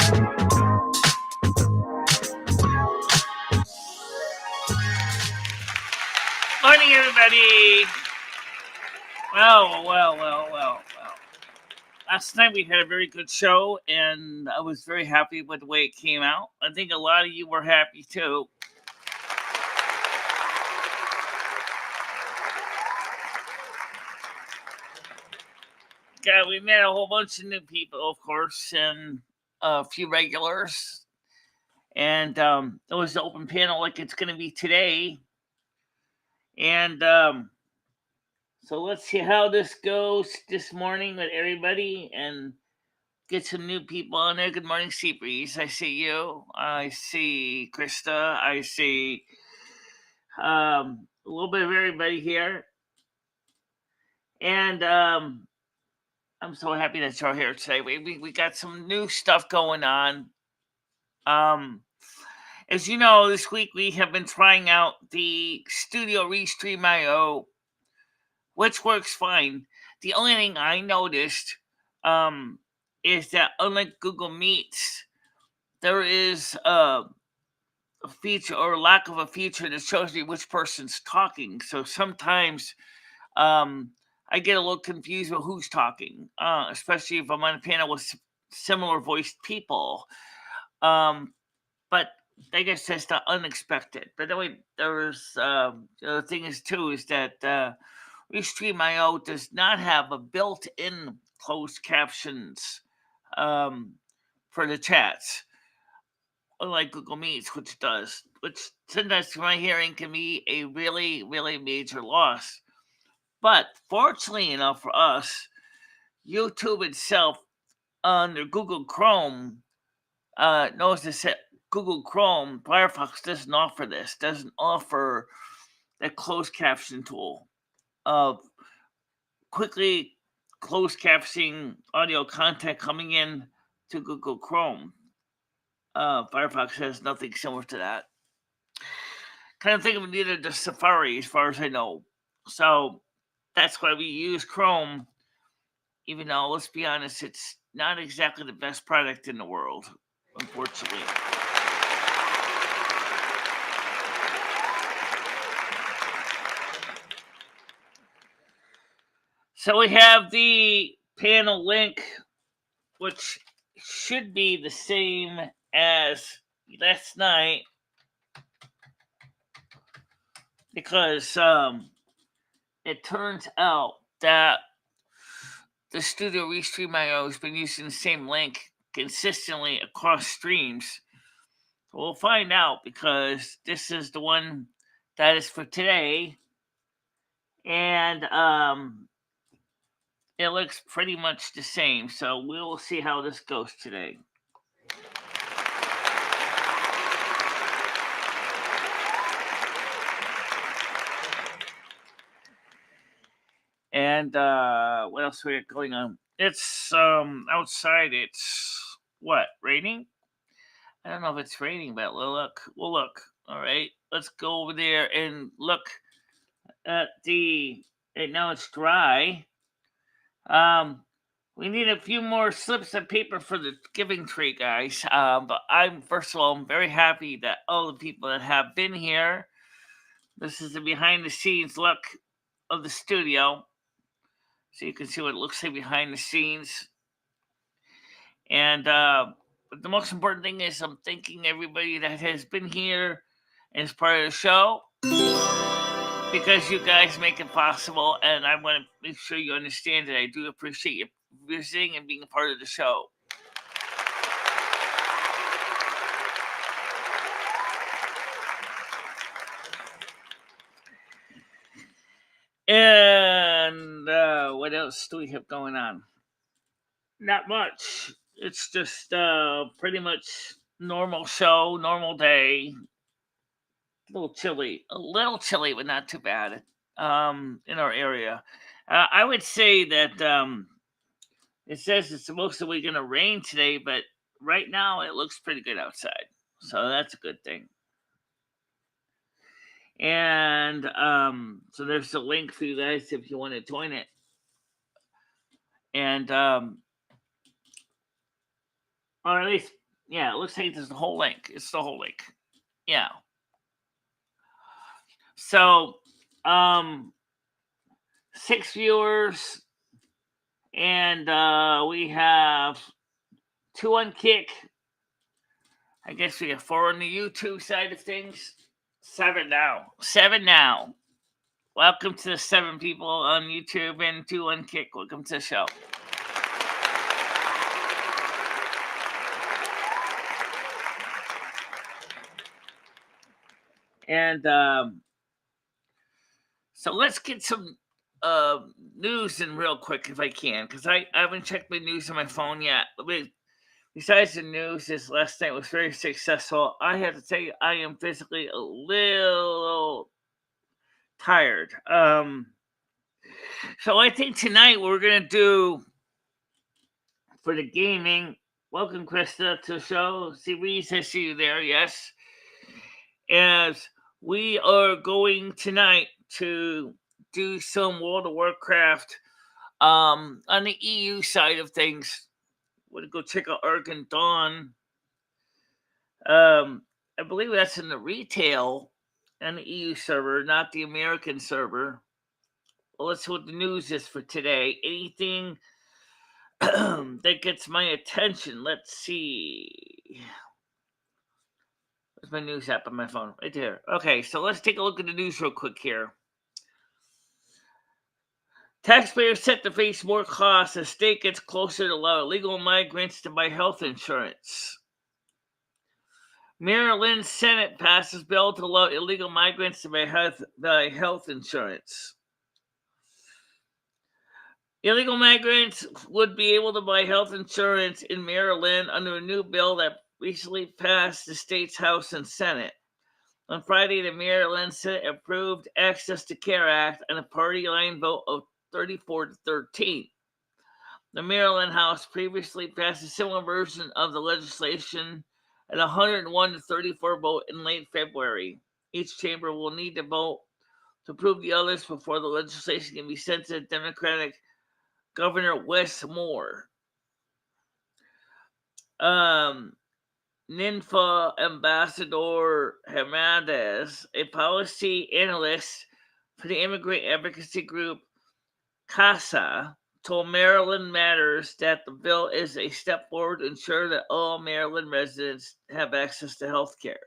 Morning, everybody. Well. Last night we had a very good show, and I was very happy with the way it came out. I think a lot of you were happy too. Yeah, we met a whole bunch of new people, of course, and a few regulars. And it was an open panel like it's going to be today. And so let's see how this goes this morning with everybody and get some new people on there. Good morning, Seabreeze. I see you. I see Krista. I see a little bit of everybody here. And I'm so happy that you're here today. We got some new stuff going on. As you know, this week we have been trying out the Studio Restream IO, which works fine. The only thing I noticed is that unlike Google Meets, there is a feature or lack of a feature that shows me which person's talking. So sometimes I get a little confused with who's talking, especially if I'm on a panel with similar voiced people. But I guess that's not unexpected. But anyway, there's the thing is too is that Restream.io does not have a built-in closed captions for the chats, unlike Google Meets, which does, which sometimes to my hearing can be a really, really major loss. But fortunately enough for us, YouTube itself under Google Chrome knows to set Google Chrome. Firefox doesn't offer this, doesn't offer that closed caption tool of quickly closed captioning audio content coming in to Google Chrome. Firefox has nothing similar to that. Kind of think of neither the Safari as far as I know. So that's why we use Chrome, even though, let's be honest, it's not exactly the best product in the world, unfortunately. So we have the panel link, which should be the same as last night, because it turns out that the Studio Restream IO has been using the same link consistently across streams. So we'll find out, because this is the one that is for today, and it looks pretty much the same. So we'll see how this goes today. And what else we got going on? It's outside. It's what, raining? I don't know if it's raining, but we'll look. All right, let's go over there and look at the. And now it's dry. We need a few more slips of paper for the giving tree, guys. But I'm very happy that all the people that have been here. This is the behind the scenes look of the studio. So you can see what it looks like behind the scenes. And but the most important thing is I'm thanking everybody that has been here as part of the show, because you guys make it possible. And I want to make sure you understand that I do appreciate you visiting and being a part of the show. And what else do we have going on? Not much. It's just pretty much normal show, normal day. A little chilly, but not too bad in our area. I would say that it says it's mostly going to rain today, but right now it looks pretty good outside. So that's a good thing. And so there's a link for you guys if you want to join it. And or at least Yeah, it looks like there's the whole link. It's the whole link. Yeah. So, 6 viewers, and we have 2 on Kick. I guess we have 4 on the YouTube side of things. 7 now. 7 now. Welcome to the 7 people on YouTube and 2 on Kick. Welcome to the show. And so let's get some news in real quick if I can, because I haven't checked my news on my phone yet. Besides the news, this last night was very successful. I have to tell you, I am physically a little tired. So I think tonight we're gonna do for the gaming. Welcome, Krista, to the show. See, Reese, I see you there. Yes, as we are going tonight to do some World of Warcraft on the EU side of things. We're gonna go check out Argon Dawn. I believe that's in the retail and the EU server, not the American server. Well, let's see what the news is for today. Anything that gets my attention. Let's see. Where's my news app on my phone? Right there. Okay, so let's take a look at the news real quick here. Taxpayers set to face more costs as state gets closer to allow illegal migrants to buy health insurance. Maryland Senate passes bill to allow illegal migrants to buy health insurance. Illegal migrants would be able to buy health insurance in Maryland under a new bill that recently passed the state's House and Senate. On Friday, the Maryland Senate approved Access to Care Act on a party line vote of 34 to 13. The Maryland House previously passed a similar version of the legislation at 101 to 34 vote in late February. Each chamber will need to vote to approve the others before the legislation can be sent to Democratic Governor Wes Moore. NINFA Ambassador Hernandez, a policy analyst for the immigrant advocacy group CASA, told Maryland Matters that the bill is a step forward to ensure that all Maryland residents have access to health care.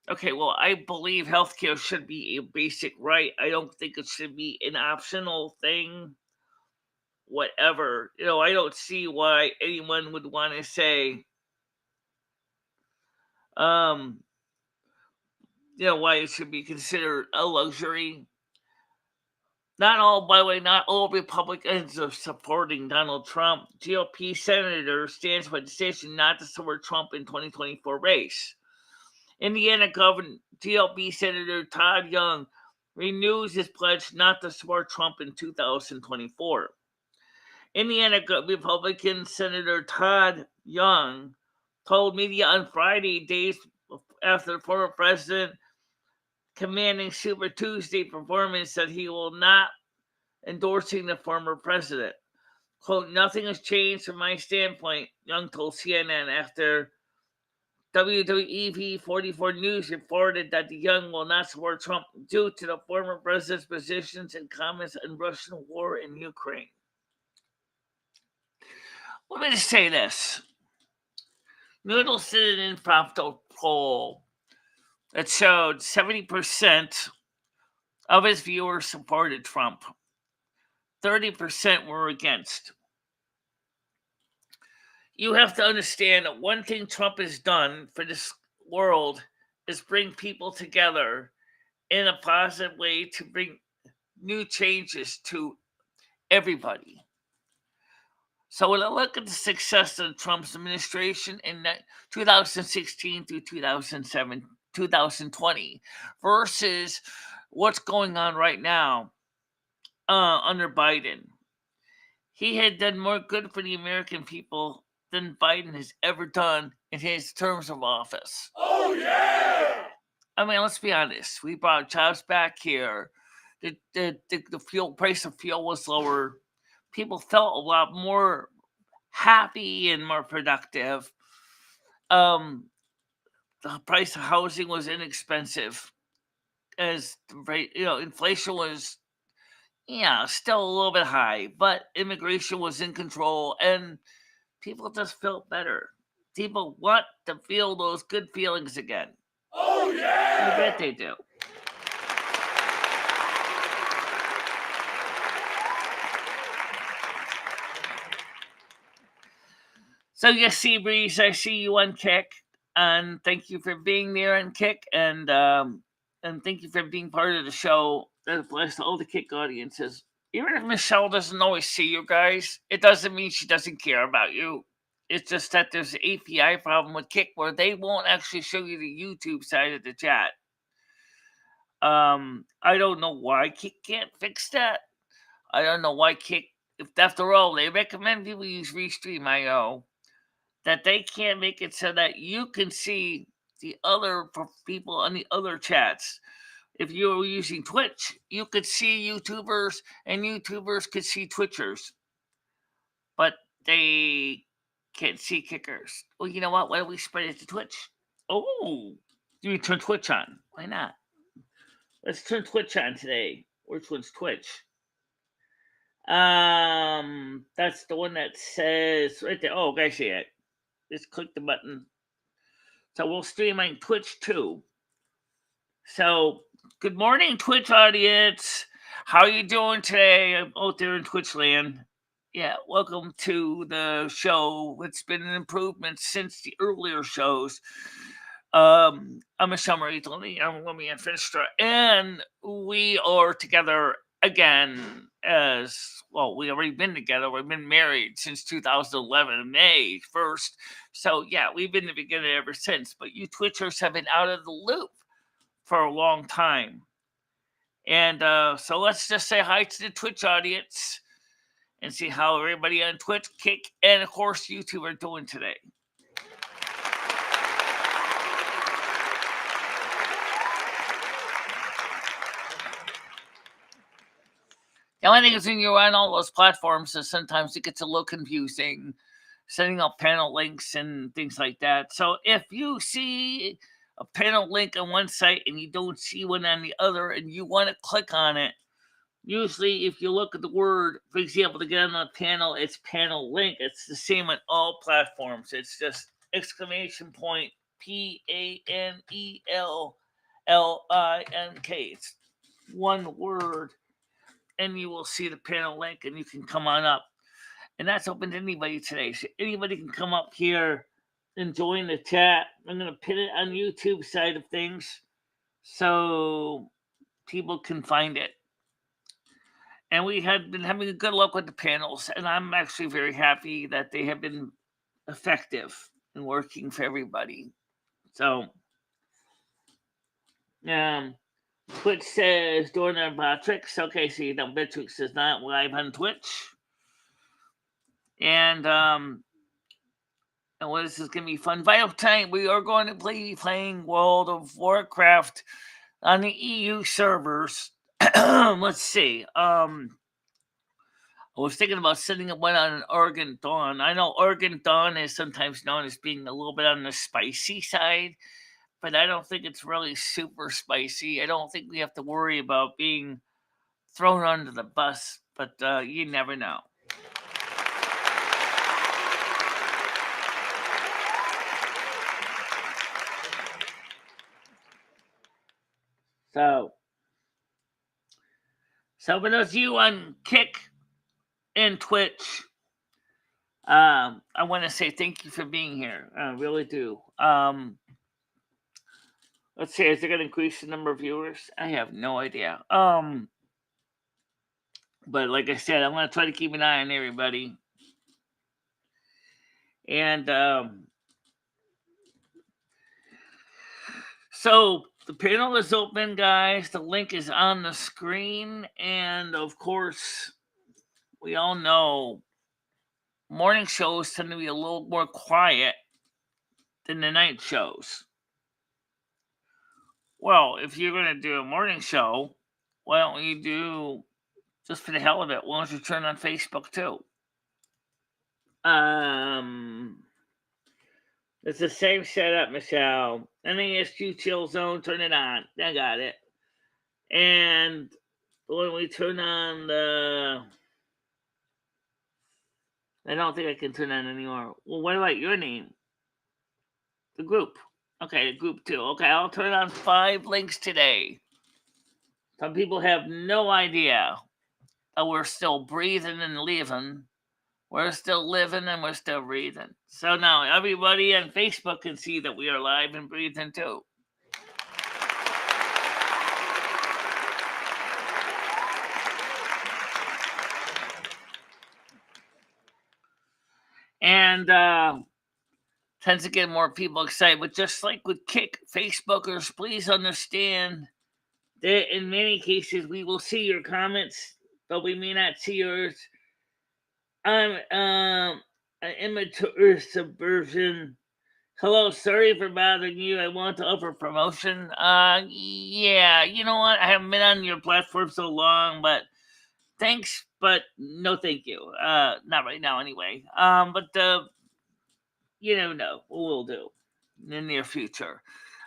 Okay, well, I believe health care should be a basic right. I don't think it should be an optional thing. Whatever. I don't see why anyone would want to say, why it should be considered a luxury. Not all Republicans are supporting Donald Trump. GOP senator stands by the decision not to support Trump in 2024 race. Indiana Governor GOP Senator Todd Young renews his pledge not to support Trump in 2024. Indiana Republican Senator Todd Young told media on Friday, days after the former president commanding Super Tuesday performance, that he will not endorsing the former president. Quote, nothing has changed from my standpoint, Young told CNN after WWEV 44 News reported that the Young will not support Trump due to the former president's positions and comments on Russian war in Ukraine. Let me just say this. Noodle did an impromptu poll that showed 70% of his viewers supported Trump. 30% were against. You have to understand that one thing Trump has done for this world is bring people together in a positive way to bring new changes to everybody. So when I look at the success of Trump's administration in 2016 through 2020 versus what's going on right now under Biden, he had done more good for the American people than Biden has ever done in his terms of office. Oh, yeah! I mean, let's be honest. We brought jobs back here. The fuel price of fuel was lower. People felt a lot more happy and more productive. the price of housing was inexpensive, as the rate, inflation was, still a little bit high, but immigration was in control, and people just felt better. People want to feel those good feelings again. Oh yeah! I bet they do. So yes, Seabreeze, I see you on Kick, and thank you for being there on Kick, and thank you for being part of the show. That bless all the Kick audiences. Even if Michelle doesn't always see you guys, it doesn't mean she doesn't care about you. It's just that there's an API problem with Kick where they won't actually show you the YouTube side of the chat. I don't know why Kick can't fix that. I don't know why Kick, if after all they recommend people use Restream.io, that they can't make it so that you can see the other people on the other chats. If you were using Twitch, you could see YouTubers, and YouTubers could see Twitchers, but they can't see Kickers. Well, you know what? Why don't we spread it to Twitch? Oh, you turn Twitch on. Why not? Let's turn Twitch on today. Which one's Twitch? That's the one that says right there. Oh, I see it. Just click the button. So we'll stream on Twitch too. So good morning, Twitch audience. How are you doing today out there in Twitch land? Yeah, welcome to the show. It's been an improvement since the earlier shows. I'm MicheleMarieDalene. I'm Lumi and Michele, and we are together again. As well, we already been together. We've been married since 2011, May 1st. So yeah, we've been together ever since. But you Twitchers have been out of the loop for a long time, and so let's just say hi to the Twitch audience and see how everybody on Twitch, Kick, and of course YouTube are doing today. The only thing is when you're on all those platforms is sometimes it gets a little confusing setting up panel links and things like that. So if you see a panel link on one site and you don't see one on the other and you want to click on it, usually if you look at the word, for example, to get on the panel, it's panel link. It's the same on all platforms. It's just exclamation point PANELLINK. It's one word, and you will see the panel link and you can come on up. And that's open to anybody today. So anybody can come up here and join the chat. I'm going to pin it on YouTube side of things so people can find it. And we have been having a good luck with the panels, and I'm actually very happy that they have been effective and working for everybody. So, Twitch says doing their Batrix. Okay, see, no, Batrix is not live on Twitch. And well, this is going to be fun. Vital tonight, we are going to be playing World of Warcraft on the EU servers. Let's see. I was thinking about setting up one on an Oregon Dawn. I know Oregon Dawn is sometimes known as being a little bit on the spicy side, but I don't think it's really super spicy. I don't think we have to worry about being thrown under the bus, but you never know. So for those of you on Kick and Twitch, I want to say thank you for being here. I really do. Let's see, is it going to increase the number of viewers? I have no idea. But like I said, I'm going to try to keep an eye on everybody. And so the panel is open, guys. The link is on the screen. And of course, we all know morning shows tend to be a little more quiet than the night shows. Well, if you're going to do a morning show, why don't you do, just for the hell of it, why don't you turn on Facebook too? It's the same setup, Michelle. NASQ Chill Zone, turn it on. I got it. And when we turn on the... I don't think I can turn on anymore. Well, what about your name? The group. Okay, the group too. Okay, I'll turn on 5 links today. Some people have no idea that we're still breathing and living. We're still living and we're still breathing. So now everybody on Facebook can see that we are live and breathing too. And tends to get more people excited. But just like with Kick, Facebookers, please understand that in many cases we will see your comments, but we may not see yours. I'm an immature subversion. Hello, sorry for bothering you. I want to offer promotion. Yeah, you know what? I haven't been on your platform so long, but thanks, but no thank you. Not right now anyway. But you never know what we'll do in the near future.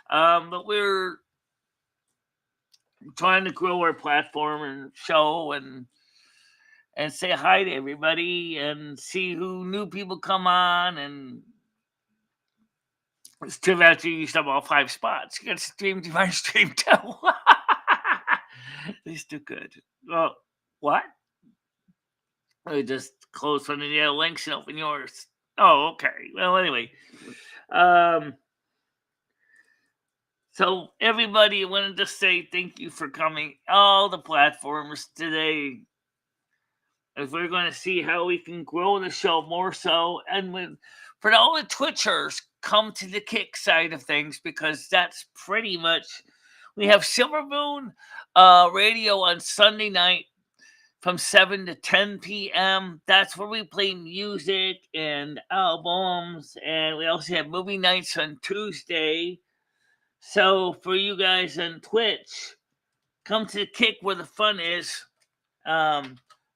But we're trying to grow our platform and show and say hi to everybody and see who new people come on. And it's too bad you used up all 5 spots. You got stream divine stream too. These too good. Well, what? I just close one of the other links and open yours. Oh, okay. Well, anyway. So everybody, I wanted to say thank you for coming. All the platforms today. As we're going to see how we can grow the show more so. And for all the Twitchers, come to the Kick side of things, because that's pretty much... We have Silver Moon Radio on Sunday night from 7 to 10 p.m. That's where we play music and albums. And we also have movie nights on Tuesday. So for you guys on Twitch, come to the Kick where the fun is.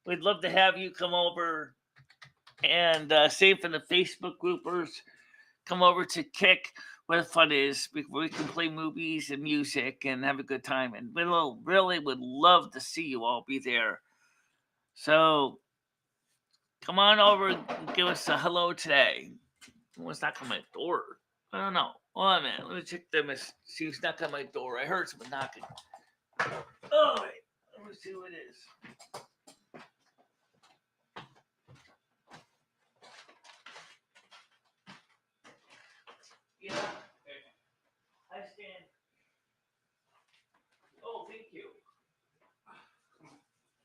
We'd love to have you come over. And same for the Facebook groupers. Come over to Kick where the fun is. We can play movies and music and have a good time. And we really would love to see you all be there. So come on over and give us a hello today. Someone's knocking on my door. I don't know. Hold on a minute. Let me check them. See who's knocking on my door. I heard someone knocking. Oh, wait. Let me see who it is. Yeah. Hi, Stan. Oh, thank you.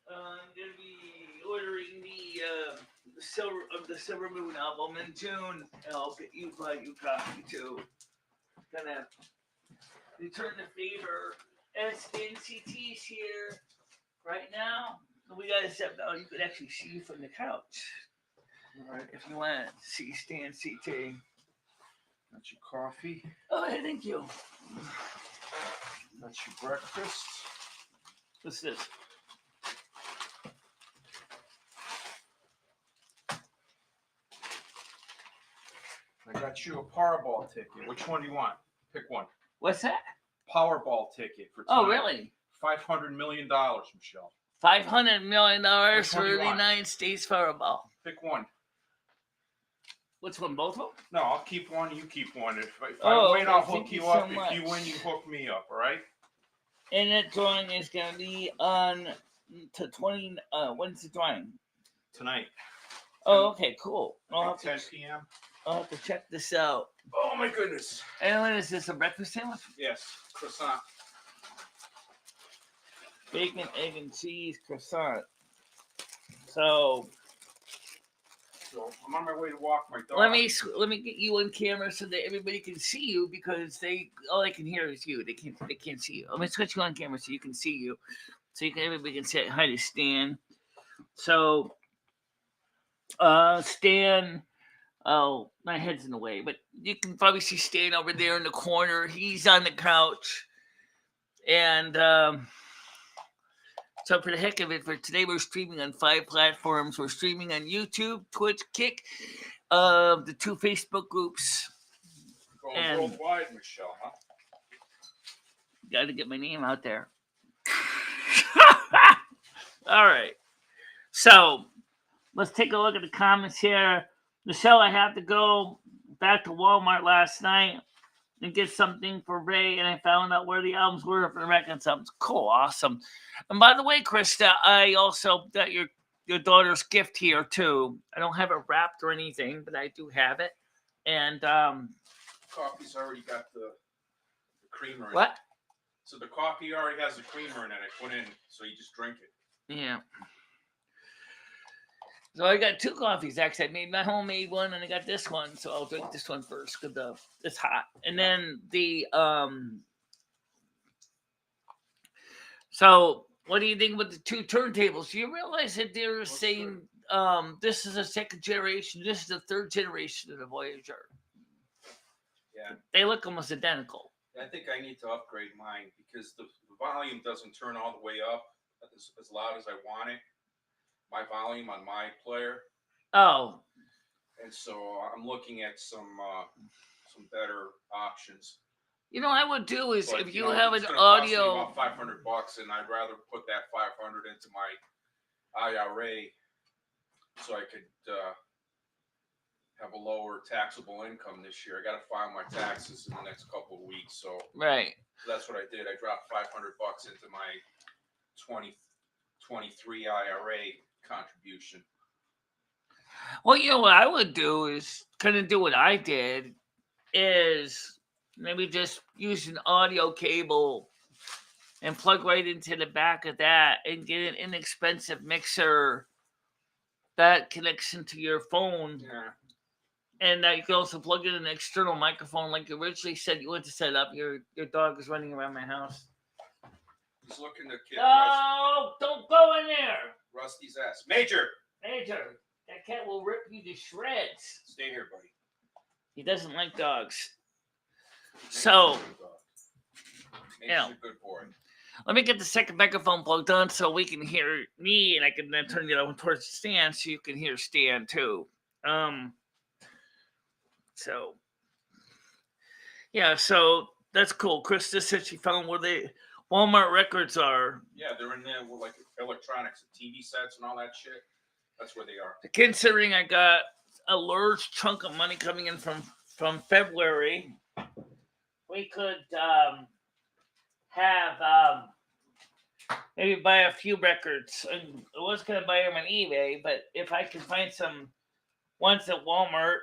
I'm gonna be ordering the Silver Moon album in June. And I'll get you a copy too. Gonna return the favor. And Stan CT's here right now. We gotta step down. You could actually see you from the couch. All right. If you want to see Stan CT. That's your coffee. Oh, hey, thank you. That's your breakfast. What's this? I got you a Powerball ticket. Which one do you want? Pick one. What's that? Powerball ticket for tonight. Oh, really? $500 million, Michelle. $500 million Which for one do you the want? United States Powerball. Pick one. Which one? Both of them? No, I'll keep one. You keep one. If I Oh, win, okay. I'll Thank hook you you so up. much. If you win, you hook me up. All right? And that drawing is going to be on to 20. When's the drawing? Tonight. Oh, okay, cool. I think 10 p.m. I'll have to check this out. Oh my goodness. And what is this? A breakfast sandwich? Yes, croissant. Bacon, egg, and cheese croissant. So I'm on my way to walk my dog. let me get you on camera so that everybody can see you, because all they can hear is you. They can't see you. I'm gonna switch you on camera so you can see you, so everybody can say hi to Stan. So Stan. Oh, my head's in the way, but you can probably see Stan over there in the corner. He's on the couch. And so for the heck of it, for today, we're streaming on 5 platforms. We're streaming on YouTube, Twitch, Kick, the 2 Facebook groups. Going And worldwide, Michele, huh? got to get my name out there. All right. So let's take a look at the comments here. Michele, I had to go back to Walmart last night and get something for Ray, and I found out where the albums were for the record. Something cool, awesome. And by the way, Krista, I also got your daughter's gift here too. I don't have it wrapped or anything, but I do have it. And Coffee's already got the creamer in it. what? So the coffee already has the creamer in it. I put in, so you just drink it. Yeah. So I got two coffees. Actually, I made my homemade one, and I got this one. So I'll drink this one first because it's hot. And then the So what do you think with the two turntables? Do you realize that they're saying this is a second generation, this is the third generation of the Voyager? Yeah. They look almost identical. I think I need to upgrade mine because the volume doesn't turn all the way up as loud as I want it. My volume on my player. Oh. And so I'm looking at some better options. You know, what I would do is But, if you have an it's gonna audio, cost me about $500, and I'd rather put that $500 into my IRA so I could have a lower taxable income this year. I got to file my taxes in the next couple of weeks, so right. that's what I did. I dropped $500 into my 2023 IRA contribution. Well, you know what I would do is kind of do what I did is maybe just use an audio cable and plug right into the back of that and get an inexpensive mixer that connects into your phone. Yeah. And you can also plug in an external microphone like you originally said you went to set up. Your dog is running around my house. He's looking to kick No, don't go in there. Rusty's ass. Major, that cat will rip you to shreds. stay here, buddy. He doesn't like dogs. So, Major's a good boy. Let me get the second microphone plugged on so we can hear me, and I can then turn it over towards Stan so you can hear Stan too. So that's cool. Krista said she found where the Walmart records are. Yeah, they're in there with like electronics and TV sets and all that shit. That's where they are. Considering I got a large chunk of money coming in from February, we could have maybe buy a few records. I was going to buy them on eBay, but if I can find some ones at Walmart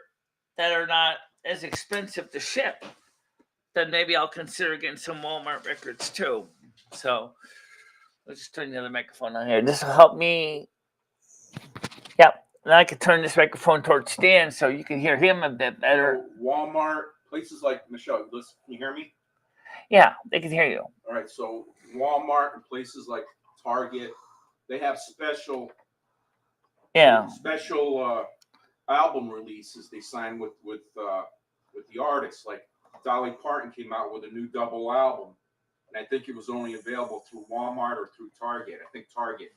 that are not as expensive to ship, then maybe I'll consider getting some Walmart records too. So let's just turn the other microphone on here. This will help me. Yep. And I can turn this microphone towards Stan so you can hear him a bit better. So Walmart, places like Michele, listen, can you hear me? Yeah, they can hear you. All right, so Walmart and places like Target, they have special album releases they sign with the artists. Like Dolly Parton came out with a new double album, and I think it was only available through Walmart or through Target. I think Target.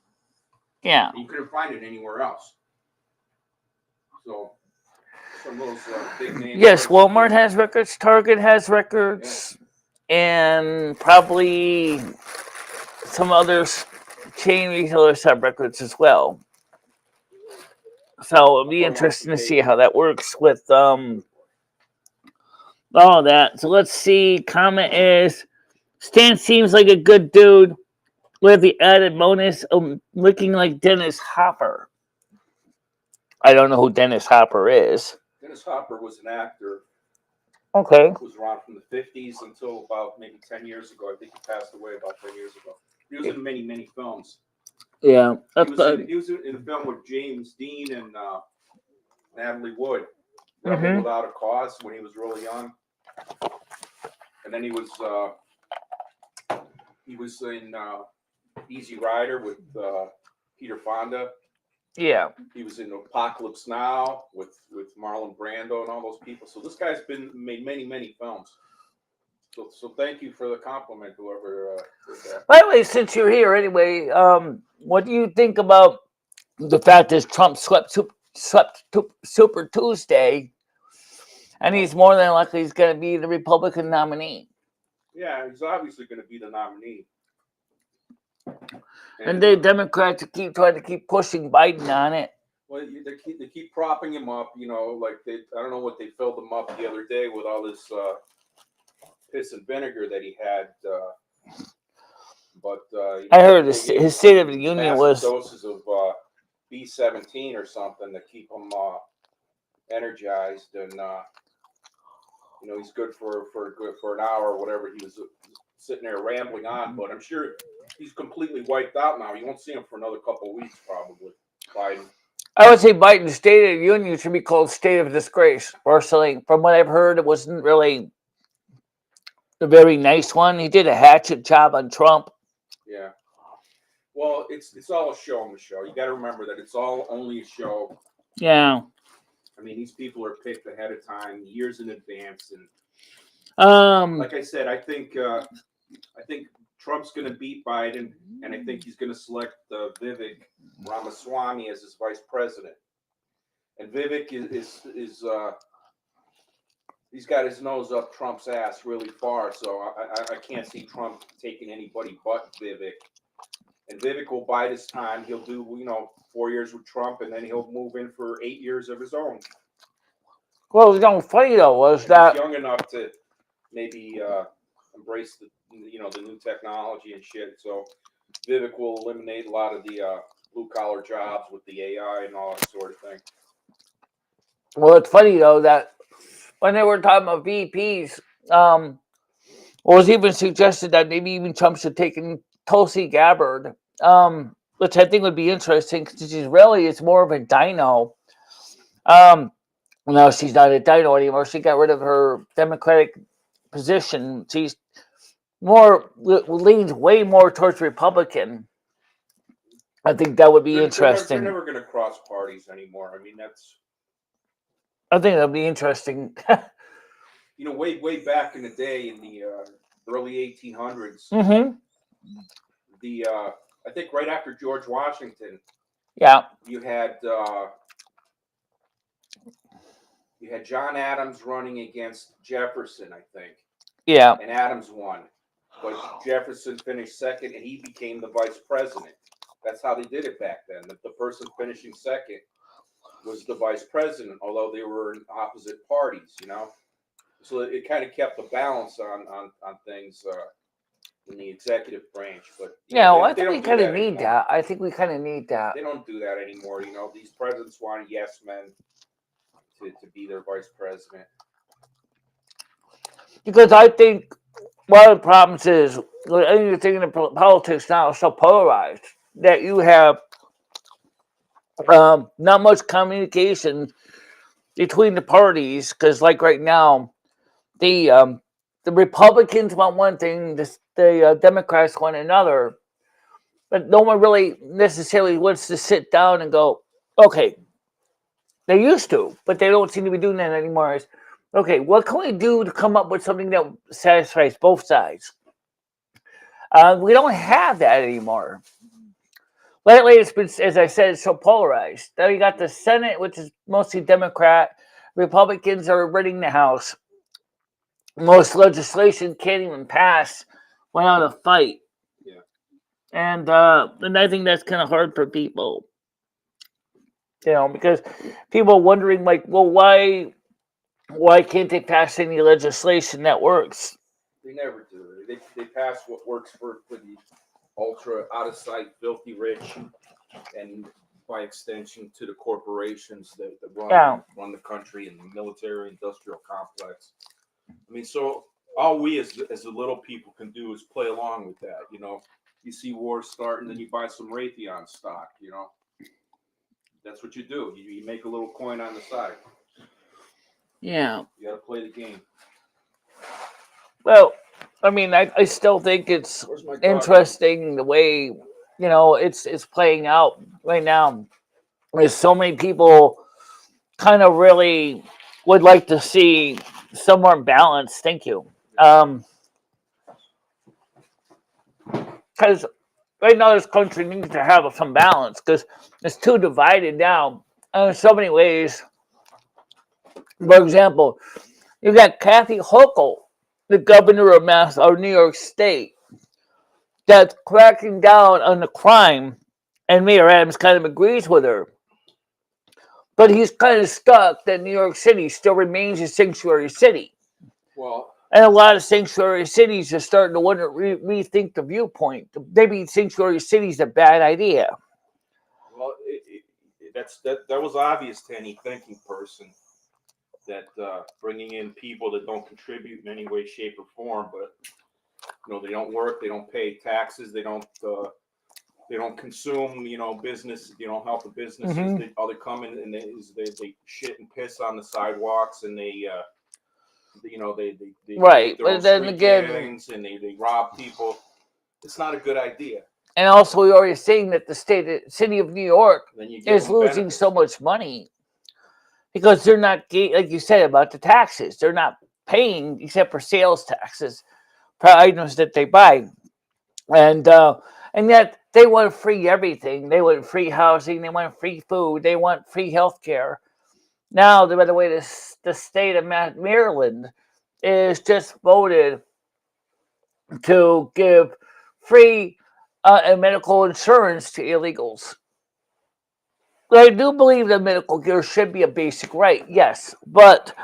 Yeah. And you couldn't find it anywhere else. So some of those big names. Yes, Walmart has records. Target has records. Yeah. And probably some other chain retailers have records as well. So it'll be interesting to see how that works with all of that. So let's see. Comment is, Stan seems like a good dude with the added bonus of looking like Dennis Hopper. I don't know who Dennis Hopper is. Dennis Hopper was an actor. Okay. He was around from the 50s until about maybe 10 years ago. I think he passed away about 10 years ago. He was in many, many films. Yeah. He was in a film with James Dean and Natalie Wood. Rebel Without a Cause when he was really young. And then he was in Easy Rider with Peter Fonda. Yeah. He was in Apocalypse Now with Marlon Brando and all those people. So this guy's made many, many films. So thank you for the compliment, whoever did that. By the way, since you're here anyway, what do you think about the fact that Trump swept Super Tuesday And he's more than likely he's going to be the Republican nominee. Yeah, he's obviously going to be the nominee. And the Democrats keep trying to keep pushing Biden on it. Well, they keep propping him up, you know, like I don't know what they filled him up the other day with all this piss and vinegar that he had. But I heard his State of the Union was doses of B17 or something to keep him energized, and you know, he's good for an hour or whatever he was sitting there rambling on. But I'm sure he's completely wiped out now. You won't see him for another couple of weeks probably. Biden. I would say Biden's State of the Union should be called State of Disgrace. Personally, from what I've heard, it wasn't really a very nice one. He did a hatchet job on Trump. Yeah. Well, it's all a show, Michelle. You got to remember that it's all only a show. Yeah. I mean, these people are picked ahead of time, years in advance, and like I said, I think Trump's going to beat Biden, and I think he's going to select Vivek Ramaswamy as his vice president. And Vivek is he's got his nose up Trump's ass really far, so I can't see Trump taking anybody but Vivek. And Vivek will bide his time. He'll do, you know, 4 years with Trump, and then he'll move in for 8 years of his own. Well, you know, funny though was that he's young enough to maybe embrace the new technology and shit. So Vivek will eliminate a lot of the blue collar jobs with the AI and all that sort of thing. Well, it's funny though that when they were talking about VPs, it was even suggested that maybe even Trump should take in Tulsi Gabbard, which I think would be interesting because she's really it's more of a dino. No, she's not a dino anymore. She got rid of her Democratic position. She's more leans way more towards Republican. I think that would be interesting. They're never going to cross parties anymore. I mean, I think that'd be interesting. You know, way back in the day, in the early 1800s, I think right after George Washington, yeah, you had John Adams running against Jefferson, I think. Yeah, and Adams won, but Jefferson finished second, and he became the vice president. That's how they did it back then. The person finishing second was the vice president, although they were in opposite parties, you know. So it kind of kept the balance on things in the executive branch. But yeah, I think we kind of need that. I think we kind of need that. They don't do that anymore. You know, these presidents want yes men to be their vice president. Because I think one of the problems is anything in politics now is so polarized that you have not much communication between the parties. Because, like right now, the Republicans want one thing, the Democrats want another, but no one really necessarily wants to sit down and go, okay. They used to, but they don't seem to be doing that anymore. Okay, what can we do to come up with something that satisfies both sides? We don't have that anymore. Lately, it's been, as I said, it's so polarized. Now you got the Senate, which is mostly Democrat. Republicans are running the House. Most legislation can't even pass without a fight. Yeah. And I think that's kind of hard for people. You know, because people are wondering, like, well, why can't they pass any legislation that works? They never do. They pass what works for the ultra out of sight, filthy rich, and by extension to the corporations that run the country and the military industrial complex. I mean, so all we as the little people can do is play along with that. You know, you see wars starting, then you buy some Raytheon stock. You know. That's what you do. You make a little coin on the side. Yeah. You got to play the game. Well, I mean, I still think it's interesting the way, you know, it's playing out right now. There's so many people kind of really would like to see some more balance. Thank you. Because right now, this country needs to have some balance because it's too divided now in so many ways. For example, You got Kathy Hochul, the governor of New York State, that's cracking down on the crime, and Mayor Adams kind of agrees with her. But he's kind of stuck that New York City still remains a sanctuary city. Well, and a lot of sanctuary cities are starting to wonder, rethink the viewpoint. Maybe sanctuary cities a bad idea. Well, that was obvious to any thinking person that bringing in people that don't contribute in any way, shape, or form, but they don't work, they don't pay taxes, they don't consume, business, help the businesses. They come in and they shit and piss on the sidewalks, and they right. Their own But then street again, gangs, and they rob people. It's not a good idea. and also we already saying that the city of New York is losing benefits. so much money because they're not, like you said about the taxes, they're not paying except for sales taxes per items that they buy, and yet they want free everything. They want free housing, they want free food, they want free health care. Now, by the way, the state of Maryland is just voted to give free medical insurance to illegals. I do believe that medical care should be a basic right, yes, but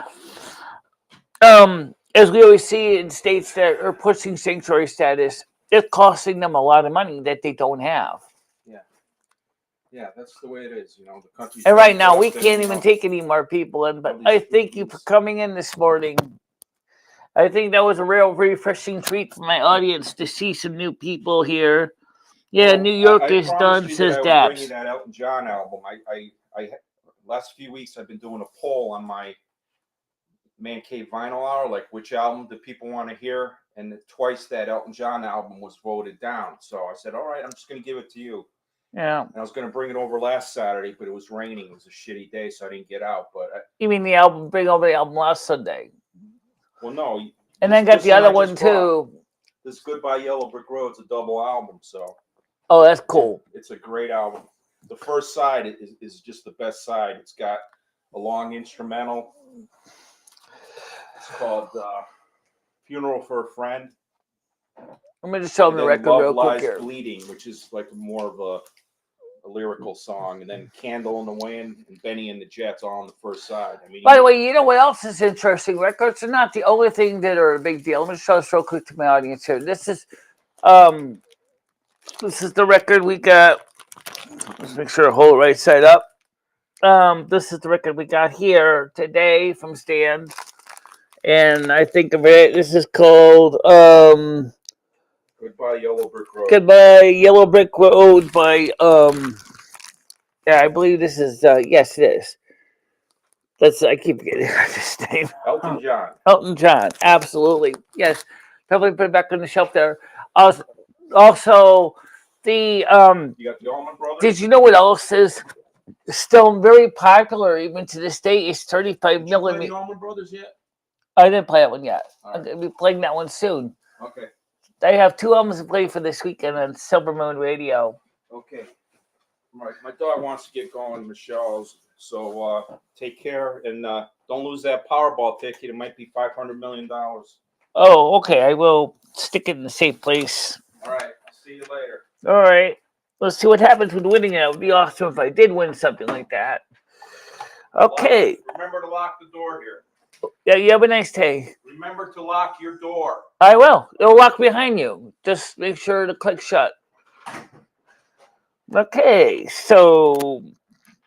as we always see in states that are pushing sanctuary status, it's costing them a lot of money that they don't have. Yeah, that's the way it is. The country. And right now, we can't even take any more people in. But I thank you for coming in this morning. I think that was a real refreshing treat for my audience to see some new people here. Yeah, well, New York is done, says Dabs. I bring you that Elton John album. I last few weeks I've been doing a poll on my Man Cave Vinyl Hour, like which album do people want to hear, and twice that Elton John album was voted down. So I said, all right, I'm just going to give it to you. Yeah. And I was going to bring it over last Saturday, but it was raining. It was a shitty day, so I didn't get out. But you mean the album? Bring over the album last Sunday? Well, no. And then got the other one too. This Goodbye Yellow Brick Road's a double album, so. Oh, that's cool. It's a great album. The first side is just the best side. It's got a long instrumental. It's called "Funeral for a Friend." I'm going to show them the record real quick here. Bleeding, which is like more of a lyrical song, and then "Candle in the Wind" and "Benny and the Jets" all on the first side. I mean, by the way, you know what else is interesting? Records are not the only thing that are a big deal. Let me show this real quick to my audience here. This is the record we got. Let's make sure I hold it right side up. This is the record we got here today from Stan, and I think of it. This is called "Goodbye Yellow Brick Road." "Goodbye Yellow Brick Road" by yeah, I believe this is yes, it is. I keep getting this name. Elton John. Elton John, absolutely. Yes. Probably put it back on the shelf there. Also the you got the Allman Brothers. Did you know what else is still very popular even to this day? Is 35 millimeter. Did you play the Allman Brothers yet? I didn't play that one yet. Right. I'm going to be playing that one soon. Okay. I have 2 albums to play for this weekend on Silver Moon Radio. Okay. All right. My dog wants to get going, Michelle's. So take care and don't lose that Powerball ticket. It might be $500 million. Oh, okay. I will stick it in a safe place. All right. I'll see you later. All right. Let's see what happens with winning it. It would be awesome if I did win something like that. Okay. Remember to lock the door here. Yeah, you have a nice day. Remember to lock your door. I will. It'll lock behind you. Just make sure to click shut. Okay, so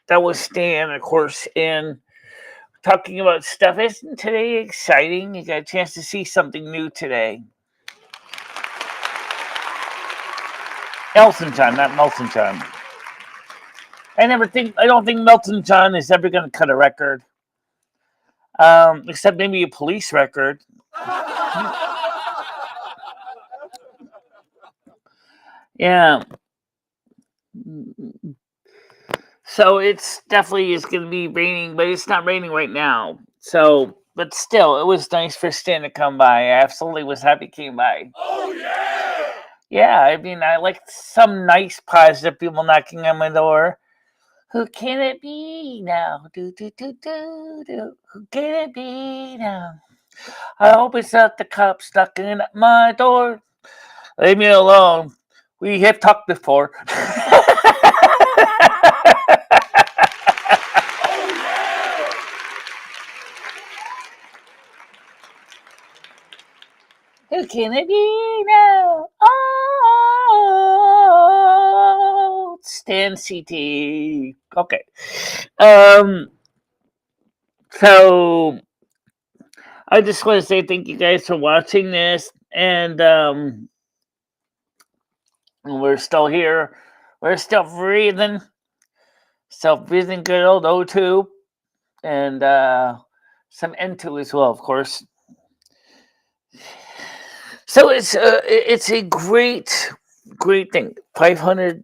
that was Stan, of course, in talking about stuff. Isn't today exciting? You got a chance to see something new today. Elton John, not Melton John. I don't think Melton John is ever going to cut a record. Except maybe a Police record. Yeah. So it's definitely is going to be raining, but it's not raining right now. So, but still, it was nice for Stan to come by. I absolutely was happy he came by. Oh, yeah! Yeah, I mean, I like some nice, positive people knocking on my door. Who can it be now? Do, do, do, do, do. Who can it be now? I hope it's not the cops knocking at my door. Leave me alone. We have talked before. Who can it be now? Oh, Stan CT. Okay. Um. So I just want to say thank you guys for watching this, and we're still here. We're still breathing good old O2, and some N2 as well, of course. So it's a great thing. $500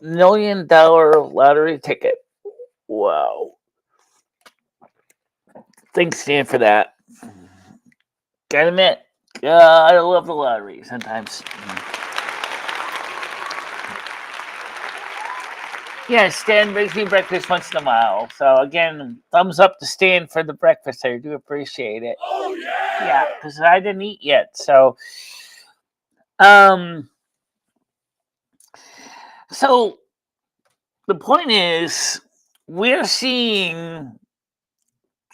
million lottery ticket. Wow! Thanks, Stan, for that. Gotta admit, I love the lottery sometimes. Yeah, Stan makes me breakfast once in a while. So again, thumbs up to Stan for the breakfast. I do appreciate it. Oh yeah! Yeah, because I didn't eat yet. So, um, so the point is, we're seeing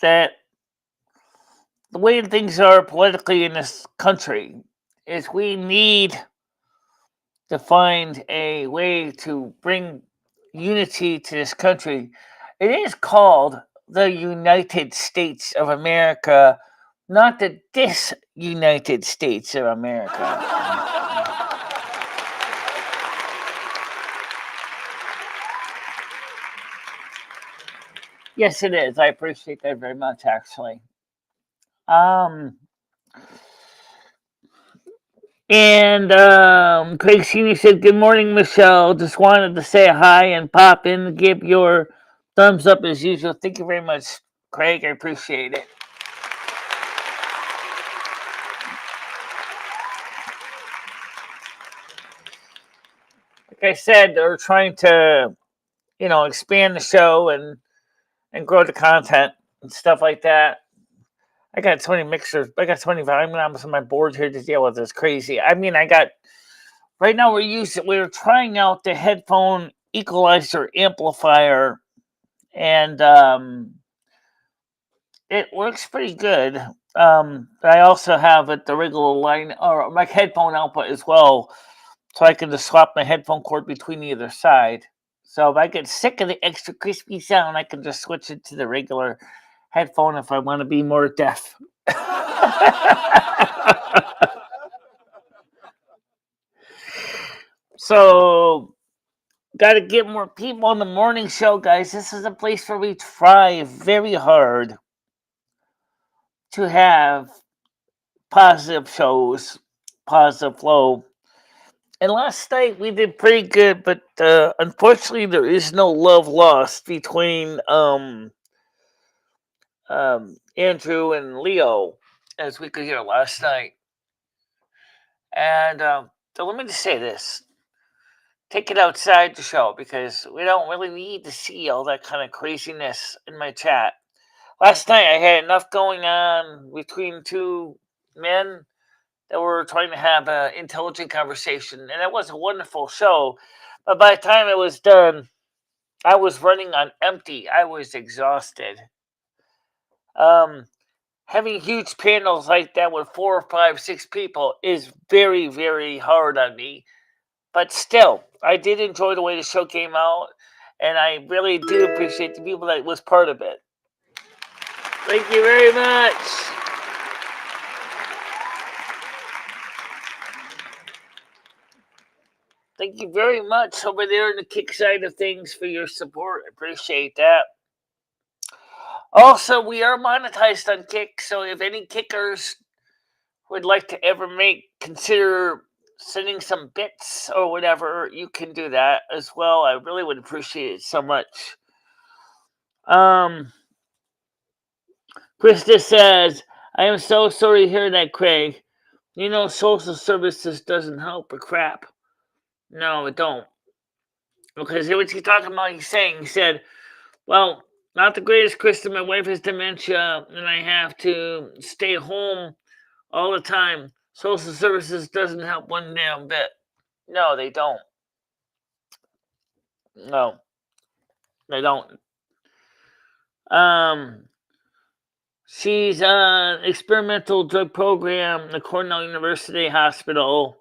that the way things are politically in this country is we need to find a way to bring unity to this country. It is called the United States of America, not the Disunited States of America. Yes, it is. I appreciate that very much, actually. Um, and Craig Senior said, "Good morning, Michelle. Just wanted to say hi and pop in and give your thumbs up as usual. Thank you very much, Craig. I appreciate it." Like I said, they're trying to, expand the show and grow the content and stuff like that. I got 20 mixers. I got 20 volume knobs on my board here to deal with. It's crazy. I mean, I got right now we're trying out the headphone equalizer amplifier, and it works pretty good. But I also have the regular line or my headphone output as well, so I can just swap my headphone cord between either side. So if I get sick of the extra crispy sound, I can just switch it to the regular headphone if I want to be more deaf. So, got to get more people on the morning show, guys. This is a place where we try very hard to have positive shows, positive flow. And last night we did pretty good, but unfortunately there is no love lost between Andrew and Leo, as we could hear last night. And so let me just say this: take it outside the show because we don't really need to see all that kind of craziness in my chat. Last night I had enough going on between two men that were trying to have an intelligent conversation, and it was a wonderful show. But by the time it was done, I was running on empty. I was exhausted. Um, Having huge panels like that with 4 or 5, 6 people is very, very hard on me. But still, I did enjoy the way the show came out, and I really do appreciate the people that was part of it. Thank you very much. Thank you very much over there in the kick side of things for your support. I appreciate that. Also, we are monetized on Kick, so if any kickers would like to ever consider sending some bits or whatever, you can do that as well. I really would appreciate it so much. Krista says, "I am so sorry to hear that, Craig. You know, social services doesn't help or crap. No, it don't. Because what he's talking about, he said, well, Not the greatest, Kristen. My wife has dementia, and I have to stay home all the time. Social services doesn't help one damn bit. No, they don't. No, they don't. Um, she's an experimental drug program at Cornell University Hospital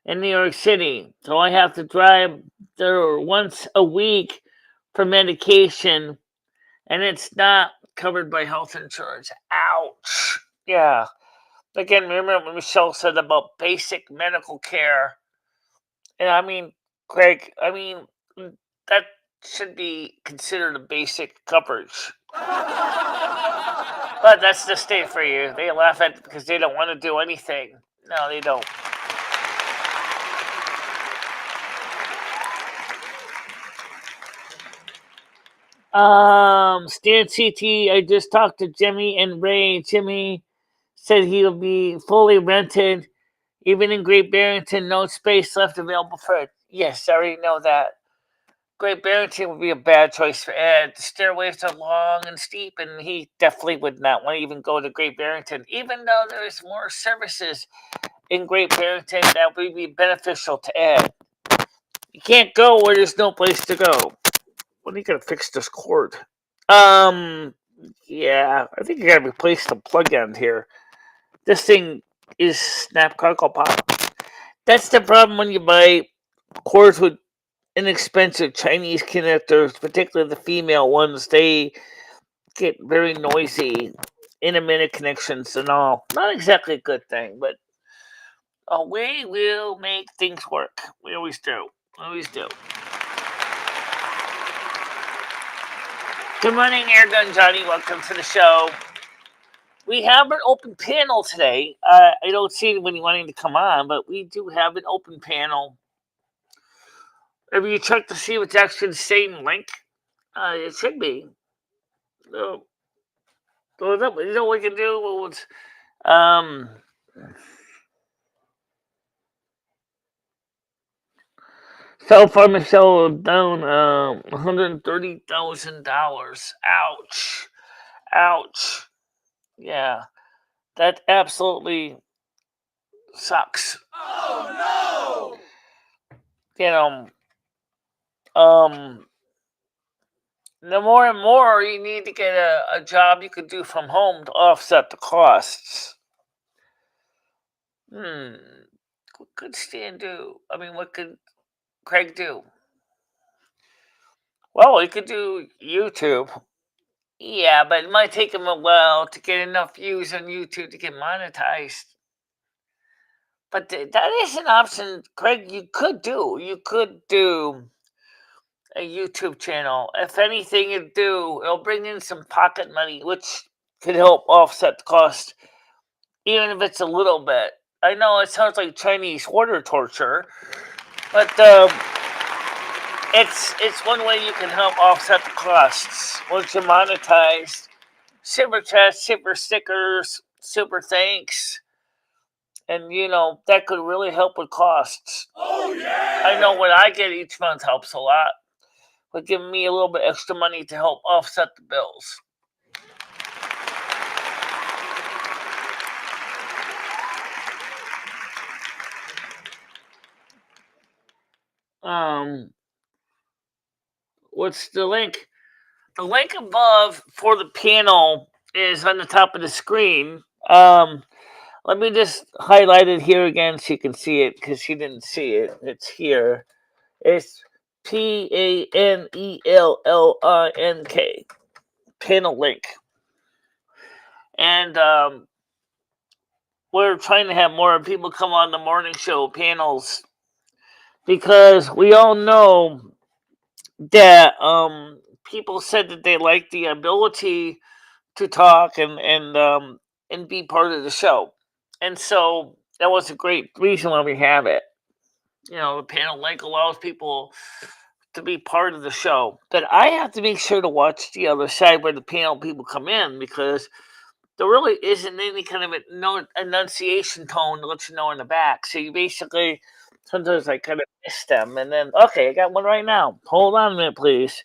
in New York City. So I have to drive there once a week for medication, and it's not covered by health insurance. Ouch. Yeah. Again, remember what Michelle said about basic medical care? And I mean, Craig, that should be considered a basic coverage. But that's the state for you. They laugh at it because they don't want to do anything. No, they don't. Stan CT, I just talked to Jimmy and Ray. Jimmy said he'll be fully rented. Even in Great Barrington, no space left available for it. Yes, I already know that. Great Barrington would be a bad choice for Ed. The stairways are long and steep, and he definitely would not want to even go to Great Barrington. Even though there's more services in Great Barrington, that would be beneficial to Ed. You can't go where there's no place to go. When are you gonna fix this cord? Yeah, I think you gotta replace the plug end here. This thing is snap, crackle, pop. That's the problem when you buy cords with inexpensive Chinese connectors, particularly the female ones. They get very noisy, intermittent connections and all. Not exactly a good thing, but we will make things work. We always do. Always do. Good morning, Airgun Johnny. Welcome to the show. We have an open panel today. I don't see anybody wanting to come on, but we do have an open panel. Have you checked to see if it's actually the same link? It should be. So, you know what we can do? So far, Michelle down $130,000. Ouch. Ouch. Yeah. That absolutely sucks. Oh You know, the more and more you need to get a job you could do from home to offset the costs. What could Stan do? What could Craig do? Well, he could do YouTube. Yeah, but it might take him a while to get enough views on YouTube to get monetized. But that is an option, Craig. You could do. You could do a YouTube channel. If anything, it'll bring in some pocket money, which could help offset the cost, even if it's a little bit. I know it sounds like Chinese water torture, but it's one way you can help offset the costs once you monetize. Super chats, super stickers, super thanks, and that could really help with costs. Oh yeah! I know what I get each month helps a lot, but giving me a little bit extra money to help offset the bills. What's the link? The link above for the panel is on the top of the screen. Let me just highlight it here again so you can see it, because you didn't see it. It's here. It's PANELLINK. Panel link. And we're trying to have more people come on the morning show panels, because we all know that people said that they like the ability to talk and be part of the show, and so that was a great reason why we have it. The panel link allows people to be part of the show, but I have to make sure to watch the other side where the panel people come in, because there really isn't any kind of enunciation tone to let you know in the back. So you basically, sometimes I kind of miss them, and then, okay, I got one right now. Hold on a minute, please.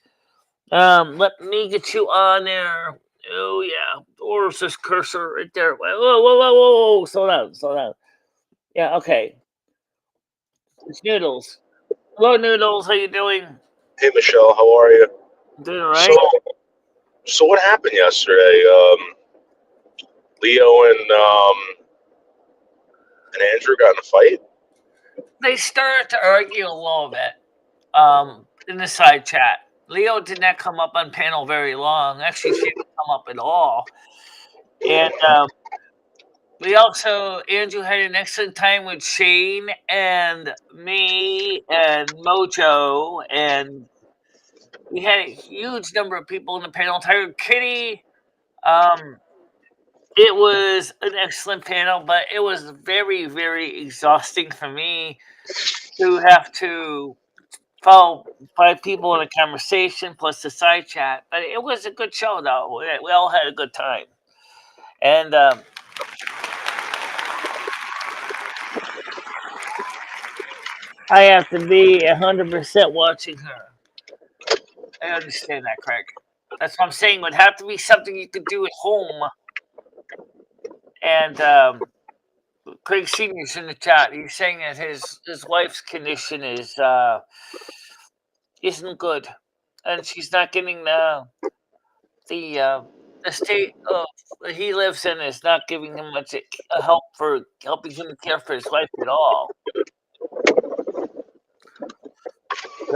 Let me get you on there. Oh yeah, where's this cursor right there? Whoa, whoa, whoa, whoa, whoa! Slow down, slow down. Yeah, okay. It's Noodles. Hello, Noodles. How you doing? Hey Michelle, how are you? Doing all So, right? so what happened yesterday? Leo and Andrew got in a fight. They started to argue a little bit. In the side chat. Leo did not come up on panel very long. Actually, she didn't come up at all. And we also, Andrew had an excellent time with Shane and me and Mojo, and we had a huge number of people in the panel. Tiger Kitty. Um, it was an excellent panel, but it was very, very exhausting for me to have to follow 5 people in a conversation plus the side chat. But it was a good show, though. We all had a good time. And I have to be 100% watching her. I understand that, Craig. That's what I'm saying. It would have to be something you could do at home. And Craig Senior's in the chat. He's saying that his wife's condition isn't good, and she's not getting the the state of that he lives in is not giving him much help for helping him care for his wife at all.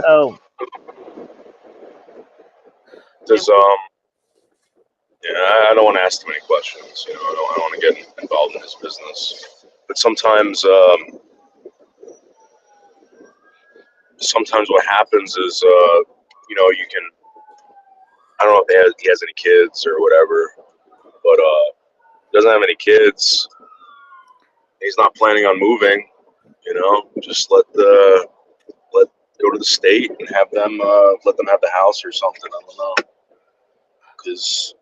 So Does yeah, I don't want to ask too many questions. You know, I don't want to get involved in his business. But sometimes what happens is, you can. I don't know if he has any kids or whatever, but doesn't have any kids. He's not planning on moving. You know, just let go to the state and have them let them have the house or something. I don't know, because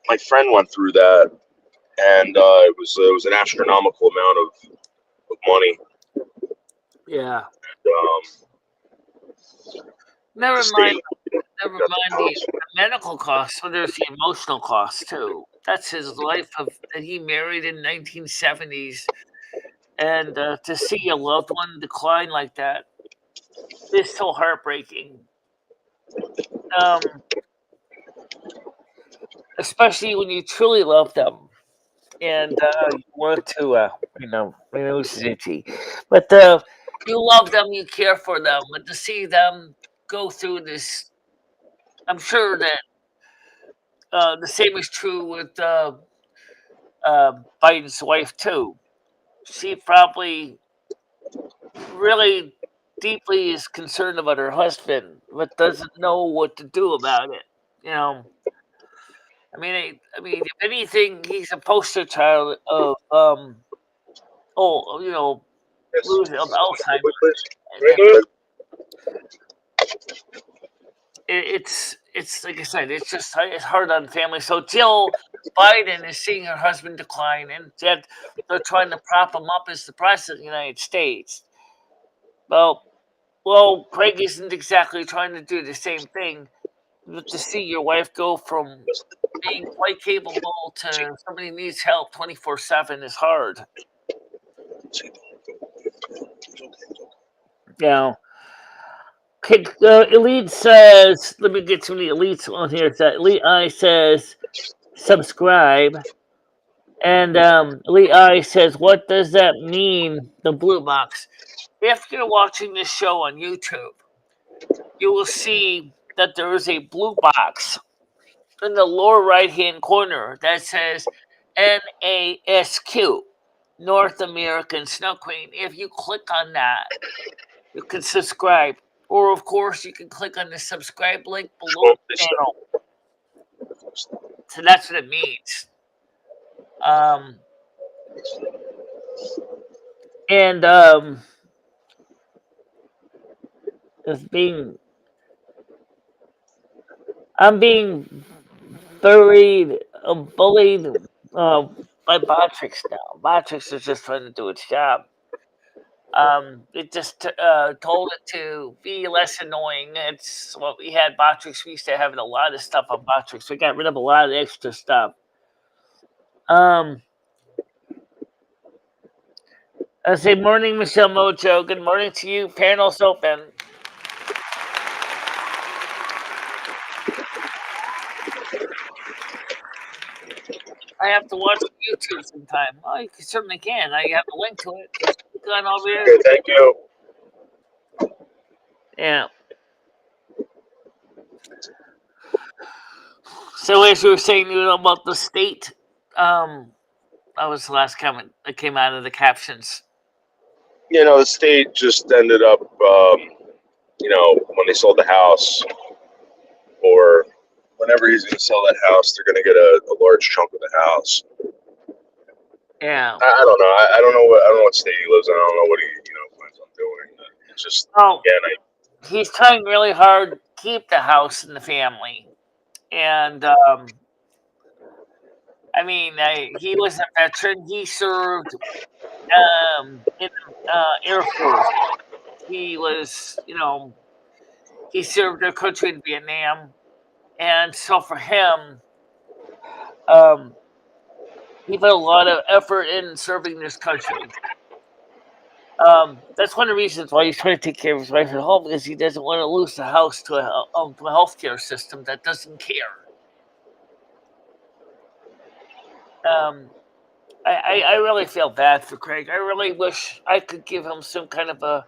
my friend went through that, and it was an astronomical amount of money. yeah, The never mind. state Never got the mind the house. medical costs. So there's the emotional costs too. That's his life of that he married in 1970s, and to see a loved one decline like that is so heartbreaking. Um, especially when you truly love them and you want to, my nose is itchy, but you love them, you care for them, but to see them go through this, I'm sure that the same is true with Biden's wife too. She probably really deeply is concerned about her husband, but doesn't know what to do about it. You know, I mean, if anything, he's a poster child of you know, Yes. losing of Quick, Alzheimer's. please. And Good. it's like I said, it's hard on family. So Jill Biden is seeing her husband decline, and yet they're trying to prop him up as the president of the United States. Well, Craig isn't exactly trying to do the same thing. But to see your wife go from being quite capable to somebody who needs help 24/7 is hard. Now, Elite says, let me get to the Elites on here. That Elite I says, subscribe. And Elite I says, what does that mean, the blue box? If you're watching this show on YouTube, you will see that there is a blue box in the lower right hand corner that says NASQ, North American Snow Queen. If you click on that, you can subscribe. Or, of course, you can click on the subscribe link below the channel. So that's what it means. And it's I'm being bullied by Botrix now. Botrix is just trying to do its job. It just told it to be less annoying. It's what we had Botrix. We used to have a lot of stuff on Botrix. We got rid of a lot of the extra stuff. I say morning, Michelle Mojo. Good morning to you. Panels open. I have to watch YouTube sometime. Oh, you certainly can. I have a link to it. Just click on over there. Okay, thank you. Yeah. So as you were saying, about the state, that was the last comment that came out of the captions. The state just ended up, when they sold the house, or whenever he's going to sell that house, they're going to get a large chunk of the house. Yeah. I don't know. I don't know what state he lives in. I don't know what he plans on doing. It's just again, he's trying really hard to keep the house in the family, and I mean, he was a veteran. He served in Air Force. He was, he served our country in Vietnam, and so for him, he put a lot of effort in serving this country. That's one of the reasons why he's trying to take care of his wife at home, because he doesn't want to lose the house to a healthcare system that doesn't care. I really feel bad for Craig. I really wish I could give him some kind of a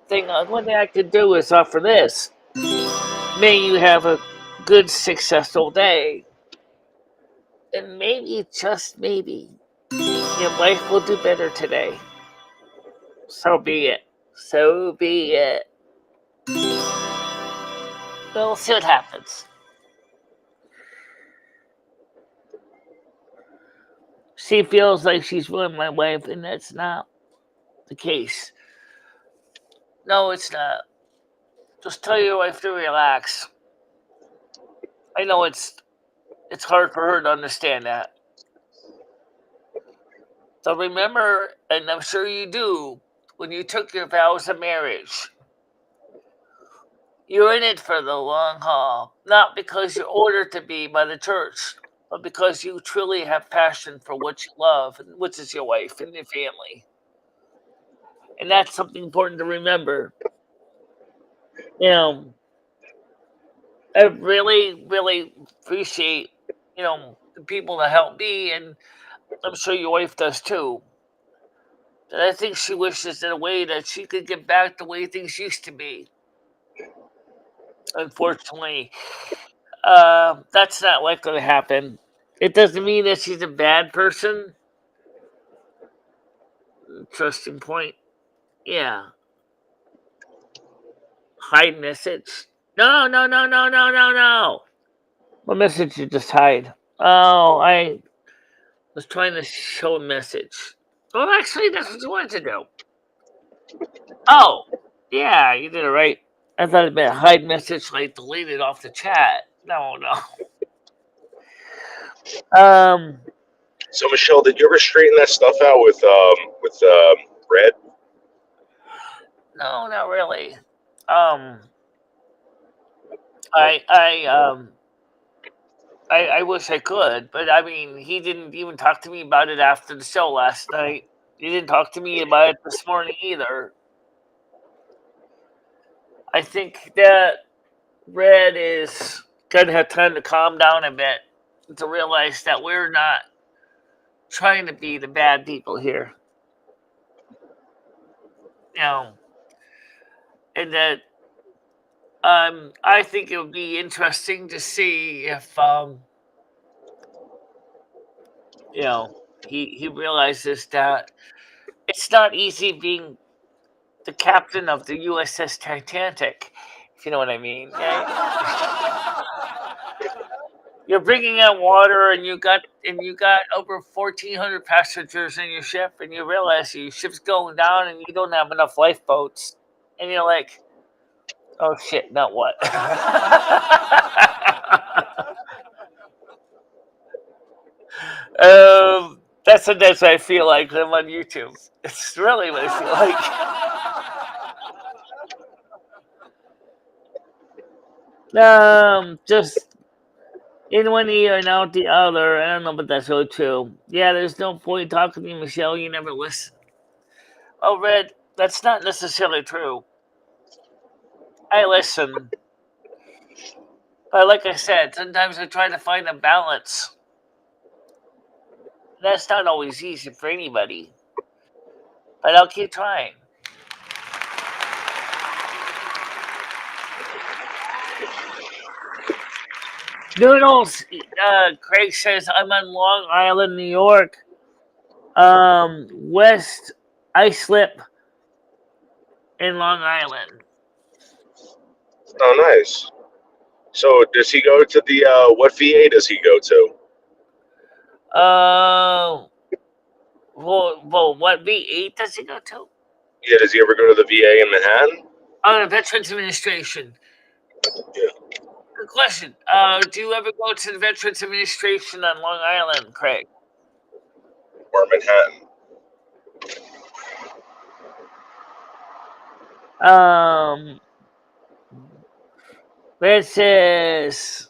thing. One thing I could do is offer this. May you have a good, successful day. And maybe, just maybe, your wife will do better today. So be it. So be it. We'll see what happens. She feels like she's ruined my wife, and that's not the case. No, it's not. Just tell your wife to relax. I know it's hard for her to understand that. So remember, and I'm sure you do, when you took your vows of marriage, you're in it for the long haul, not because you're ordered to be by the church, but because you truly have passion for what you love, which is your wife and your family. And that's something important to remember. I really, really appreciate, the people that help me, and I'm sure your wife does too. And I think she wishes in a way that she could get back the way things used to be. Unfortunately, that's not likely to happen. It doesn't mean that she's a bad person. Interesting point. Yeah. Hide message. No, no, no, no, no, no, no. What message you just hide? Oh, I was trying to show a message. Well, actually, that's what you wanted to do. Oh, yeah, you did it right. I thought it meant hide message, like delete it off the chat. No, no. So Michelle, did you ever straighten that stuff out with Red? No, not really. I wish I could, but I mean, he didn't even talk to me about it after the show last night. He didn't talk to me about it this morning either. I think that Red is gonna have time to calm down a bit to realize that we're not trying to be the bad people here. And that I think it would be interesting to see if he realizes that it's not easy being the captain of the USS Titanic, if you know what I mean. You're bringing out water, and you got over 1,400 passengers in your ship, and you realize your ship's going down, and you don't have enough lifeboats, and you're like, "Oh shit, not what?" That's what I feel like when I'm on YouTube. It's really what I feel like. Just in one ear and out the other. I don't know, but that's really true. Yeah, there's no point talking to you, Michelle. You never listen. Oh, Red, that's not necessarily true. I listen. But like I said, sometimes I try to find a balance. That's not always easy for anybody. But I'll keep trying. Noodles, Craig says, I'm on Long Island, New York. West Islip in Long Island. Oh, nice. So does he go to the what VA does he go to? Uh, well, what V8 does he go to? Yeah, does he ever go to the VA in Manhattan? Oh, the Veterans Administration. Yeah. Good question. Do you ever go to the Veterans Administration on Long Island, Craig? Or Manhattan? Um, Red says,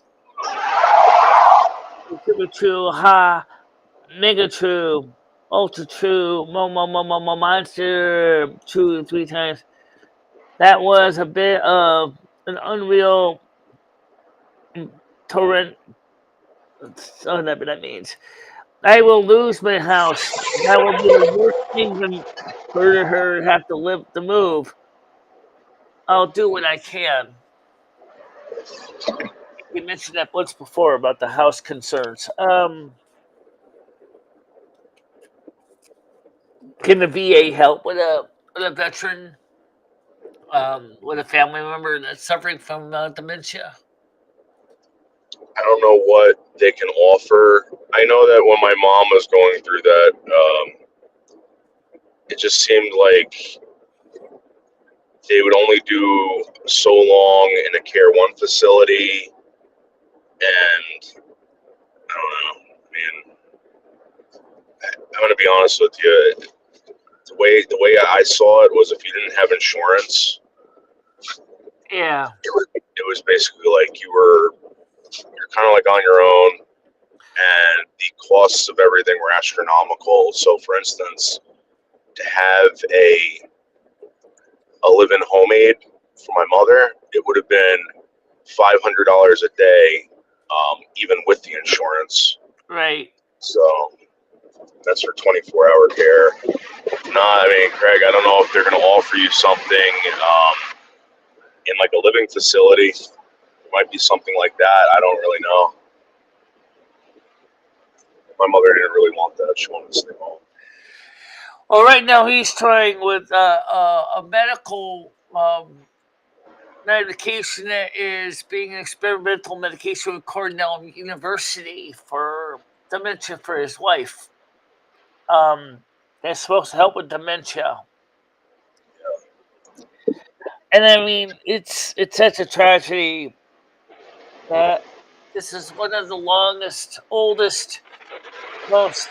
super true, ha, mega true, ultra true, monster, true 3 times. That was a bit of an unreal torrent. Oh, whatever that means. I will lose my house. That will be the worst thing for her to have to live to move. I'll do what I can. We mentioned that once before about the house concerns. Can the VA help with a veteran, with a family member that's suffering from dementia? I don't know what they can offer. I know that when my mom was going through that, it just seemed like they would only do so long in a Care One facility, and I don't know. I mean, I'm gonna be honest with you. The way I saw it was if you didn't have insurance, Yeah, it was basically like you're kind of like on your own, and the costs of everything were astronomical. So, for instance, to have a live-in home aid for my mother, it would have been $500 a day, even with the insurance. right. So that's for 24-hour care. Nah, I mean, Craig, I don't know if they're going to offer you something in like a living facility. It might be something like that. I don't really know. My mother didn't really want that. She wanted to stay home. Well, right now he's trying with a medical medication that is being experimental medication with Cornell University for dementia for his wife. That's supposed to help with dementia. And I mean, it's such a tragedy that this is one of the longest, oldest, most,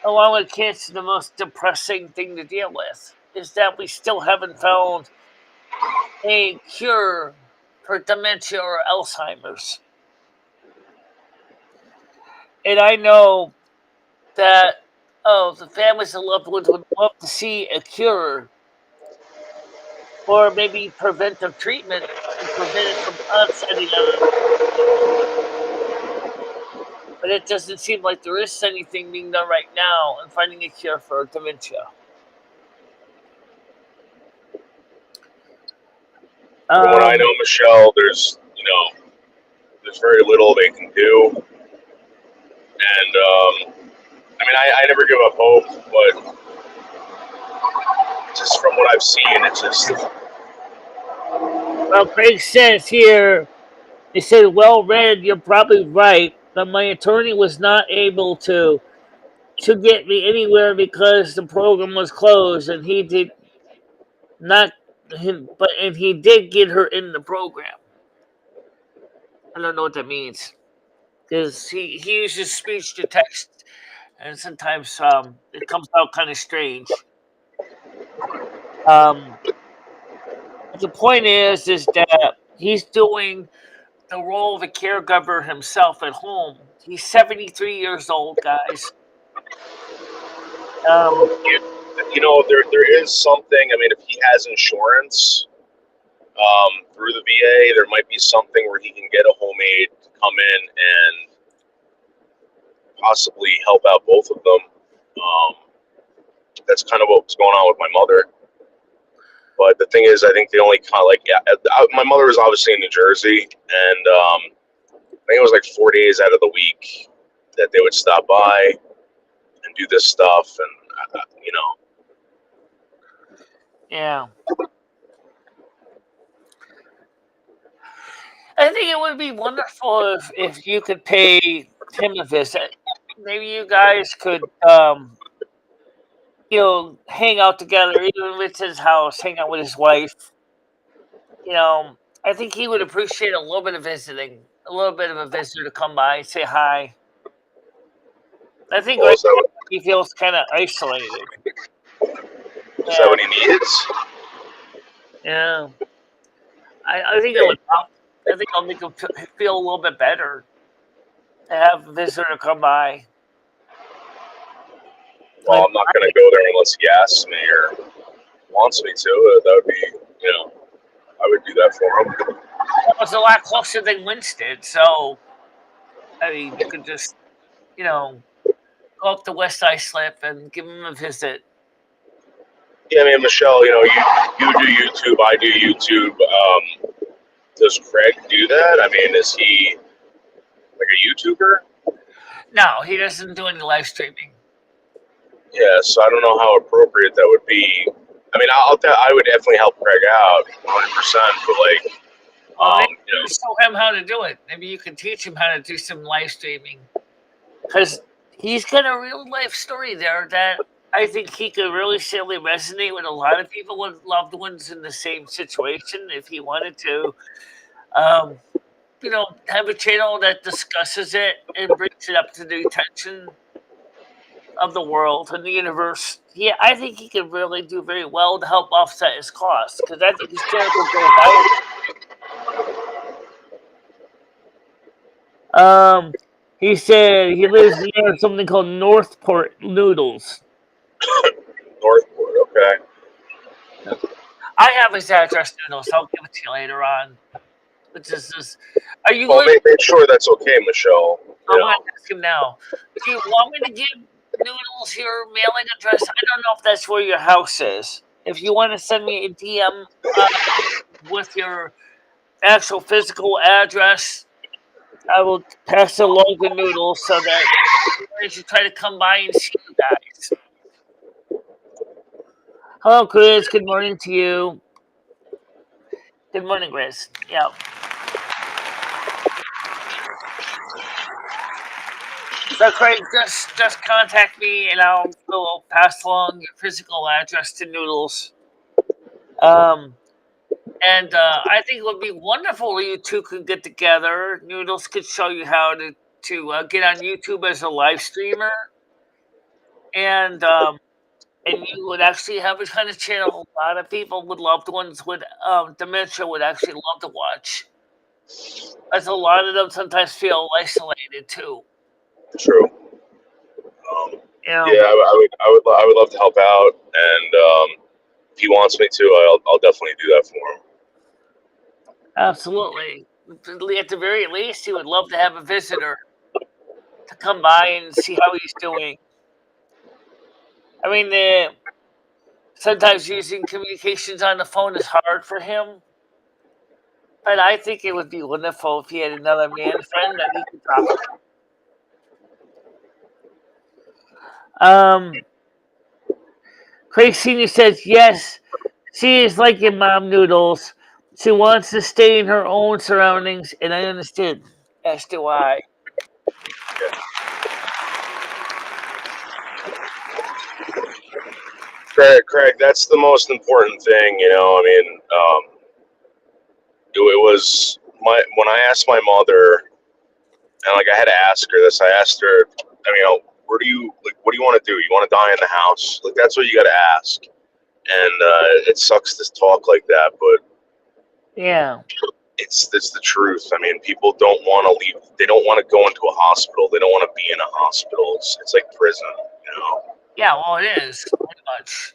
along with cancer, the most depressing thing to deal with is that we still haven't found a cure for dementia or Alzheimer's. And I know that the families and loved ones would love to see a cure or maybe preventive treatment to prevent it from onsetting on but it doesn't seem like there is anything being done right now in finding a cure for dementia. From what I Um, know, Michelle, there's very little they can do, and I mean, I never give up hope, but just from what I've seen, it's just well, Craig says here, he said, well read, you're probably right, but my attorney was not able to get me anywhere because the program was closed and he did not him but and he did get her in the program. I don't know what that means because he uses speech to text and sometimes it comes out kind of strange. Um, but the point is that he's doing the role of a caregiver himself at home. He's 73 years old, guys. You know, there is something. I mean, if he has insurance through the VA, there might be something where he can get a home aide to come in and possibly help out both of them. That's kind of what was going on with my mother. But the thing is, I think they only kind of my mother was obviously in New Jersey, and I think it was like 4 days out of the week that they would stop by and do this stuff, and you know. Yeah. I think it would be wonderful if you could pay him a visit. Maybe you guys could, hang out together, even with his house, hang out with his wife. I think he would appreciate a little bit of visiting, a little bit of a visitor to come by, say hi. I think Well, right now he feels kind of isolated. Is that what he needs? Yeah. I think it would help. I think I'll make him feel a little bit better to have a visitor come by. Well, I'm not going to go there unless he asks me or wants me to. That would be, I would do that for him. It was a lot closer than Winston, so I mean, you could just, go up the West Side Slip and give him a visit. Yeah, I mean, Michelle, you do YouTube, I do YouTube. Does Craig do that? I mean, is he like a YouTuber? No, he doesn't do any live streaming. Yeah, so I don't know how appropriate that would be. I mean, I would definitely help Craig out 100%, but like, maybe you show him how to do it. Maybe you can teach him how to do some live streaming, because he's got a real life story there that I think he could really sadly resonate with a lot of people with loved ones in the same situation. If he wanted to, have a channel that discusses it and brings it up to the attention of the world and the universe. Yeah, I think he could really do very well to help offset his costs, because I think his channel will go viral. He said he lives near something called Northport Noodles. Northport, okay. I have his address, Noodles. I'll give it to you later on. Which is this? Are you? Well, make sure that's okay, Michelle. I'm going to ask him now. Do you want me to give Noodles your mailing address? I don't know if that's where your house is. If you want to send me a DM with your actual physical address, I will pass along the Noodles so that I should try to come by and see you guys. Hello, Chris. Good morning to you. Good morning, Chris. Yeah. So, Craig, just contact me, and I'll pass along your physical address to Noodles. And I think it would be wonderful if you two could get together. Noodles could show you how to get on YouTube as a live streamer, and you would actually have a kind of channel a lot of people with loved ones with dementia would actually love to watch, as a lot of them sometimes feel isolated too. True. Yeah, I would love to help out, and if he wants me to, I'll definitely do that for him. Absolutely. At the very least, he would love to have a visitor to come by and see how he's doing. I mean, sometimes using communications on the phone is hard for him, but I think it would be wonderful if he had another man friend that he could talk to. Craig Sr. says, yes, she is like your mom, Noodles. She wants to stay in her own surroundings, and I understand. As do I. Craig, that's the most important thing, I mean, it was when I asked my mother, and like I had to ask her this. I asked her, I mean, what do you want to do? You want to die in the house? Like, that's what you got to ask. And it sucks to talk like that, but yeah, it's the truth. I mean, people don't want to leave. They don't want to go into a hospital. They don't want to be in a hospital. It's like prison, you know. Yeah, well, it is pretty much.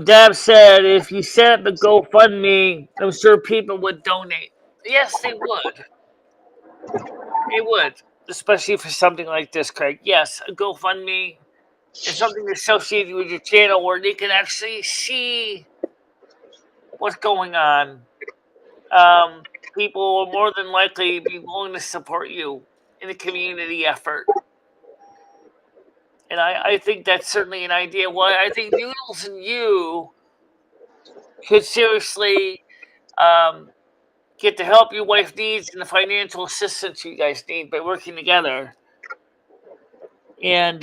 Dab said if you set up a GoFundMe, I'm sure people would donate. Yes, they would. They would, especially for something like this, Craig. Yes, a GoFundMe is something associated with your channel where they can actually see what's going on. Um, People will more than likely be willing to support you in a community effort. And I think that's certainly an idea. Well, I think Noodles and you could seriously get the help your wife needs and the financial assistance you guys need by working together. And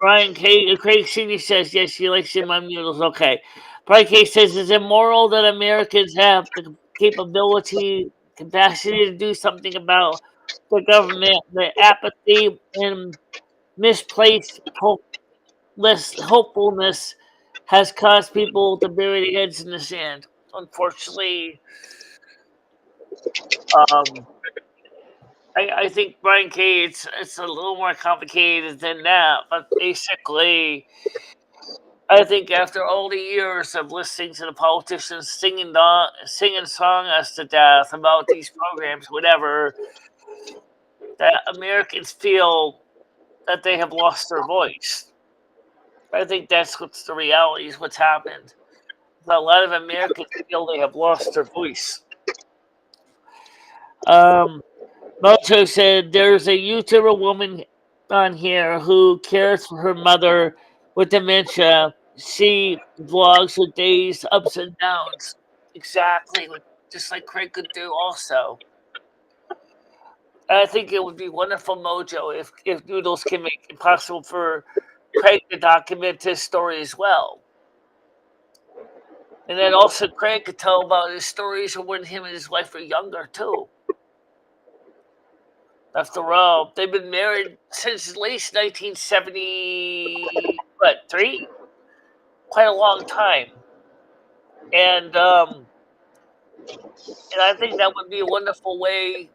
Brian Craig Senior says yes, she likes your mom noodles. Okay, Brian K says it's immoral that Americans have the capacity to do something about the government. The apathy and misplaced hopefulness has caused people to bury their heads in the sand. Unfortunately, um, I think Brian K. It's a little more complicated than that, but basically, I think after all the years of listening to the politicians singing song us to death about these programs, whatever, that Americans feel that they have lost their voice. I think that's what's the reality is what's happened. A lot of Americans feel they have lost their voice. Moto said there's a YouTuber woman on here who cares for her mother with dementia. She vlogs her days, ups and downs. Exactly, just like Craig could do also. I think it would be wonderful, Mojo, if Noodles can make it possible for Craig to document his story as well. And then also Craig could tell about his stories of when him and his wife were younger too. After all, they've been married since at least 1970, what, 3? Quite a long time. And I think that would be a wonderful way,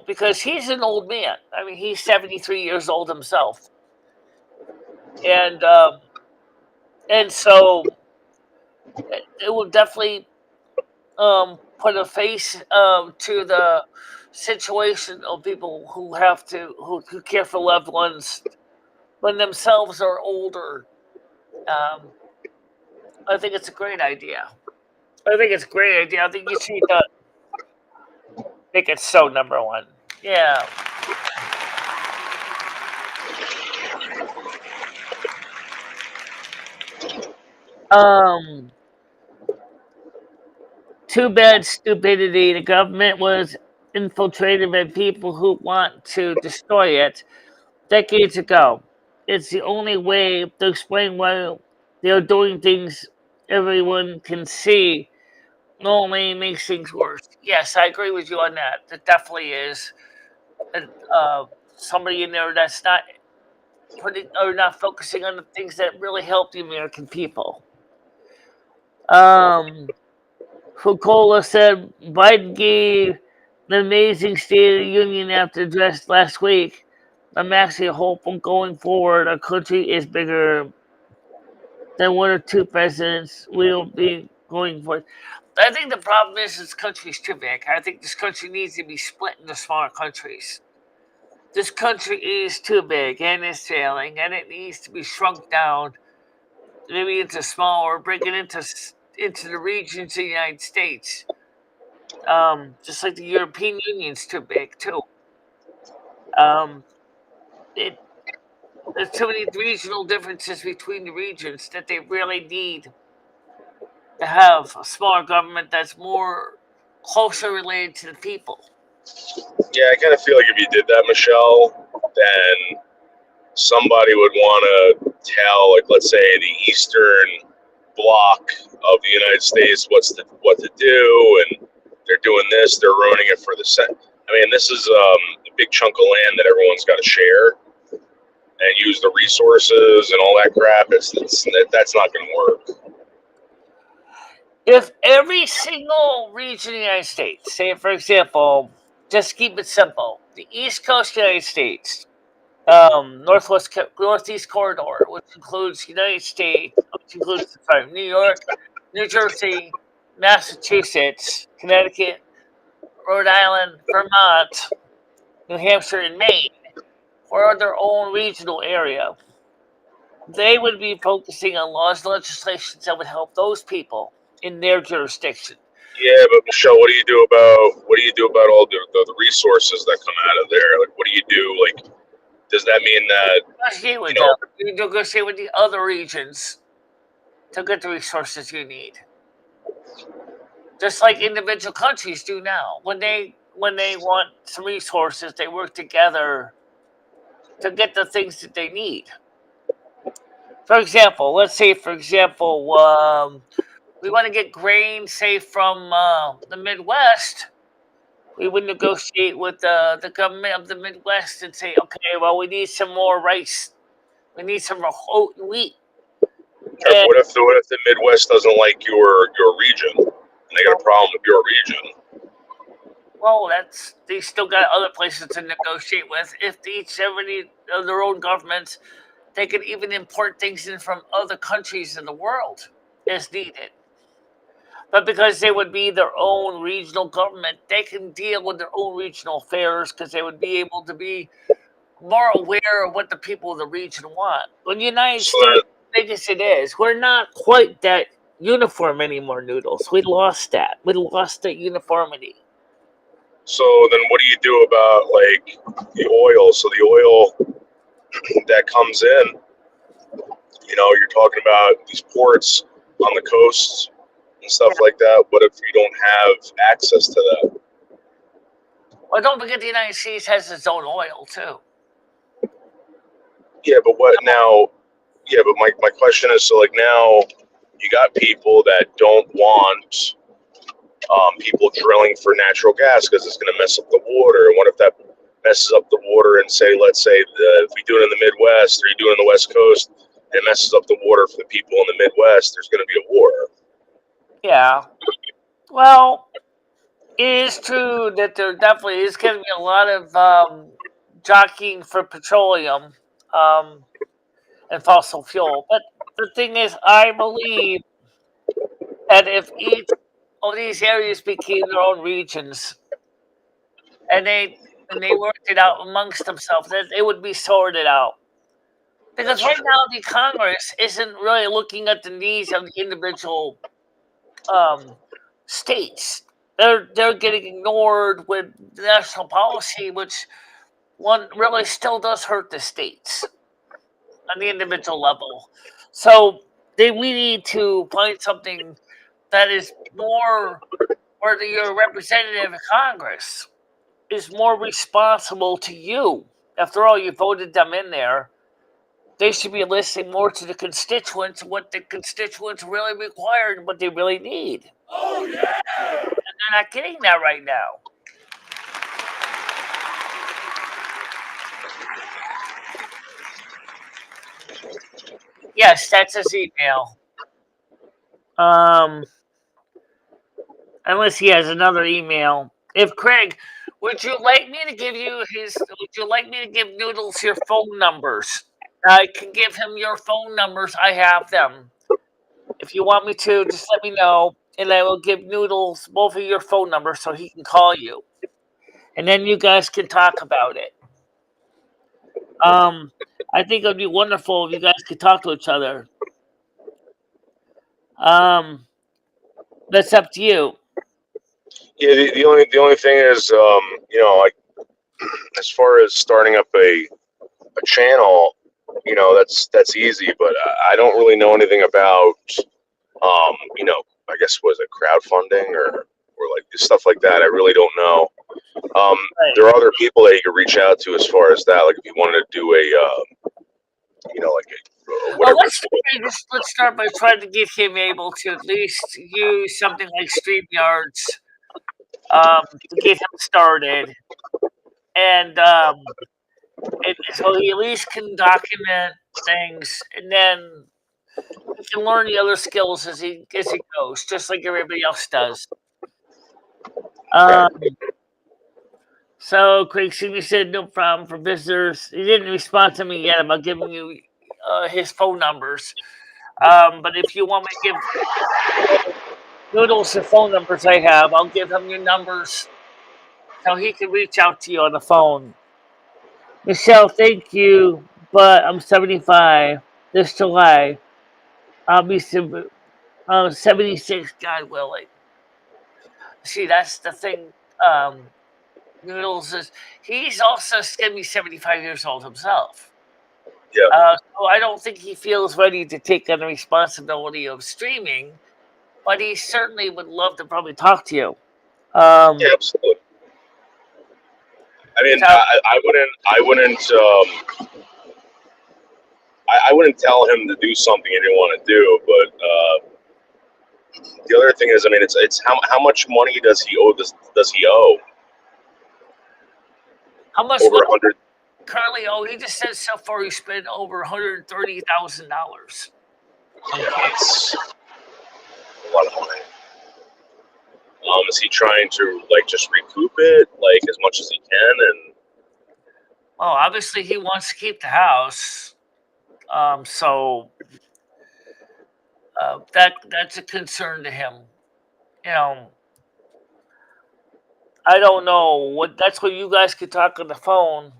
because he's an old man. I mean, he's 73 years old himself. And so it will definitely put a face to the situation of people who who care for loved ones when themselves are older. I think it's a great idea. I think you should make it so number one. Yeah. Too bad stupidity. The government was infiltrated by people who want to destroy it decades ago. It's the only way to explain why they're doing things everyone can see. Only makes things worse. Yes, I agree with you on that. It definitely is. Somebody in there that's not not focusing on the things that really help the American people. Fucola said Biden gave an amazing State of the Union after address last week. I'm actually hopeful going forward our country is bigger than one or two presidents will be going for. I think the problem is this country is too big. I think this country needs to be split into smaller countries. This country is too big and it's failing, and it needs to be shrunk down, maybe into smaller, break it into the regions of the United States. Just like the European Union's too big too. There's too many regional differences between the regions that they really need to have a smaller government that's more closer related to the people. Yeah, I kind of feel like if you did that, Michelle, then somebody would want to tell, like, let's say, the Eastern Bloc of the United States what to do, and they're doing this, they're ruining it for the set. I mean, this is a big chunk of land that everyone's got to share and use the resources and all that crap. That's not going to work. If every single region in the United States, say for example, just keep it simple, the East Coast United States, Northeast corridor, which includes United States, which includes New York, New Jersey, Massachusetts, Connecticut, Rhode Island, Vermont, New Hampshire, and Maine, or their own regional area. They would be focusing on laws and legislations that would help those people in their jurisdiction. Yeah, but Michelle, what do you do about all the resources that come out of there? Like, what do you do? Like, does that mean that Negotiate with you know? them. You negotiate with the other regions to get the resources you need. Just like individual countries do now. When they want some resources, they work together to get the things that they need. For example, let's say, we want to get grain, say, from the Midwest. We would negotiate with the government of the Midwest and say, okay, well, we need some more rice. We need some wheat. And, What if the Midwest doesn't like your region and they got a problem with your region? well, they still got other places to negotiate with. If each have any of their own governments, they could even import things in from other countries in the world as needed. But because they would be their own regional government, they can deal with their own regional affairs because they would be able to be more aware of what the people of the region want. When the United So States, then, big as it is, we're not quite that uniform anymore, Noodles. We lost that. We lost that uniformity. so then, what do you do about like the oil? So the oil that comes in, you're talking about these ports on the coasts and stuff like that. What if you don't have access to that? Well, don't forget the United States has its own oil too. Yeah, but what now? Yeah, but my question is, so like now you got people that don't want people drilling for natural gas because it's going to mess up the water. And what if that messes up the water? And let's say if we do it in the Midwest or you do it on the West Coast, it messes up the water for the people in the Midwest. There's going to be a war. Yeah. Well, it is true that there definitely is going to be a lot of jockeying for petroleum and fossil fuel. But the thing is, I believe that if each of these areas became their own regions and they worked it out amongst themselves, that it would be sorted out. Because right now the Congress isn't really looking at the needs of the individual um, states. They're getting ignored with national policy, which one really still does hurt the states on the individual level. So we need to find something that is more where your representative in Congress is more responsible to you. After all, you voted them in there. They should be listening more to the constituents, what the constituents really require and what they really need. Oh yeah. And they're not getting that right now. Yes, that's his email. Unless he has another email. If Craig, would you like me to give you his? Would you like me to give Noodles your phone numbers? I can give him your phone numbers. I have them. If you want me to, just let me know, and I will give Noodles both of your phone numbers so he can call you, and then you guys can talk about it. I think it would be wonderful if you guys could talk to each other. That's up to you. Yeah, the only thing is, like as far as starting up a channel, that's easy. But I don't really know anything about, I guess was it crowdfunding or like stuff like that. I really don't know. Right. There are other people that you could reach out to as far as that. Like if you wanted to do like Well, whatever. let's start by trying to get him able to at least use something like StreamYards to get him started, and so he at least can document things, and then he can learn the other skills as he goes, just like everybody else does. Right. So Craig Senior said no problem for visitors. He didn't respond to me yet about giving you his phone numbers. But if you want me to give Noodles the phone numbers I have, I'll give him your numbers so he can reach out to you on the phone. Michelle, thank you, but I'm 75 this July. I'll be 76, God willing. See, that's the thing. Noodles is he's also going to be 75 years old himself. Yeah. So I don't think he feels ready to take on the responsibility of streaming, but he certainly would love to probably talk to you. Yeah, absolutely. I mean, So, I wouldn't tell him to do something he didn't want to do. But the other thing is, I mean, it's how much money does he owe? Does he owe how much over money 100? currently? Oh, he just said so far he spent over $130,000. Yeah, that's a lot of money. Is he trying to like just recoup it like as much as he can? And Well, obviously he wants to keep the house. So that's a concern to him. You know, I don't know what. That's what you guys could talk on the phone.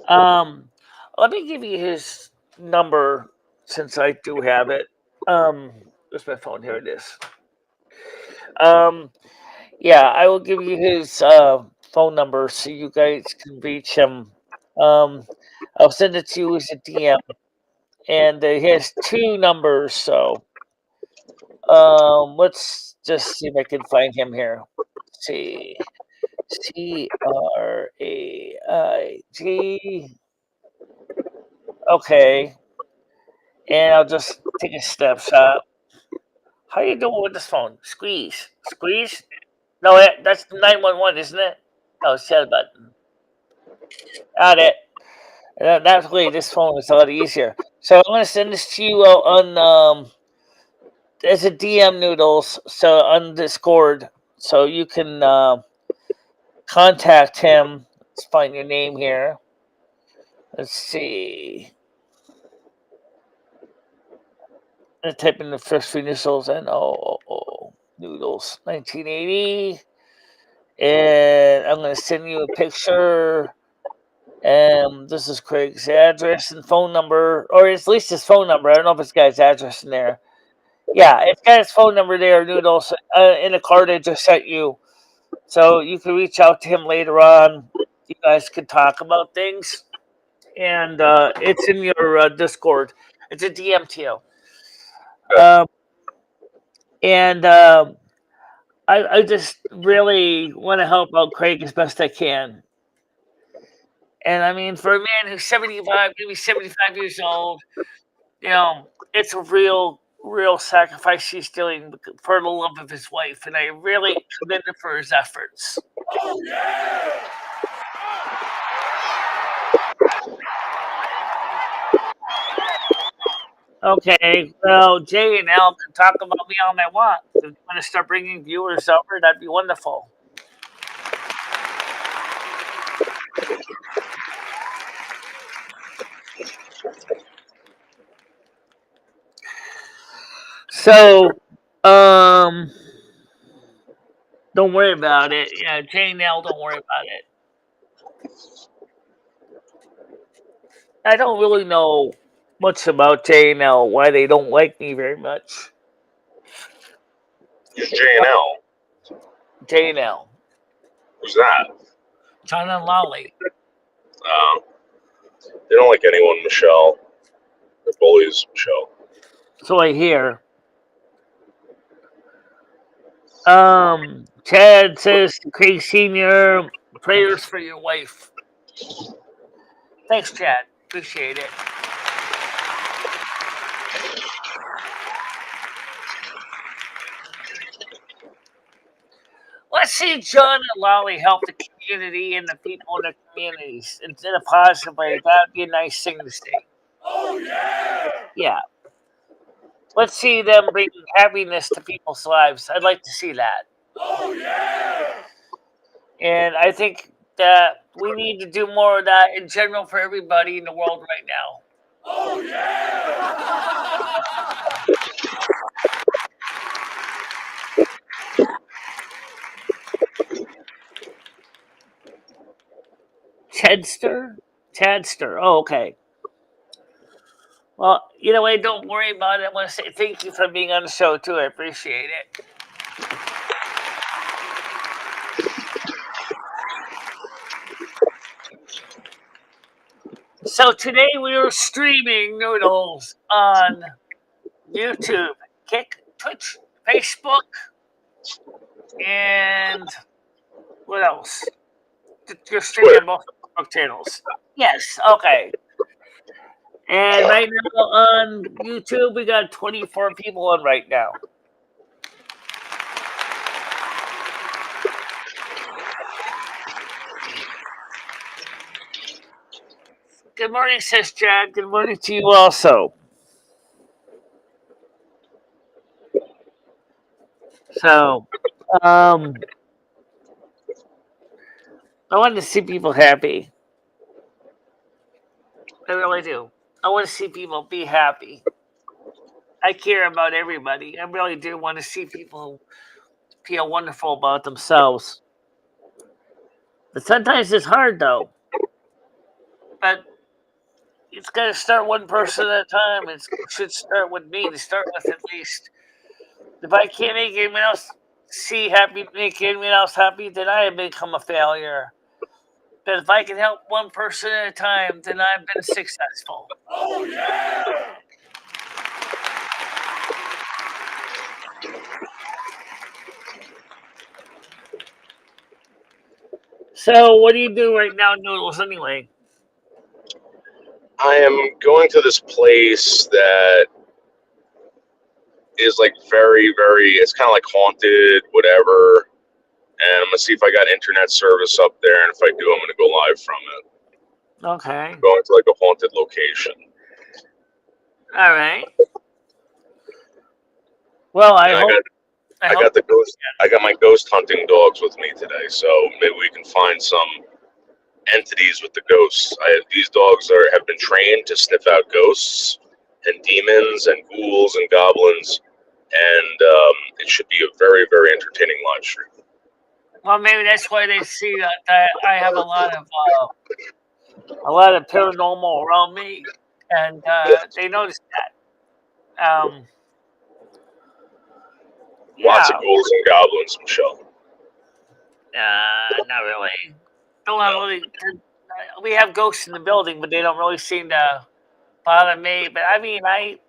Um, Let me give you his number since I do have it. Where's my phone? Here it is. Um, yeah, I will give you his phone number so you guys can reach him. Um, I'll send it to you as a DM, and he has two numbers. So let's just see if I can find him here. Let's see, CRAIG. Okay, and I'll just take a snapshot. How you doing with this phone? Squeeze, squeeze. No, that's the 911, isn't it? Oh, share button. Got it. That's way this phone is a lot easier. So I'm gonna send this to you on as a DM Noodles, so on Discord, so you can contact him. Let's find your name here. Let's see. I'm gonna type in the first three initials and Noodles 1980, and I'm gonna send you a picture. And this is Craig's address and phone number, or at least his phone number. I don't know if it's got his address in there. Yeah, it's got his phone number there, Noodles, in the card I just sent you. So you can reach out to him later on. You guys can talk about things. And it's in your Discord. It's a DM to you. Um, and I just really want to help out Craig as best I can. And I mean, for a man who's 75, maybe 75 years old, it's a real sacrifice he's doing for the love of his wife. And I really commend him for his efforts. Oh yeah! Okay, well, Jay and Al can talk about me all they want. If you want to start bringing viewers over, that'd be wonderful. So, don't worry about it. Yeah, Jay and Al, don't worry about it. I don't really know much about Jay and Al, why they don't like me very much. who's J&L? Jay and Al, Who's that? John and Lolly. They don't like anyone, Michelle. They're bullies, Michelle. So I hear. Chad says to Craig Senior, prayers for your wife. Thanks, Chad. Appreciate it. Let's see John and Lolly help the community and the people in the communities in a positive way. That'd be a nice thing to see. Oh yeah! Yeah. Let's see them bring happiness to people's lives. I'd like to see that. Oh yeah! And I think that we need to do more of that in general for everybody in the world right now. Oh yeah! Tedster? Tadster. Oh, okay. Well, don't worry about it. I want to say thank you for being on the show, too. I appreciate it. So today we are streaming Noodles on YouTube, Kick, Twitch, Facebook, and what else? You're streaming on both Facebook channels. Yes, okay. And right now on YouTube, we got 24 people on right now. Good morning, Sis Chad. Good morning to you also. So, I want to see people happy. I really do. I want to see people be happy. I care about everybody. I really do want to see people feel wonderful about themselves. But sometimes it's hard, though. But it's got to start one person at a time. It should start with me to start with, at least. If I can't make anyone else make anyone else happy, then I have become a failure. But if I can help one person at a time, then I've been successful. Oh yeah! So, what do you do right now, Noodles, anyway? I am going to this place that is like very, very. It's kind of like haunted, whatever. And I'm gonna see if I got internet service up there, and if I do, I'm gonna go live from it. Okay. I'm going to like a haunted location. All right. Well, I got the ghost. I got my ghost hunting dogs with me today, so maybe we can find some entities with the ghosts. These dogs have been trained to sniff out ghosts and demons and ghouls and goblins, and it should be a very, very entertaining live stream. Well, maybe that's why they see that I have a lot of paranormal around me, and they notice that. Lots of ghouls and goblins, Michelle. Not really. Don't have really. We have ghosts in the building, but they don't really seem to bother me. But I mean, I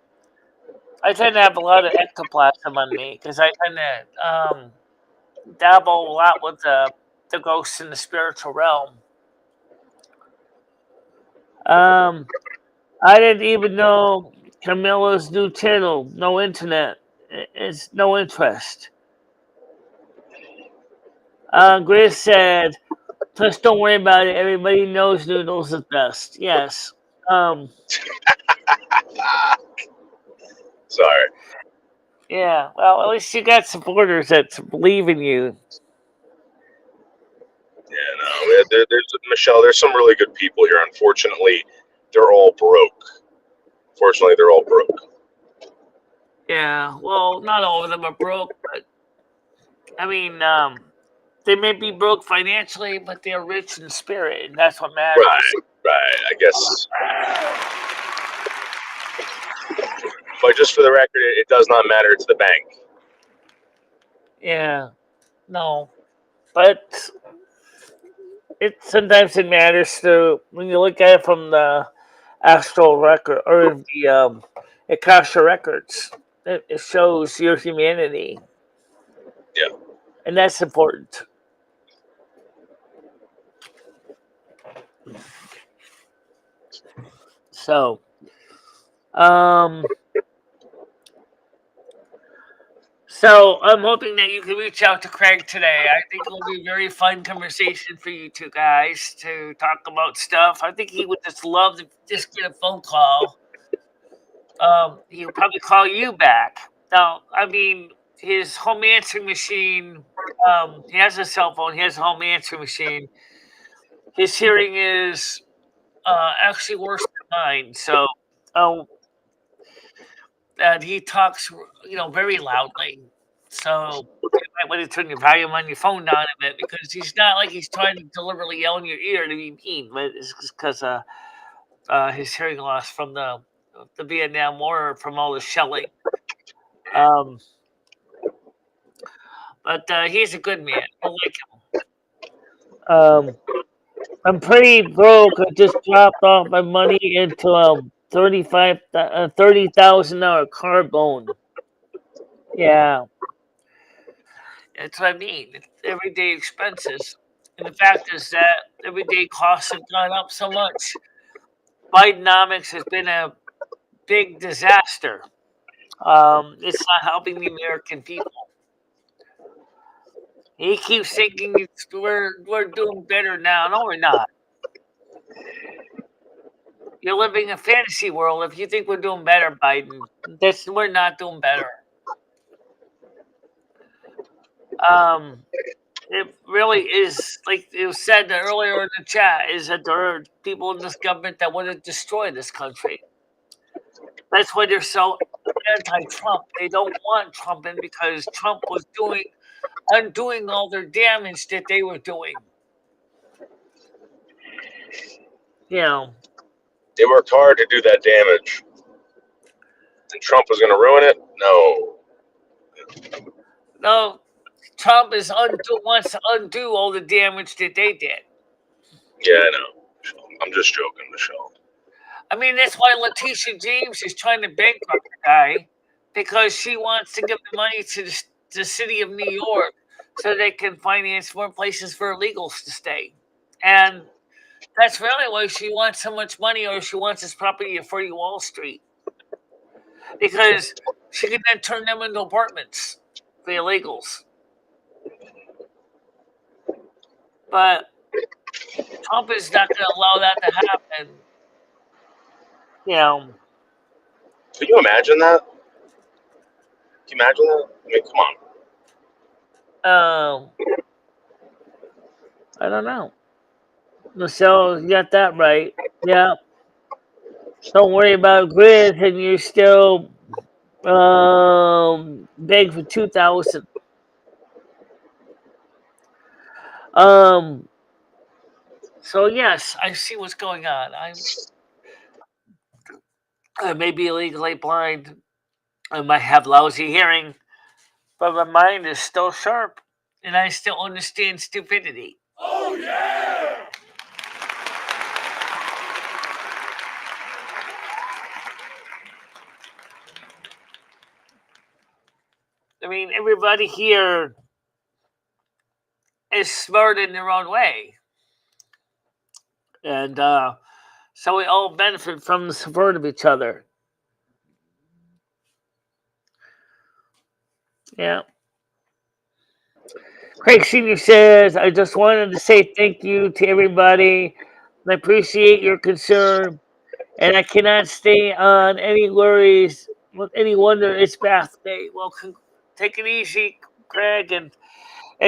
tend to have a lot of ectoplasm on me because I tend to dabble a lot with the ghosts in the spiritual realm. I didn't even know Camilla's new channel, no internet. It's no interest. Grace said, plus don't worry about it. Everybody knows Noodles is best. Yes. Sorry. Yeah. Well, at least you got supporters that believe in you. Yeah, no. There's Michelle. There's some really good people here. Unfortunately, they're all broke. Fortunately, they're all broke. Yeah. Well, not all of them are broke, but I mean, they may be broke financially, but they're rich in spirit, and that's what matters. Right. I guess. But just for the record, it does not matter to the bank. Yeah. No. But sometimes it matters to when you look at it from the astral record or the Akasha records. It shows your humanity. Yeah. And that's important. So, so I'm hoping that you can reach out to Craig today. I think it'll be a very fun conversation for you two guys to talk about stuff. I think he would just love to just get a phone call he'll probably call you back. Now, I mean, his home answering machine. He has a cell phone. He has a home answering machine. His hearing is actually worse than mine. So, oh, and he talks, very loudly. So you might want to turn your volume on your phone down a bit because he's not like he's trying to deliberately yell in your ear to be mean, but it's just because his hearing loss from the Vietnam War from all the shelling. Um, but he's a good man. I like him. I'm pretty broke. I just dropped off my money into a $30,000 car loan. Yeah, that's what I mean. It's everyday expenses. And the fact is that everyday costs have gone up so much. Bidenomics has been a big disaster. It's not helping the American people. He keeps thinking we're doing better now. No, we're not. You're living in a fantasy world. If you think we're doing better, Biden, we're not doing better. Um, it really is like it was said earlier in the chat. Is that there are people in this government that want to destroy this country? That's why they're so anti-Trump. They don't want Trump in because Trump was undoing all their damage that they were doing. You know, They worked hard to do that damage. And Trump was going to ruin it? No. no, Trump wants to undo all the damage that they did. Yeah, I know. I'm just joking, Michelle. I mean, that's why Letitia James is trying to bankrupt the guy because she wants to give the money to the city of New York so they can finance more places for illegals to stay. And that's really why she wants so much money, or she wants this property at 40 Wall Street. Because she can then turn them into apartments for the illegals. But Trump is not going to allow that to happen. You know. Can you imagine that? Can you imagine that? I mean, come on. I don't know. Michelle, you got that right. Yeah. Don't worry about grid, and you're still big for 2,000. So yes, I see what's going on. I may be legally blind. I might have lousy hearing, but my mind is still sharp, and I still understand stupidity. Oh yeah! I mean, everybody here is smart in their own way, and so we all benefit from the support of each other. Yeah. Craig Sr. says, I just wanted to say thank you to everybody. I appreciate your concern, and I cannot stay on any worries with any wonder it's bath day. Well, take it easy, Craig, and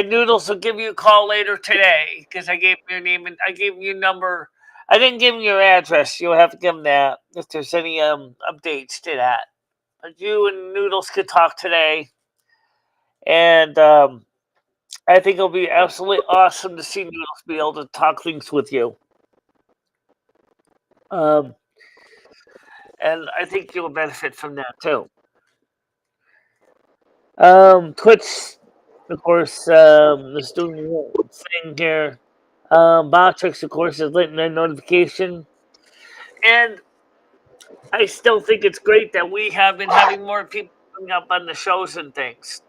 Noodles will give you a call later today because I gave him your name and I gave him your number. I didn't give him your address. You'll have to give him that if there's any updates to that. But you and Noodles could talk today, and I think it'll be absolutely awesome to see Noodles be able to talk things with you. And I think you'll benefit from that too. Twitch, of course, is doing the thing here. Botrix, of course, is letting a notification. And I still think it's great that we have been having more people coming up on the shows and things.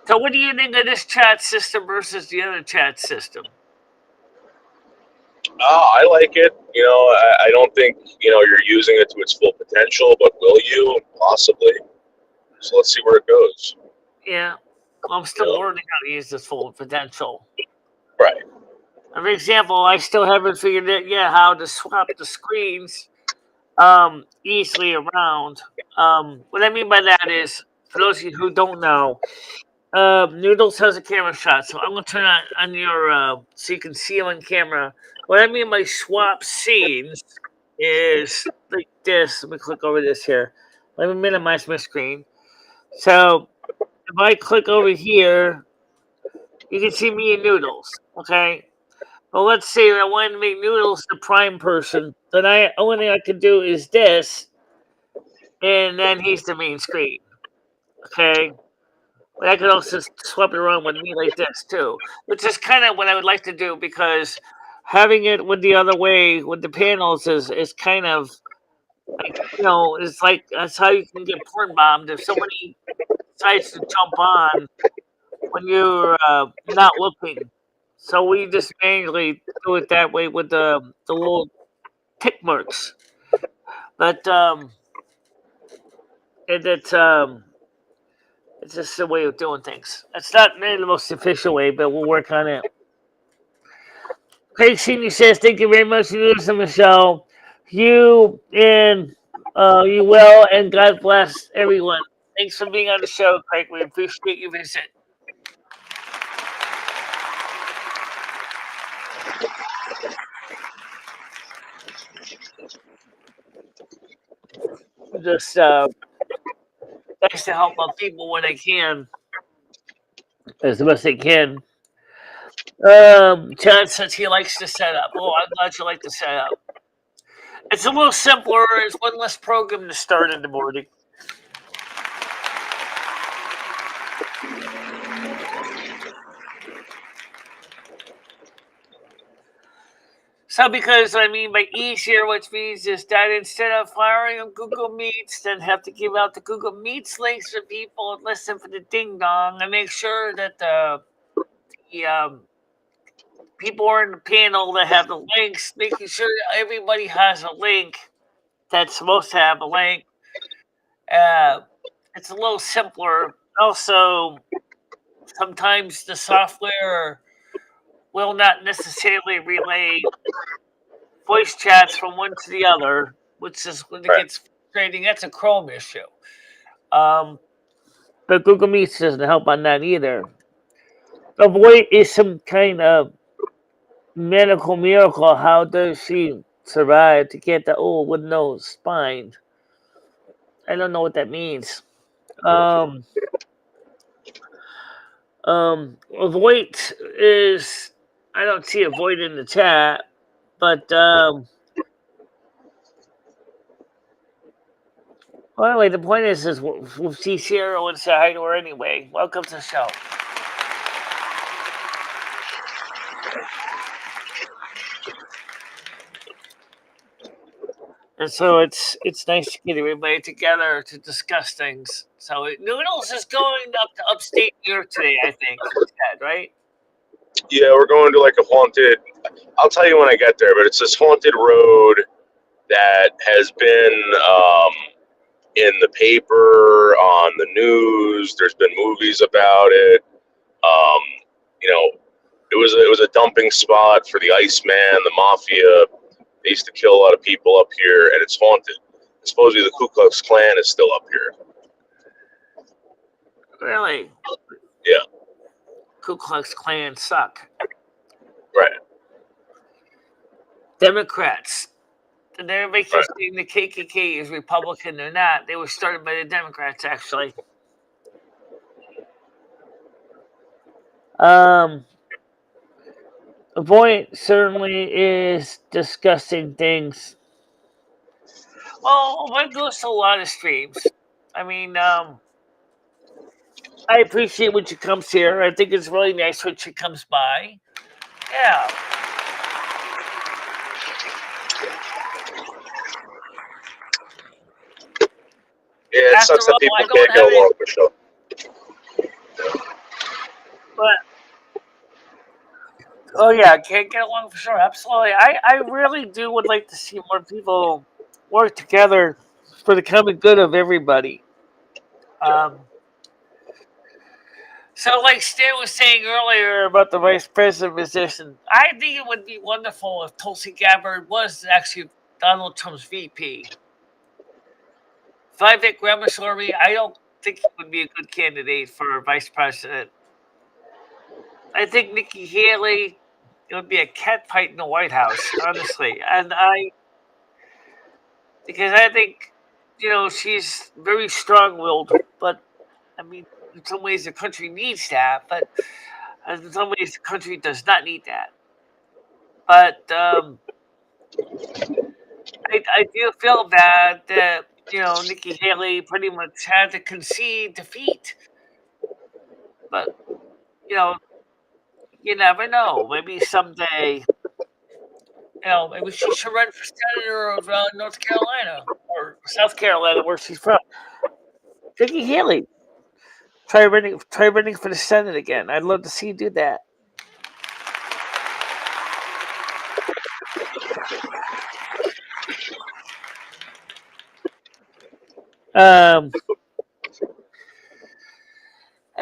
So what do you think of this chat system versus the other chat system? I like it. You know, I don't think, you're using it to its full potential, but will you? Possibly. So let's see where it goes. Yeah. Well, I'm still learning how to use this full potential. Right. For example, I still haven't figured out yet how to swap the screens easily around. What I mean by that is, for those of you who don't know, Noodles has a camera shot, so I'm gonna turn on your so you can see him on camera. What I mean by swap scenes is like this. Let me click over this here. Let me minimize my screen. So if I click over here, you can see me and Noodles. Okay. Well, let's say I wanted to make Noodles the prime person. Then I only thing I could do is this, and then he's the main screen. Okay. But I could also swap it around with me like this too, which is kind of what I would like to do because having it with the other way with the panels is kind of like it's like that's how you can get porn bombed if somebody decides to jump on when you're not looking. So we just manually do it that way with the little tick marks. But it's it's just a way of doing things. It's not maybe the most official way, but we'll work on it. Craig Senior says, "Thank you very much, Lewis and Michelle. You and you well, and God bless everyone. Thanks for being on the show, Craig. We appreciate your visit." Just nice to help out people when I can, as the best I can. John says he likes the setup. Oh, I'm glad you like the setup. It's a little simpler. It's one less program to start in the morning. So, because I mean by easier, which means is that instead of firing on Google Meets, then have to give out the Google Meets links for people and listen for the ding dong, and make sure that the people are in the panel that have the links, making sure that everybody has a link that's supposed to have a link. Uh, it's a little simpler. Also, sometimes the software will not necessarily relay voice chats from one to the other, which is when it gets frustrating. That's a Chrome issue. But Google Meets doesn't help on that either. The voice is some kind of medical miracle. How does she survive to get the with no spine? I don't know what that means. Avoid is I don't see avoid in the chat, but well, anyway, the point is we'll see Sierra and say hi to her anyway. Welcome to the show. And so it's nice to get everybody together to discuss things. So Noodles is going up to upstate New York today, I think. He said, right? Yeah, we're going to like a haunted. I'll tell you when I get there, but it's this haunted road that has been in the paper, on the news. There's been movies about it. Um, it was a dumping spot for the Iceman, the mafia. They used to kill a lot of people up here, and it's haunted. Supposedly the Ku Klux Klan is still up here. Really? Yeah. Ku Klux Klan suck. Right. Democrats. And everybody keeps saying the KKK is Republican. They're not. They were started by the Democrats, actually. Avoid certainly is discussing things. Well, Avoid goes to a lot of streams. I mean, I appreciate when she comes here. I think it's really nice when she comes by. Yeah. Yeah, it sucks that people can't get along for sure. But oh yeah, can't get along for sure. Absolutely. I really do would like to see more people work together for the common good of everybody. So like Stan was saying earlier about the vice president position, I think it would be wonderful if Tulsi Gabbard was actually Donald Trump's VP. Vivek Ramaswamy, I don't think he would be a good candidate for vice president. I think Nikki Haley, it would be a cat fight in the White House, honestly. Because I think, she's very strong willed, but I mean, in some ways the country needs that, but in some ways the country does not need that. But I do feel bad that, Nikki Haley pretty much had to concede defeat. But, you never know. Maybe someday, maybe she should run for senator of North Carolina or South Carolina, where she's from. Nikki Haley, try running for the Senate again. I'd love to see you do that.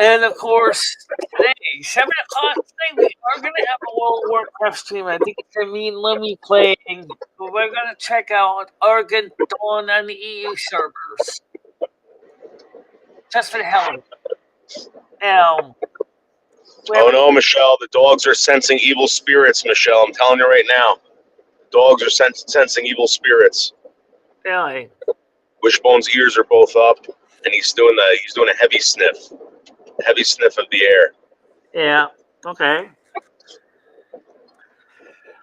And of course, today, 7 o'clock today, we are going to have a World of Warcraft stream. I think it's going to mean Lumi playing. But we're going to check out Argent Dawn on the EU servers. Just for the hell of it. Now, Oh no, Michelle, the dogs are sensing evil spirits, Michelle. I'm telling you right now. Dogs are sensing evil spirits. really? Wishbone's ears are both up, and he's doing a heavy sniff of the air. Yeah, okay.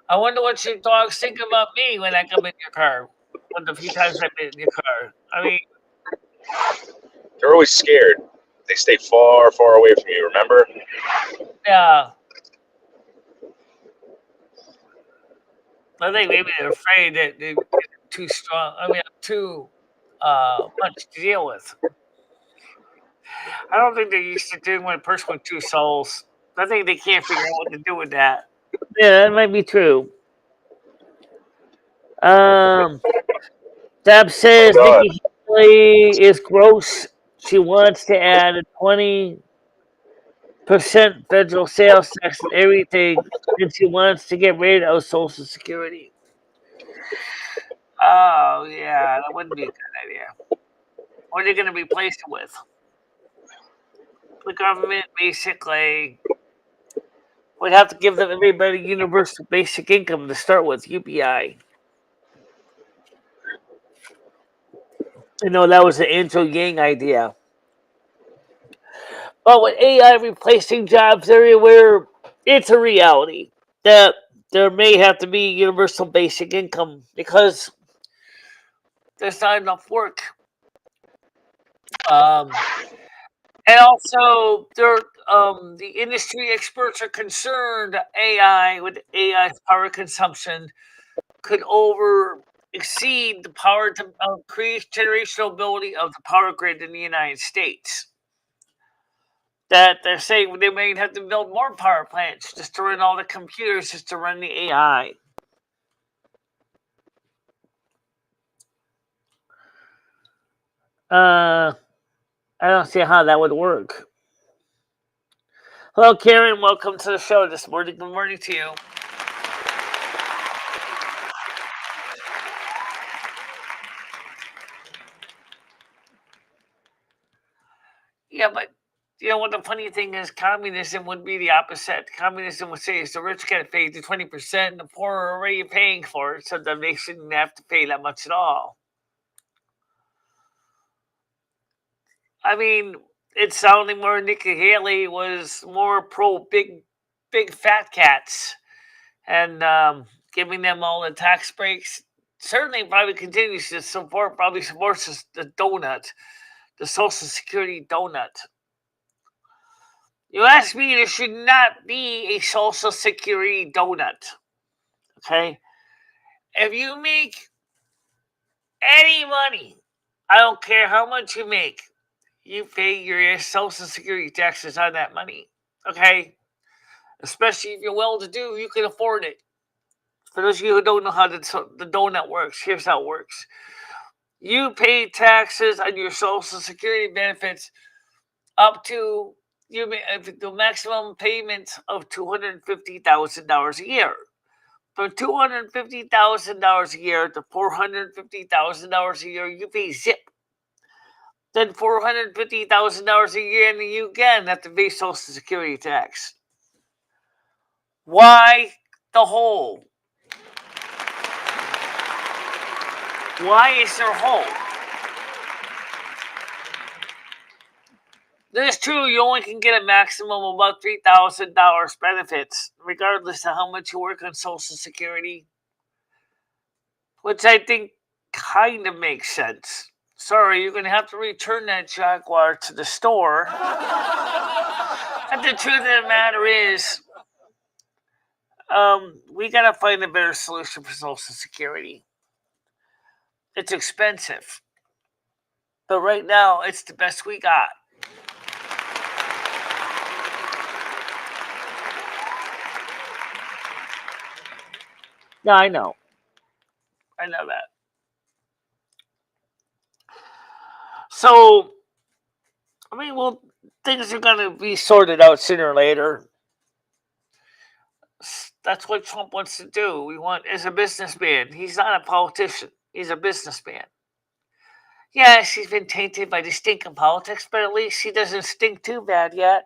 I wonder what your dogs think about me when I come in your car. One of the few times I've been in your car. I mean, They're always scared. They stay far, far away from you, remember? yeah. I think maybe they're afraid that they're too strong. I mean, too much to deal with. I don't think they're used to dealing with a person with 2 souls. I think they can't figure out what to do with that. Yeah, that might be true. Deb says Nikki Haley is gross. She wants to add a 20% federal sales tax on everything, and she wants to get rid of Social Security. Oh, yeah, that wouldn't be a good idea. What are they going to replace it with? The government basically would have to give them everybody universal basic income to start with, UBI. That was the Andrew Yang idea. But with AI replacing jobs everywhere, it's a reality that there may have to be universal basic income because there's not enough work. And also, the industry experts are concerned that AI's power consumption could exceed the power to increase generational ability of the power grid in the United States. That they're saying they may have to build more power plants just to run all the computers, just to run the AI. I don't see how that would work. Hello, Karen. Welcome to the show this morning. Good morning to you. Yeah, but what the funny thing is, communism would be the opposite. Communism would say, the rich got to pay the 20%, and the poor are already paying for it, so they shouldn't have to pay that much at all. I mean, it's sounding more Nikki Haley was more pro big fat cats and giving them all the tax breaks. Certainly probably continues to supports the donut, the Social Security donut. You ask me, there should not be a Social Security donut. Okay? If you make any money, I don't care how much you make, you pay your Social Security taxes on that money. Okay? Especially if you're well-to-do, you can afford it. For those of you who don't know how the donut works, here's how it works. You pay taxes on your Social Security benefits up to the maximum payment of $250,000 a year. From $250,000 a year to $450,000 a year, you pay zip. then $450,000 a year, and you again have to pay Social Security tax. Why the hole? Why is there a hole? It's true, you only can get a maximum of about $3,000 benefits, regardless of how much you work on Social Security, which I think kind of makes sense. Sorry, you're going to have to return that Jaguar to the store. And the truth of the matter is, we got to find a better solution for Social Security. It's expensive, but right now, it's the best we got. Yeah, I know. I know that. So, I mean, well, things are going to be sorted out sooner or later. That's what Trump wants to do. As a businessman. He's not a politician. He's a businessman. Yes, he's been tainted by the stinking politics, but at least he doesn't stink too bad yet.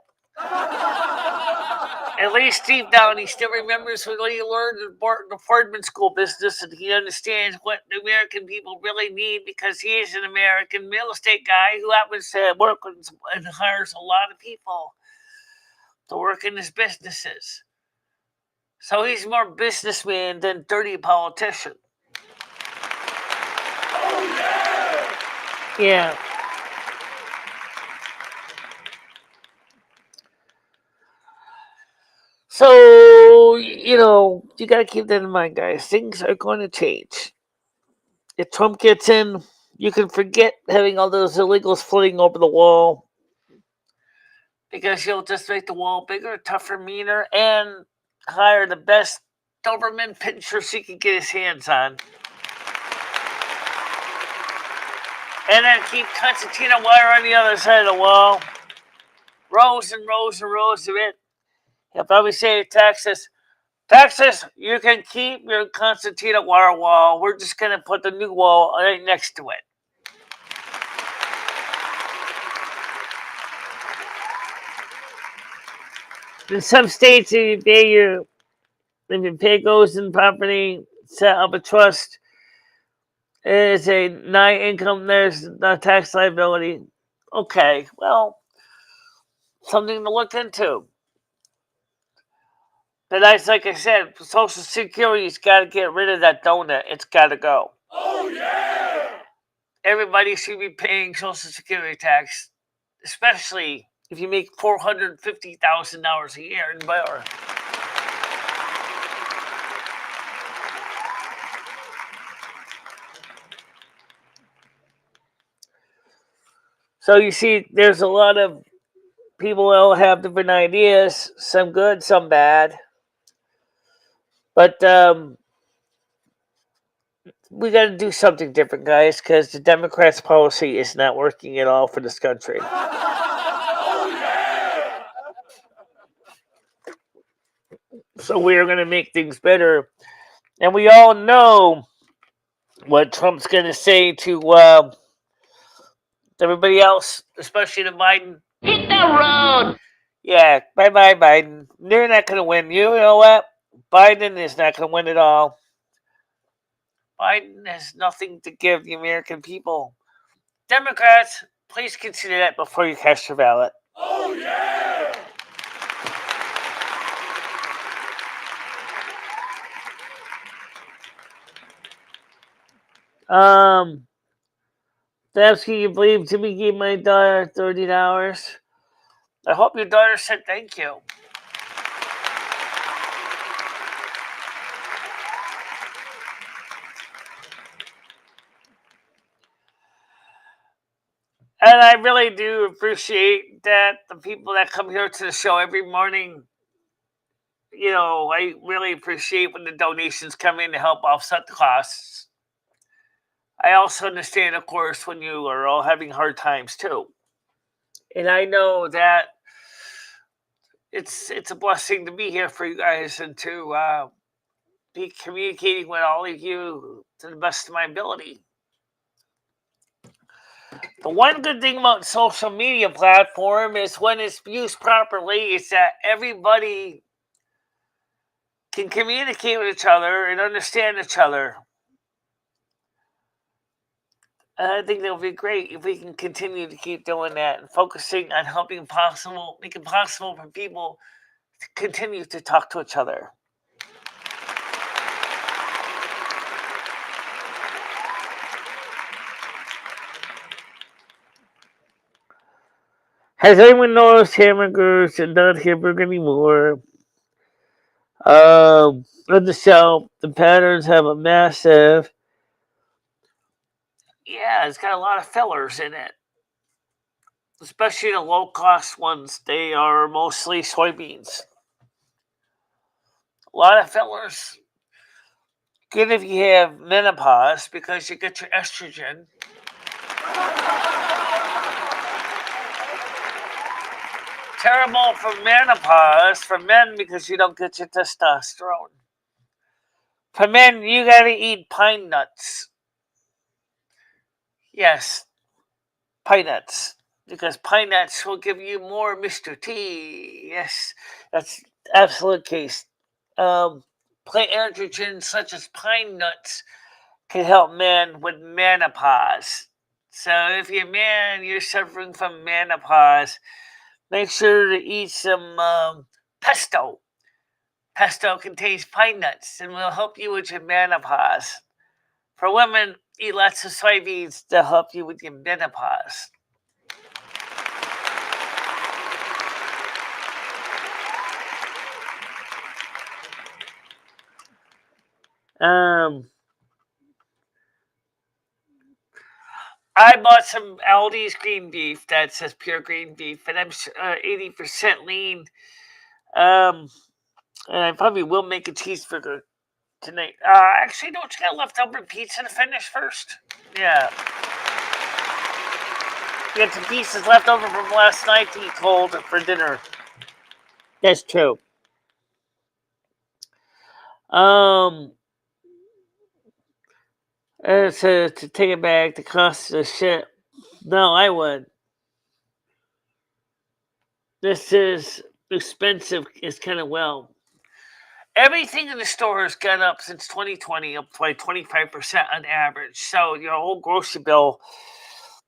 At least deep down, he still remembers when he learned the Fordman School business, and he understands what the American people really need, because he is an American real estate guy who happens to work with and hires a lot of people to work in his businesses. So he's more businessman than dirty politician. Oh, yeah! Yeah. So, you got to keep that in mind, guys. Things are going to change. If Trump gets in, you can forget having all those illegals floating over the wall, because he'll just make the wall bigger, tougher, meaner, and hire the best Doberman pinchers he can get his hands on. And then keep concertina wire on the other side of the wall. Rows and rows and rows of it. He'll probably say to Texas, you can keep your concertina wire wall. We're just going to put the new wall right next to it. In some states, if you pay goes in property, set up a trust, it's a non-income, there's no tax liability. Okay, well, something to look into. But that's like I said, Social Security's got to get rid of that donut. It's got to go. Oh, yeah! Everybody should be paying Social Security tax, especially if you make $450,000 a year and more. So you see, there's a lot of people that all have different ideas, some good, some bad. But we got to do something different, guys, because the Democrats' policy is not working at all for this country. Oh, yeah! So we are going to make things better. And we all know what Trump's going to say to everybody else, especially to Biden. Hit the road! Yeah, bye-bye, Biden. They're not going to win. You know what? Biden is not going to win at all. Biden has nothing to give the American people. Democrats, please consider that before you cast your ballot. Oh, yeah! That's can you believe Jimmy gave my daughter $30? I hope your daughter said thank you. And I really do appreciate that the people that come here to the show every morning, I really appreciate when the donations come in to help offset the costs. I also understand, of course, when you are all having hard times too. And I know that it's a blessing to be here for you guys and to be communicating with all of you to the best of my ability. The one good thing about social media platform is when it's used properly, is that everybody can communicate with each other and understand each other. And I think that would be great if we can continue to keep doing that and focusing on making it possible for people to continue to talk to each other. Has anyone noticed hamburgers are not hamburger anymore? On the shelf, the patterns have a massive. Yeah, it's got a lot of fillers in it. Especially the low cost ones. They are mostly soybeans. A lot of fillers. Good if you have menopause because you get your estrogen. Terrible for menopause for men because you don't get your testosterone. For men, you gotta eat pine nuts. Yes, pine nuts. Because pine nuts will give you more Mr. T. Yes, that's absolute case. Plant androgens such as pine nuts can help men with menopause. So if you're a man, you're suffering from menopause, make sure to eat some pesto. Pesto contains pine nuts and will help you with your menopause. For women, eat lots of soybeans to help you with your menopause. I bought some Aldi's green beef that says pure green beef, and I'm 80% lean. And I probably will make a cheeseburger tonight. Actually, don't you got leftover pizza to finish first? Yeah. You got some pieces left over from last night to eat cold for dinner. That's true. To take it back, the cost of shit. No, I would. This is expensive. It's kind of well. Everything in the store has gone up since 2020, up by 25% on average. So your whole grocery bill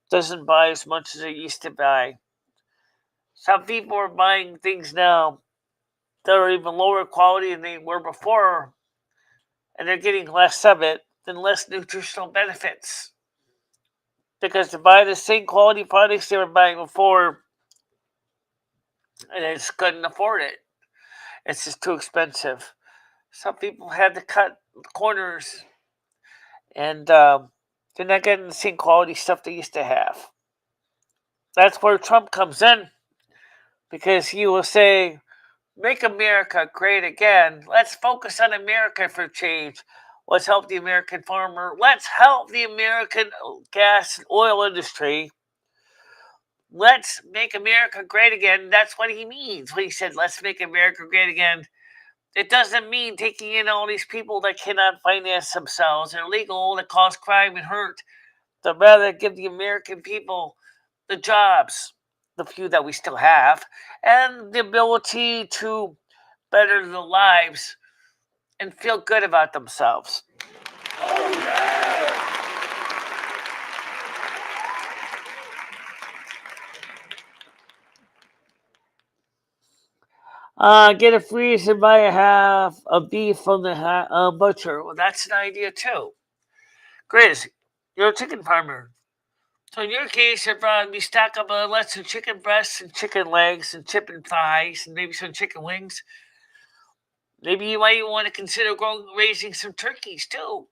doesn't buy as much as it used to buy. Some people are buying things now that are even lower quality than they were before, and they're getting less of it than less nutritional benefits. Because to buy the same quality products they were buying before, and they just couldn't afford it. It's just too expensive. Some people had to cut corners, and they're not getting the same quality stuff they used to have. That's where Trump comes in, because he will say, "Make America great again. Let's focus on America for change. Let's help the American farmer. Let's help the American gas and oil industry. Let's make America great again." That's what he means when he said, "Let's make America great again." It doesn't mean taking in all these people that cannot finance themselves, they're illegal, that cause crime and hurt. They'd rather give the American people the jobs, the few that we still have, and the ability to better their lives and feel good about themselves. Get a freeze and buy a half of beef from the butcher. Well, that's an idea too. Grizz, you're a chicken farmer. So in your case, you'd probably stack up lots of chicken breasts and chicken legs and chicken thighs and maybe some chicken wings. Maybe you might want to consider raising some turkeys too.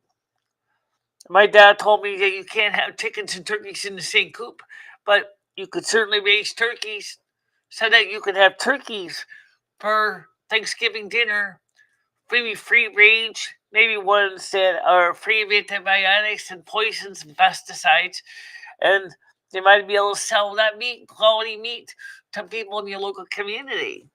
My dad told me that you can't have chickens and turkeys in the same coop, but you could certainly raise turkeys so that you could have turkeys for Thanksgiving dinner, maybe free range, maybe ones that are free of antibiotics and poisons and pesticides, and they might be able to sell that meat, quality meat, to people in your local community.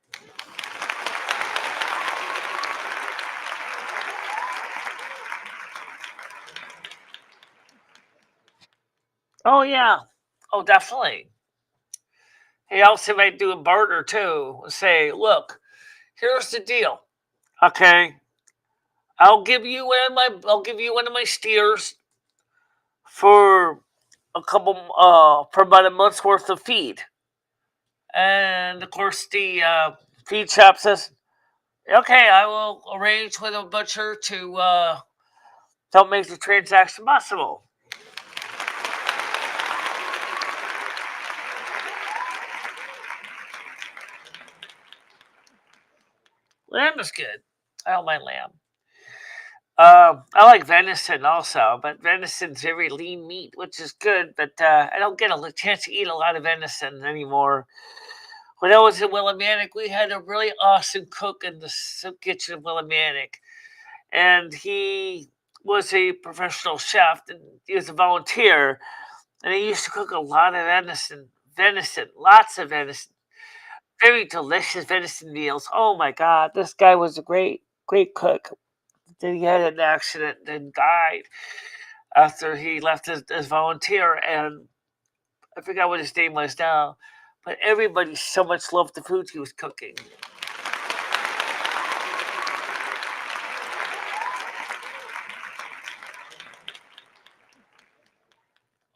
Oh yeah, Oh, definitely. He also might do a barter too. Say, look, here's the deal. Okay, I'll give you one of my steers for for about a month's worth of feed. And of course, the feed shop says, okay, I will arrange with a butcher to help make the transaction possible. Lamb is good. I don't mind lamb. I like venison also, but venison's very lean meat, which is good. But I don't get a chance to eat a lot of venison anymore. When I was in Willimantic, we had a really awesome cook in the soup kitchen of Willimantic, and he was a professional chef, and he was a volunteer, and he used to cook a lot of venison, lots of venison, very delicious venison meals. Oh my God, this guy was a great cook. Then he had an accident and died after he left as volunteer, and I forgot what his name was now, but everybody so much loved the food he was cooking.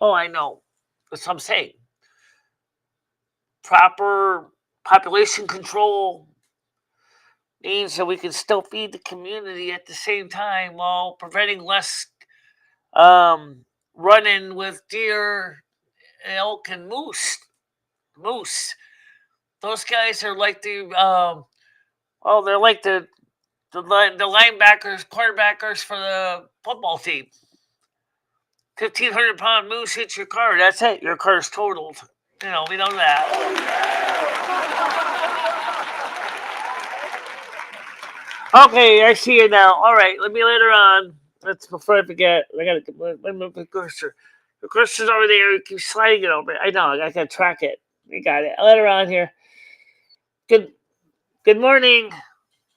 Oh, I know. That's what I'm saying. Proper population control means that we can still feed the community at the same time while preventing less um, run-in with deer, elk, and moose. Moose. Those guys are like they're like the linebackers, quarterbackers for the football team. 1,500-pound moose hits your car. That's it. Your car's totaled. We know that. Okay, I see you now. All right, let me later on. That's before I forget. I gotta let me move the cursor. The cursor's over there. You keep sliding it over. I know. I gotta track it. I got it. Later on here. Good. Good morning.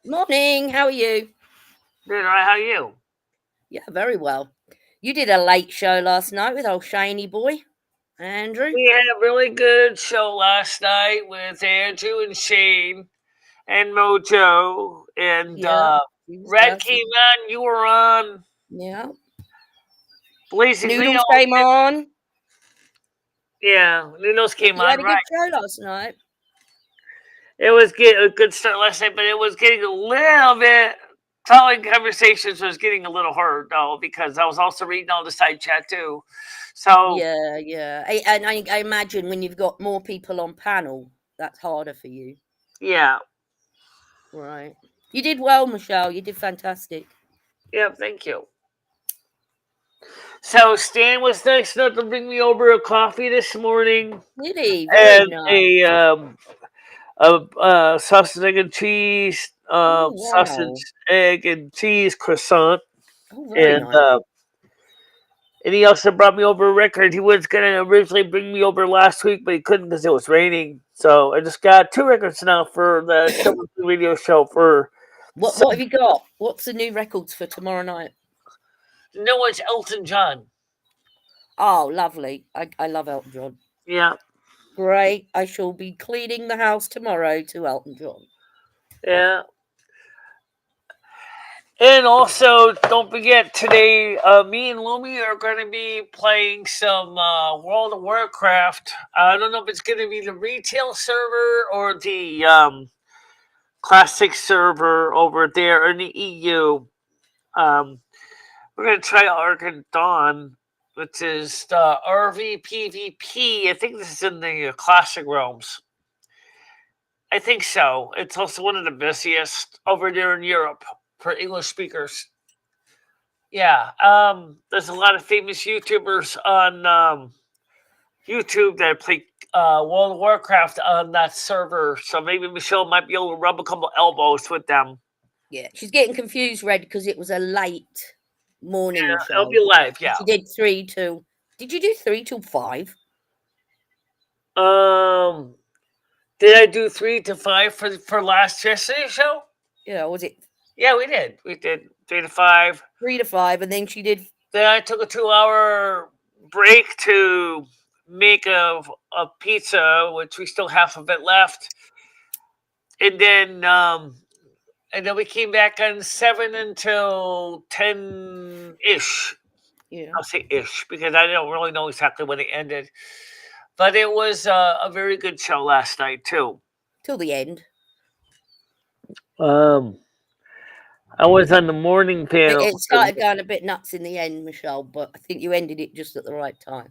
Morning. How are you? Doing all right. How are you? Yeah, very well. You did a late show last night with old Shaney boy, Andrew. We had a really good show last night with Andrew and Shane and Mojo and Yeah, he was Red dancing. came on. You were on. Yeah. Blazing Noodles Leo. came on. Yeah, Noodles came You had on. a good Right. show last night. It was a good start last night, but it was getting a little bit. Following conversations was getting a little hard though because I was also reading all the side chat too. So Yeah. I imagine when you've got more people on panel, that's harder for you. yeah, Right. You did well, Michelle. You did fantastic. yeah. Thank you. So Stan was nice enough to bring me over a coffee this morning Really, very and nice. a sausage, egg, and cheese, Oh sausage, wow. egg, and cheese croissant, Oh, very and nice. and he also brought me over a record. He was gonna originally bring me over last week, but he couldn't because it was raining. So I just got 2 records now for the radio show for. What have you got? What's the new records for tomorrow night? No one's Elton John. Oh, lovely. I love Elton John. Yeah, Great. I shall be cleaning the house tomorrow to Elton John. yeah. And also, don't forget today, me and Lumi are going to be playing some World of Warcraft. I don't know if it's going to be the retail server or the classic server over there in the EU. We're going to try Ark and Dawn, which is the RVPVP. I think this is in the classic realms. I think so. It's also one of the busiest over there in Europe for English speakers. Yeah, there's a lot of famous YouTubers on YouTube that play World of Warcraft on that server. So maybe Michelle might be able to rub a couple elbows with them. Yeah, she's getting confused, Red, because it was a late morning show. It'll be live, yeah. She did 3 till. Did you do 3 till 5? Did I do 3 to 5 for last yesterday's show? Yeah, was it Yeah, we did. We did 3 to 5. 3 to 5, and then she did. Then I took a 2-hour break to make a pizza, which we still have of it left, and then we came back on 7 until 10-ish. Yeah. I'll say ish because I don't really know exactly when it ended, but it was a very good show last night too. Till the end. Um, I was on the morning panel. It started going a bit nuts in the end, Michelle, but I think you ended it just at the right time.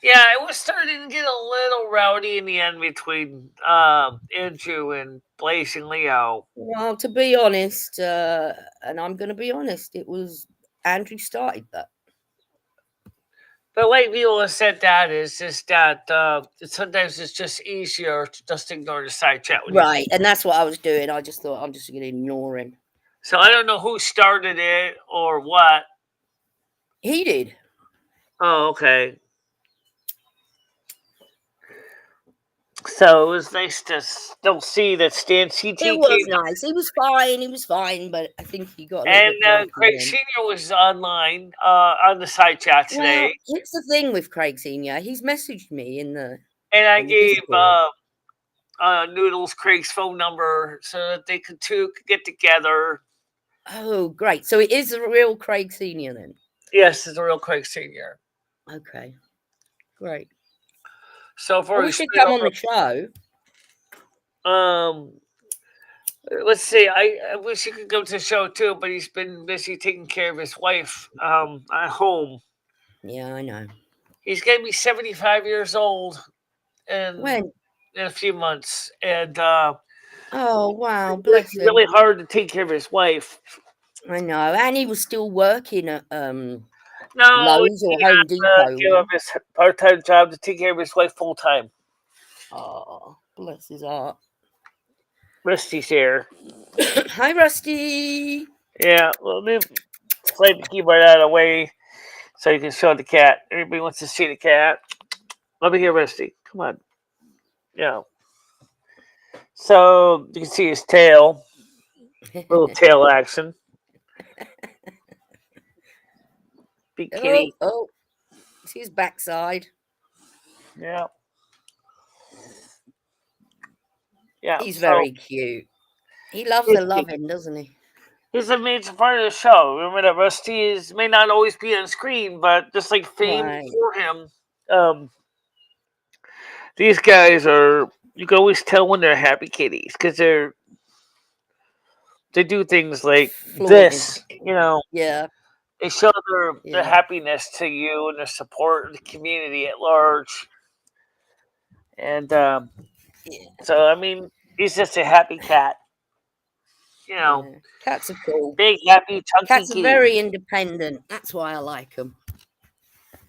Yeah, it was starting to get a little rowdy in the end between Andrew and Blaze and Leo. Well, to be honest, and I'm going to be honest, it was Andrew started that. But like Viola said, that is just that sometimes it's just easier to just ignore the side chat. Right, and that's what I was doing. I just thought I'm just going to ignore him. So I don't know who started it or what. He did. Oh, okay. So it was nice to still see that Stan CT It was came nice. He was fine, but I think he got a little and bit grumpy Craig then. Senior was online on the side chat today. Well, here's the thing with Craig Senior. He's messaged me in the and I in the gave Discord. Noodles Craig's phone number so that they could get together. Oh, great! So it is a real Craig Senior then. Yes, it's a real Craig Senior. Okay, great. So for We should come on the show. Let's see. I wish he could go to the show too, but he's been busy taking care of his wife at home. Yeah, I know. He's gonna be 75 years old in a few months, and oh wow, bless him. Really hard to take care of his wife. I know, and he was still working at no, Lowe's or Home Depot. Give up his part-time job to take care of his wife full-time. Oh, bless his heart. Rusty's here. Hi, Rusty. Yeah, well, let me slide the keyboard out of the way so you can show the cat. Everybody wants to see the cat. Let me hear Rusty. Come on. Yeah. So you can see his tail. Little tail action. Big kitty. Oh. See his backside. Yeah. Yeah. He's very cute. He loves the loving, doesn't he? He's a major part of the show. Remember that Rusty may not always be on screen, but just like fame for him, these guys are. You can always tell when they're happy kitties because they do things like this. You know. Yeah. They show their happiness to you and their support of the community at large. And so, I mean, he's just a happy cat. You know, cats are cool. Big, happy, chunky cats are very independent. That's why I like them.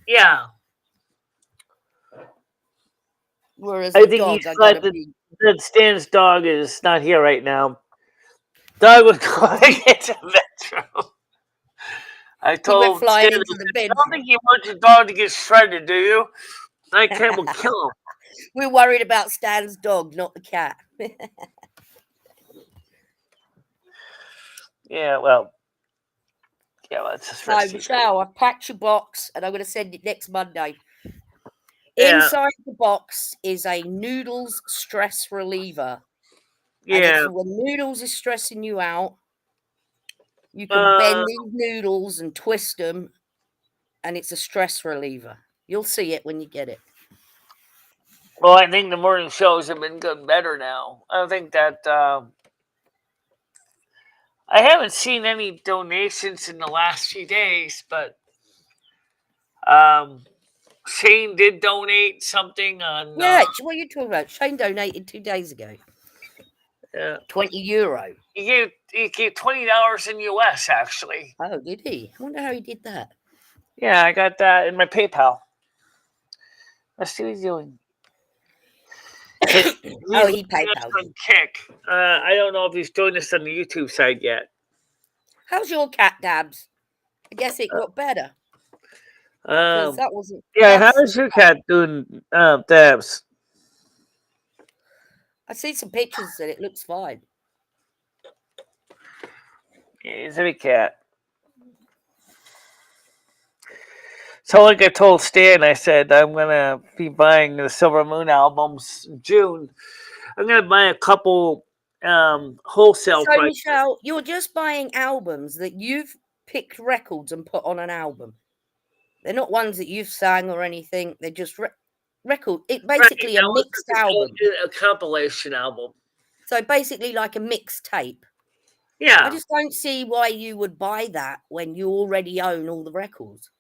Yeah. Whereas I think he's glad that Stan's dog is not here right now. Dog was going to get to Metro. I told Stan, I don't think you want your dog to get shredded, do you? That cat will kill him. We're worried about Stan's dog, not the cat. Yeah, well, that's just so, Michelle, I've packed your box and I'm going to send it next Monday. Yeah. Inside the box is a Noodles stress reliever. Yeah. And it's when Noodles is stressing you out, you can bend these noodles and twist them, and it's a stress reliever. You'll see it when you get it. Well, I think the morning shows have been getting better now. I don't think that I haven't seen any donations in the last few days, but Shane did donate something on. Yeah, what are you talking about? Shane donated 2 days ago. Yeah, €20. He gave $20 in US actually. Oh, did he? I wonder how he did that. Yeah, I got that in my PayPal. Let's see what he's doing. He PayPal. Kick. I don't know if he's joined us on the YouTube side yet. How's your cat, Dabs? I guess it got better. That wasn't. Yeah, how's your cat doing, Dabs? I see some pictures and it looks fine. Yeah, he's a big cat. So, like I told Stan, I said I'm gonna be buying the Silver Moon albums in June. I'm gonna buy a couple wholesale So, price. Michele, you're just buying albums that you've picked records and put on an album. They're not ones that you've sang or anything. They're just record. It basically a That was mixed album. a compilation album. So basically, like a mixtape. I Yeah. just don't see why you would buy that when you already own all the records.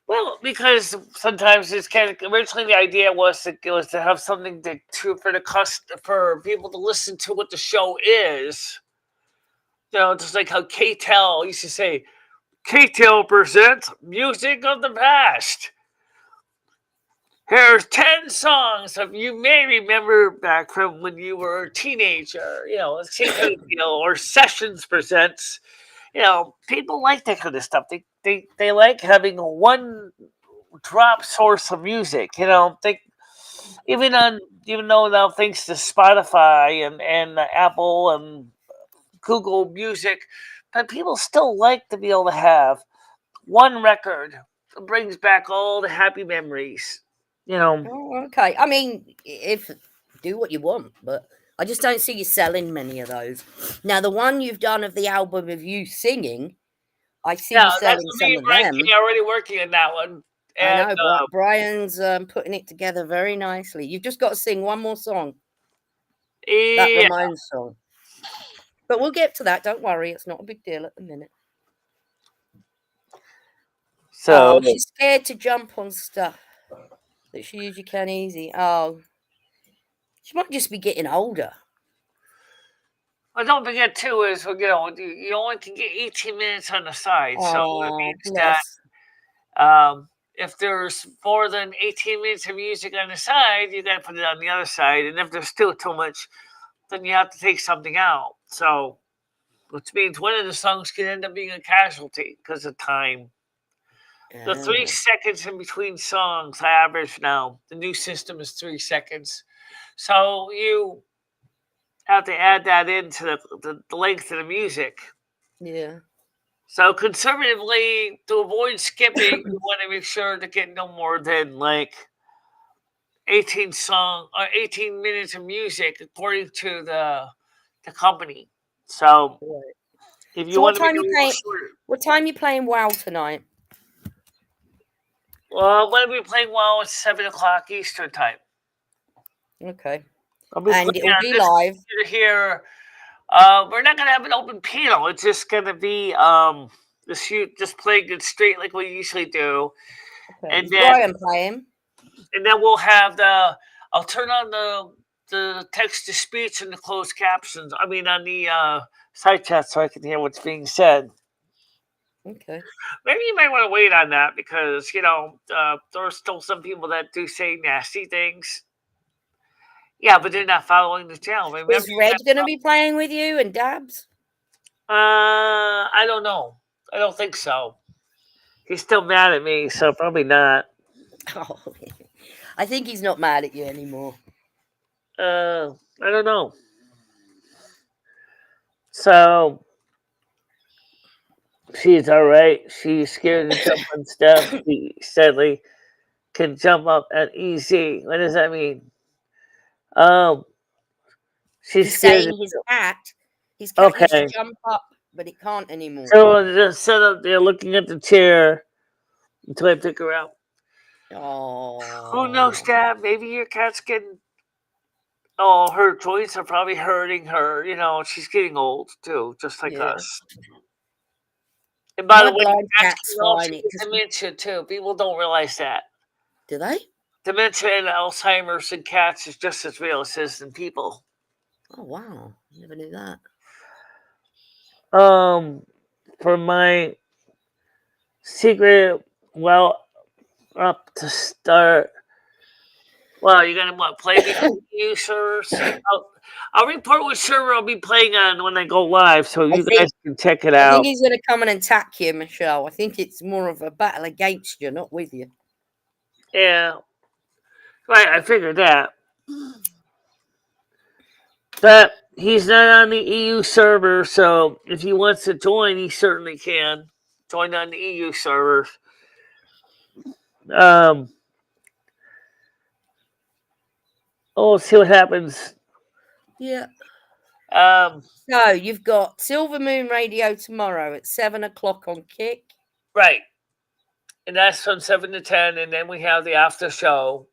Well, because sometimes it's kind of originally the idea was to have something for for people to listen to what the show is. You know, just like how K-Tel used to say, K-Tel presents music of the past. Here's 10 songs that you may remember back from when you were a teenager. You know, same kind of deal. Or Sessions presents. You know, people like that kind of stuff. They like having a one drop source of music. You know, even though now thanks to Spotify and Apple and Google Music, but people still like to be able to have one record that brings back all the happy memories. You know. Oh, okay. I mean, if do what you want, but I just don't see you selling many of those. Now, the one you've done of the album of you singing, I see Yeah, you that's selling me some and of Brian them. King already working on that one. I And know Brian's putting it together very nicely. You've just got to sing one more song, that yeah, Ramones song. But we'll get to that. Don't worry, it's not a big deal at the minute. so Oh, she's scared to jump on stuff that she usually can easy. Oh, she might just be getting older. well, don't forget too is you only can get 18 minutes on the side, so it Oh, means bless. that if there's more than 18 minutes of music on the side, you got to put it on the other side, and if there's still too much, then you have to take something out. So, which means one of the songs could end up being a casualty because of time. The 3 Yeah. seconds in between songs, I average now. The new system is 3 seconds. So you have to add that into the length of the music. Yeah. So conservatively, to avoid skipping, you want to make sure to get no more than like 18 minutes of music according to the company. So Right. if you So want what to make time it a you little playing? shorter, What time you playing WoW tonight? well, when we playing WoW, it's 7 o'clock Eastern time. Okay. I'll be And playing it'll on be this live. computer here. We're not gonna have an open panel. It's just gonna be just playing it straight like we usually do, Okay. and Is then Brian playing? we'll have I'll turn on the text to speech and the closed captions. I mean on the side chat so I can hear what's being said. Okay. Maybe you might want to wait on that because there are still some people that do say nasty things. Yeah, but they're not following the channel. Remember, Is Red going to be playing with you and Dabs? I don't know. I don't think so. He's still mad at me, so probably not. Oh, I think he's not mad at you anymore. I don't know. So she's all right. She's scared to jump on stuff. She sadly can jump up at easy. What does that mean? Um, she's He's scared. saying his cat used to Okay. jump up, but it can't anymore. So I'll just sit up there looking at the chair until I pick her out. Oh. Who knows, Dad? Maybe your cat's getting. Oh, her joints are probably hurting her. You know, she's getting old too, just like Yeah. us. And by My the way, blind cats cat's can also fine. It get just dementia too. People don't realize that. do they? Dementia and Alzheimer's in cats is just as real as it is in people. Oh wow. Never knew that. For my secret, well, up to start. Well, you're gonna play between you servers? I'll report what server I'll be playing on when I go live, so you guys can check it I out. think he's going to come and attack you, Michele. I think it's more of a battle against you, not with you. Yeah, right. I figured that. But he's not on the EU server, so if he wants to join, he certainly can join on the EU server. Um, we'll see what happens. Yeah. Um, So you've got Silver Moon Radio tomorrow at 7 o'clock on Kick. right. And that's from 7 to 10. And then we have the after show,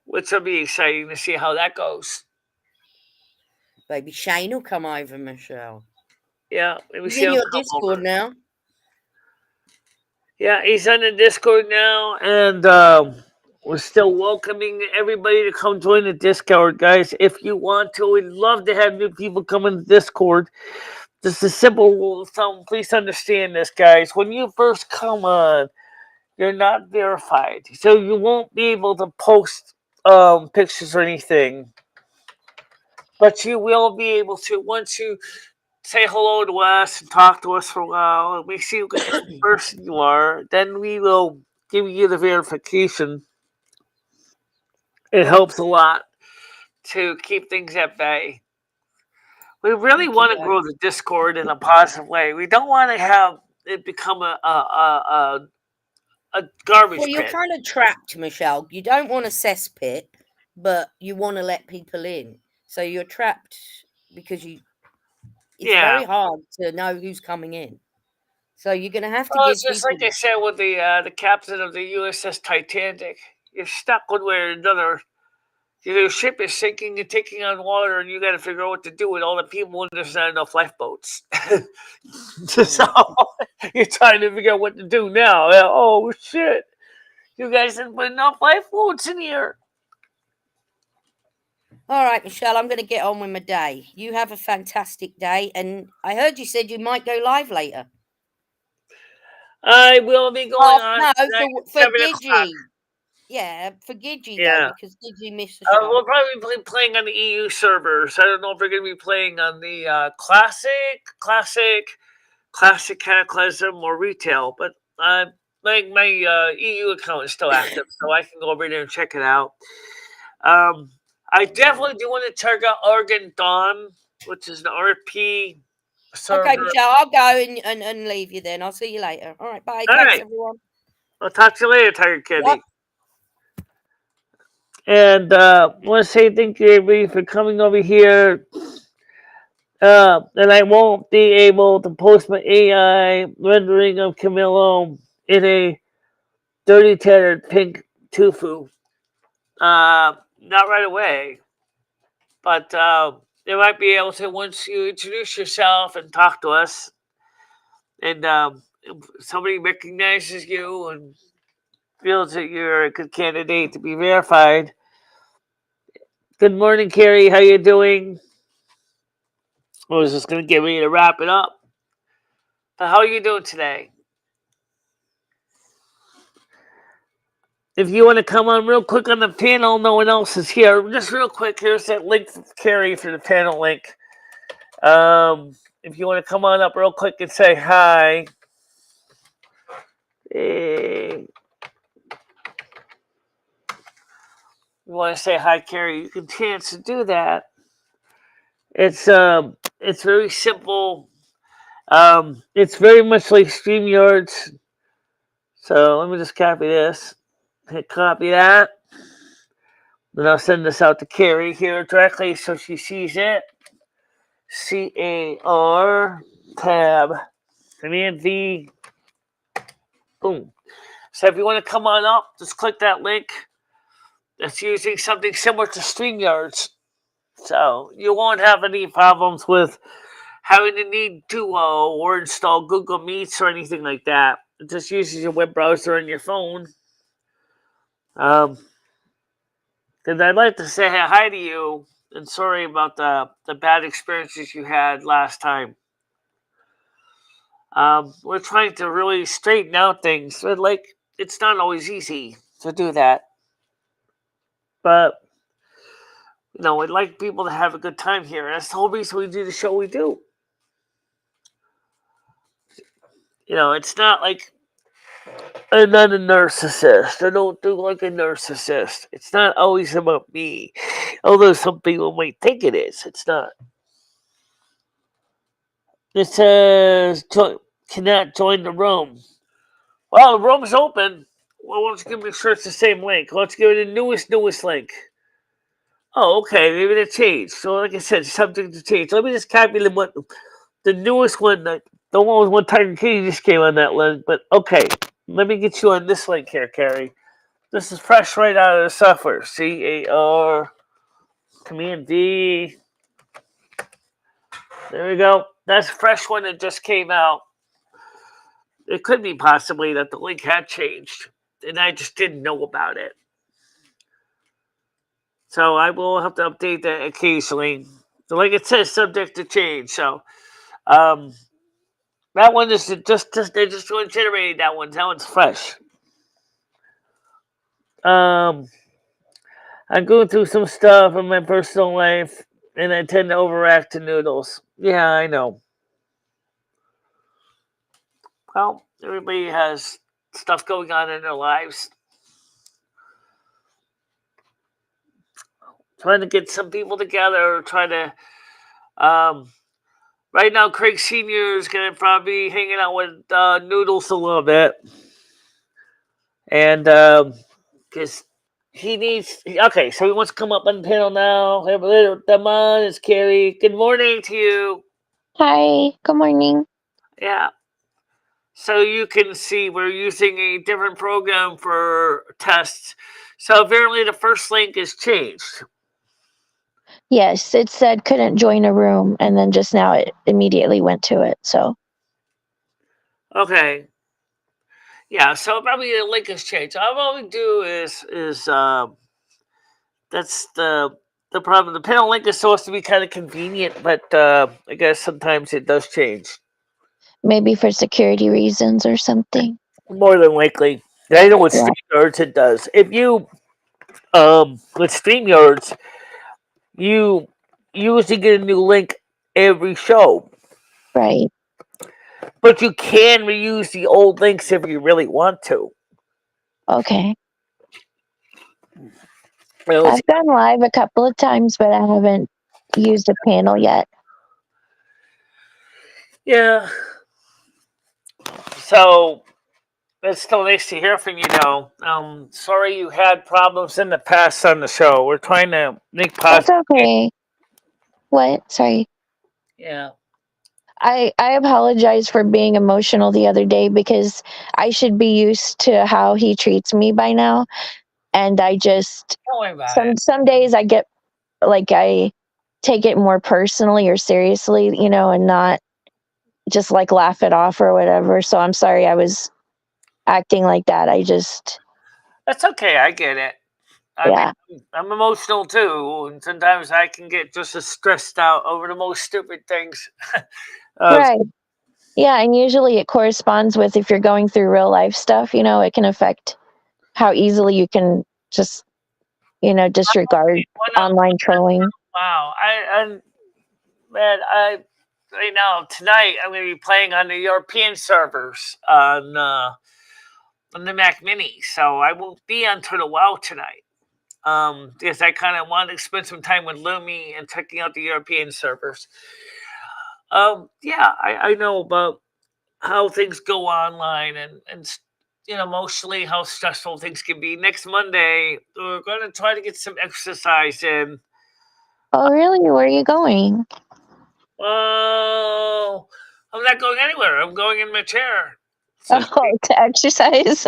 which will be exciting to see how that goes. Baby Shane will come over, Michelle. Yeah. Maybe He's in Shane your will come Discord over. now. Yeah, he's on the Discord now. And we're still welcoming everybody to come join the Discord, guys. If you want to, we'd love to have new people come in the Discord. Just a simple rule of thumb. Please understand this, guys. When you first come on, you're not verified, so you won't be able to post pictures or anything. But you will be able to once you say hello to us and talk to us for a while, and we see what kind of person you are. Then we will give you the verification. It helps a lot to keep things at bay. We really want to grow the Discord in a positive way. We don't want to have it become a garbage Well, you're pit. kind of trapped, Michelle. You don't want a cesspit, but you want to let people in. So you're trapped because it's very hard to know who's coming in. So you're going to have to Well, give it's just people. like I said with the captain of the USS Titanic. You're stuck one way or another. Your ship is sinking and taking on water, and you got to figure out what to do with all the people when there's not enough lifeboats. So you're trying to figure out what to do now. Oh shit! You guys didn't put enough lifeboats in here. All right, Michelle, I'm going to get on with my day. You have a fantastic day, and I heard you said you might go live later. I will be going on No, for 7 Gigi. o'clock. Yeah, for Gigi Yeah. though, because Gigi missed the show. We'll probably be playing on the EU servers. I don't know if we're going to be playing on the classic Cataclysm or retail, but my EU account is still active, so I can go over there and check it out. I definitely do want to check out Oregon Dawn, which is an RP server. Okay, Michelle, I'll go and leave you then. I'll see you later. All right, bye. All Thanks, right. everyone. I'll talk to you later, Tiger Kitty. Yep. And I want to say thank you, everybody, for coming over here. And I won't be able to post my AI rendering of Camilo in a dirty, tattered pink tufu. Not right away, but you might be able to once you introduce yourself and talk to us, and somebody recognizes you and feels that you're a good candidate to be verified. Good morning, Carrie. How you doing? I was just going to get ready to wrap it up. But how are you doing today? If you want to come on real quick on the panel, no one else is here. Just real quick, here's that link from Carrie for the panel link. If you want to come on up real quick and say hi. You want to say hi, Carrie? You can chance to do that. It's very simple. It's very much like StreamYards. So let me just copy this. Hit copy that. Then I'll send this out to Carrie here directly so she sees it. CAR tab. Command V. Boom. So if you want to come on up, just click that link. It's using something similar to StreamYards. So you won't have any problems with having to need Duo or install Google Meets or anything like that. It just uses your web browser and your phone. And I'd like to say hi to you and sorry about the bad experiences you had last time. We're trying to really straighten out things. But it's not always easy to do that. But we'd like people to have a good time here. That's the whole reason we do the show we do. It's not like I'm not a narcissist. I don't do like a narcissist. It's not always about me. Although some people might think it is. It's not. It says, cannot join the room. Well, the room's open. Well, let's give me sure it's the same link. Let's give it the newest link. Oh, okay. Maybe they changed. So, like I said, subject to change. Let me just calculate what the newest one. The one with one Tiger King just came on that link. But okay, let me get you on this link here, Carrie. This is fresh right out of the software. CAR Command D. There we go. That's a fresh one that just came out. It could be possibly that the link had changed, and I just didn't know about it. So I will have to update that occasionally. So like it says, subject to change. So that one is just they just generated that one. That one's fresh. I'm going through some stuff in my personal life, and I tend to overreact to noodles. Yeah, I know. Well, everybody has stuff going on in their lives. Trying to get some people together, trying to right now, Craig Sr. is going to probably be hanging out with Noodles a little bit. And because he needs, okay, so he wants to come up on the panel now. Have a little come on, it's Carrie. Good morning to you. Hi, good morning. Yeah. So you can see we're using a different program for tests. So apparently the first link is changed. Yes, it said couldn't join a room, and then just now it immediately went to it. So Okay. Yeah, so probably the link has changed. All we do is that's the problem. The panel link is supposed to be kind of convenient, but I guess sometimes it does change. maybe for security reasons or something. More than likely, I know with StreamYards it does. If you with StreamYards, you usually get a new link every show, Right. but you can reuse the old links if you really want to. Okay. Well, I've gone live a couple of times, but I haven't used a panel yet. Yeah. So it's still nice to hear from you, though. Sorry you had problems in the past on the show. We're trying to make That's positive. okay. What? Sorry. Yeah. I apologize for being emotional the other day because I should be used to how he treats me by now, and I just Don't worry about it. some days I get like I take it more personally or seriously, and not just like laugh it off or whatever. So I'm sorry I was acting like that. That's okay. I get it. I Yeah. mean, I'm emotional too, and sometimes I can get just as stressed out over the most stupid things. Right. Yeah. And usually it corresponds with if you're going through real life stuff, it can affect how easily you can just, disregard online trolling. Wow. I right now tonight I'm going to be playing on the European servers on the Mac Mini, so I won't be on Turtle WoW tonight. Because I kind of wanted to spend some time with Lumi and checking out the European servers. Yeah, I know about how things go online and emotionally how stressful things can be. Next Monday, we're going to try to get some exercise in. Oh, really? Where are you going? Oh, I'm not going anywhere. I'm going in my chair. So Oh, to exercise?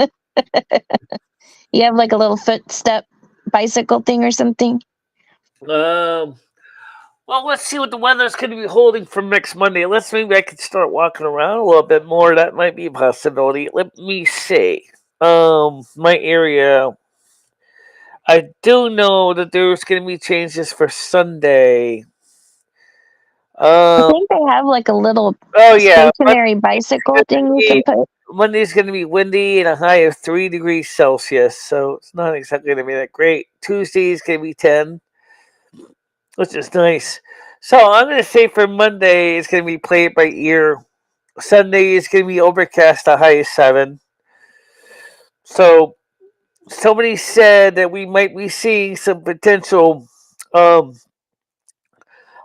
You have like a little footstep bicycle thing or something? well, let's see what the weather's going to be holding for next Monday. Maybe I can start walking around a little bit more. That might be a possibility. Let me see. My area. I do know that there's going to be changes for Sunday. I think they have like a little Oh yeah, stationary bicycle thing you can put. Monday's going to be windy and a high of 3 degrees Celsius, so it's not exactly going to be that great. Tuesday's going to be 10, which is nice. So I'm going to say for Monday it's going to be play it by ear. Sunday is going to be overcast, a high of 7. So somebody said that we might be seeing some potential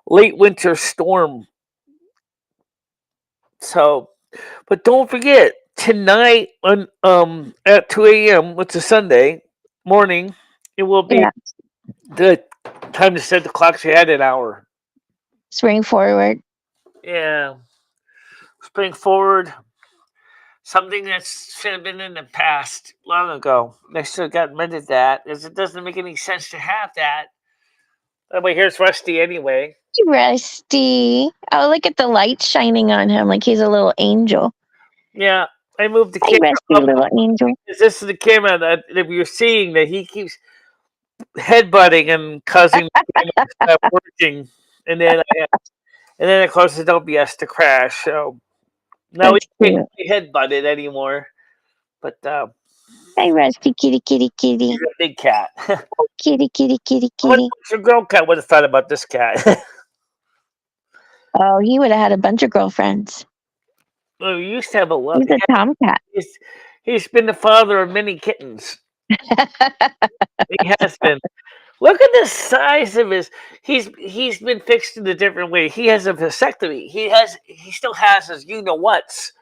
late winter storm. So, but don't forget, tonight on at 2 a.m., which is Sunday morning, it will be Yeah. the time to set the clocks ahead an hour. Spring forward. Yeah. Spring forward. Something that should have been in the past long ago. They should have gotten rid of that, as it doesn't make any sense to have that. Anyway, here's Rusty anyway. Rusty. Oh, look at the light shining on him like he's a little angel. Yeah, I moved the Hey, camera Rusty, up. little angel. This is the camera that you're seeing that he keeps headbutting and causing the camera to stop working. And then it causes OBS to crash. So now we That's can't cute. headbutt it anymore. But Hey, Rusty, kitty, kitty, kitty. he's a big cat. Oh, kitty, kitty, kitty, I wonder kitty. what your girl cat would have thought about this cat. Oh, he would have had a bunch of girlfriends. Well, we used to have a lot. He's a tomcat. He's been the father of many kittens. He has been. Look at the size of his. He's been fixed in a different way. He has a vasectomy. He still has his you know what's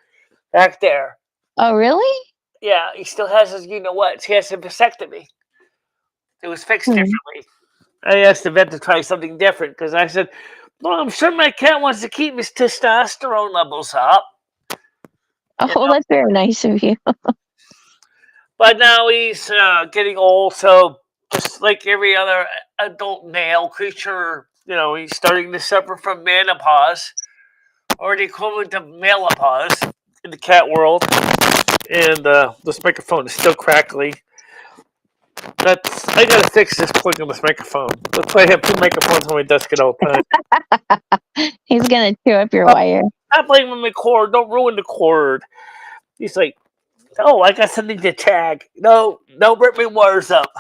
back there. Oh, really? Yeah, he still has his you know what's. He has a vasectomy. It was fixed differently. I asked the vet to try something different because I said, "Well, I'm sure my cat wants to keep his testosterone levels up." Oh, that's very nice of you. But now he's getting old, so just like every other adult male creature, he's starting to suffer from menopause, or the equivalent of menopause in the cat world. And this microphone is still crackly. I gotta fix this plug on this microphone. That's why I have two microphones on my desk at all times. He's gonna chew up your wire. Stop playing with my cord. Don't ruin the cord. He's like, oh, I got something to tag. No, don't rip my wires up.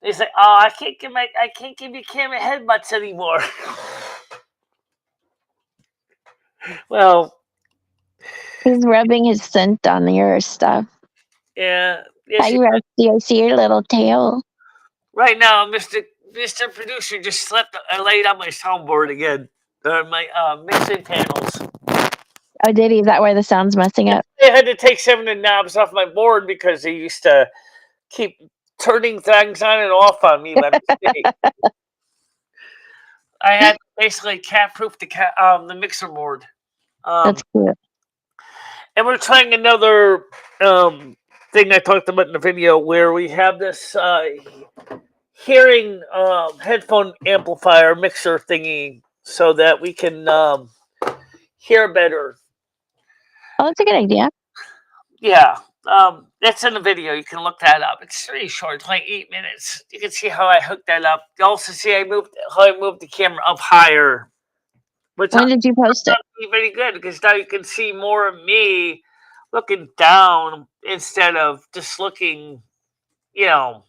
He's like, oh, I can't give you camera headbutts anymore. Well, he's rubbing his scent on your stuff. Yeah. Hi, Rusty. I see your little tail. Right now, Mr. Producer just slept. I laid on my soundboard again. My mixing panels. Oh, did he? Is that why the sound's messing up? I had to take some of the knobs off my board because they used to keep turning things on and off on me by mistake. I had to basically cat-proof the mixer board. That's cute. And we're trying another thing I talked about in the video where we have this hearing headphone amplifier mixer thingy so that we can hear better. Oh, that's a good idea. Yeah. That's in the video. You can look that up. It's really short. It's like 8 minutes. You can see how I hooked that up. You also see how I moved the camera up higher. When did you post it? Very good because now you can see more of me looking down instead of just looking, But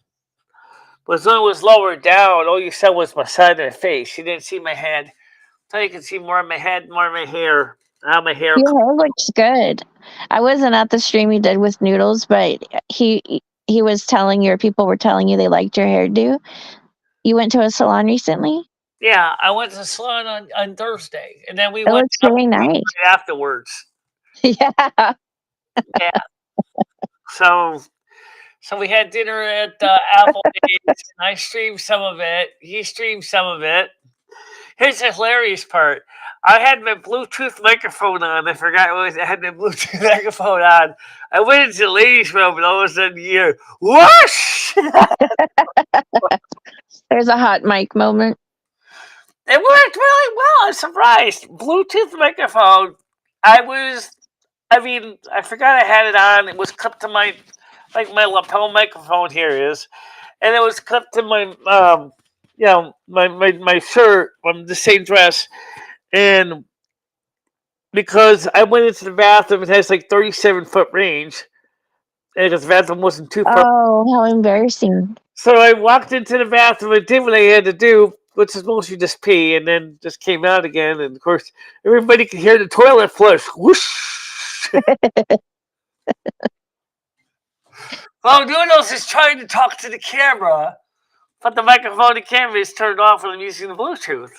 when it was lower down, all you saw was my side of the face. You didn't see my head. So you can see more of my head, more of my hair. How my hair. Your hair looks good. I wasn't at the stream you did with Noodles, but he was telling people were telling you they liked your hairdo. You went to a salon recently? Yeah, I went to the salon on Thursday, and then we It went looks really nice afterwards. Yeah. Yeah. So we had dinner at Applebee's, and I streamed some of it. He streamed some of it. Here's the hilarious part. I had my Bluetooth microphone on. I forgot I had my Bluetooth microphone on. I went into the ladies' room, and all of a sudden you hear, whoosh! There's a hot mic moment. It worked really well. I'm surprised. Bluetooth microphone. I forgot I had it on. It was clipped to my lapel microphone here is. And it was clipped to my my shirt from the same dress. And because I went into the bathroom, it has like 37-foot range. And because the bathroom wasn't too far. Oh, how embarrassing. So I walked into the bathroom and did what I had to do, which is mostly just pee, and then just came out again. And of course, everybody could hear the toilet flush. Whoosh! Well, Noodles is trying to talk to the camera, but the microphone and camera is turned off when I'm using the Bluetooth.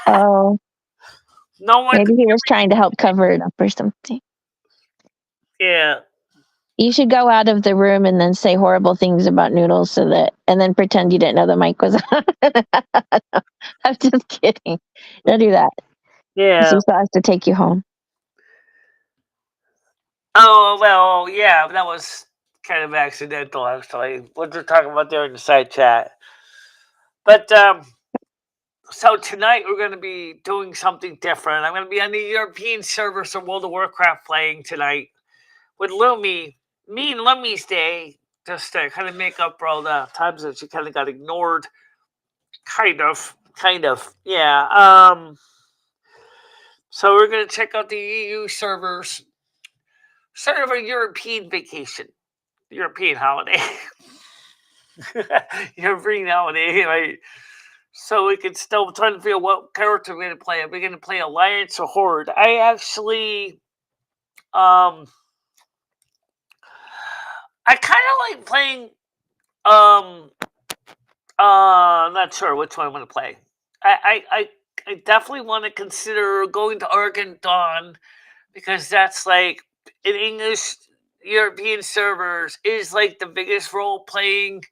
Oh. No one. Maybe he was trying to help cover it up or something. Yeah. You should go out of the room and then say horrible things about Noodles and then pretend you didn't know the mic was on. I'm just kidding. Don't do that. Yeah. She still has to take you home. Oh, well, yeah, that was kind of accidental, actually. What they're talking about there in the side chat. But, so tonight we're going to be doing something different. I'm going to be on the European server for World of Warcraft playing tonight with Lumi. Me and Lumi's day, just to kind of make up for all the times that she kind of got ignored. Kind of. Yeah. So we're going to check out the EU servers. Sort of a European vacation. European holiday. European holiday, right? So we can still try to figure what character we're going to play. Are we going to play Alliance or Horde? I actually, I kind of like playing, I'm not sure which one I'm going to play. I definitely want to consider going to Argon Dawn because that's like in English European servers is like the biggest role playing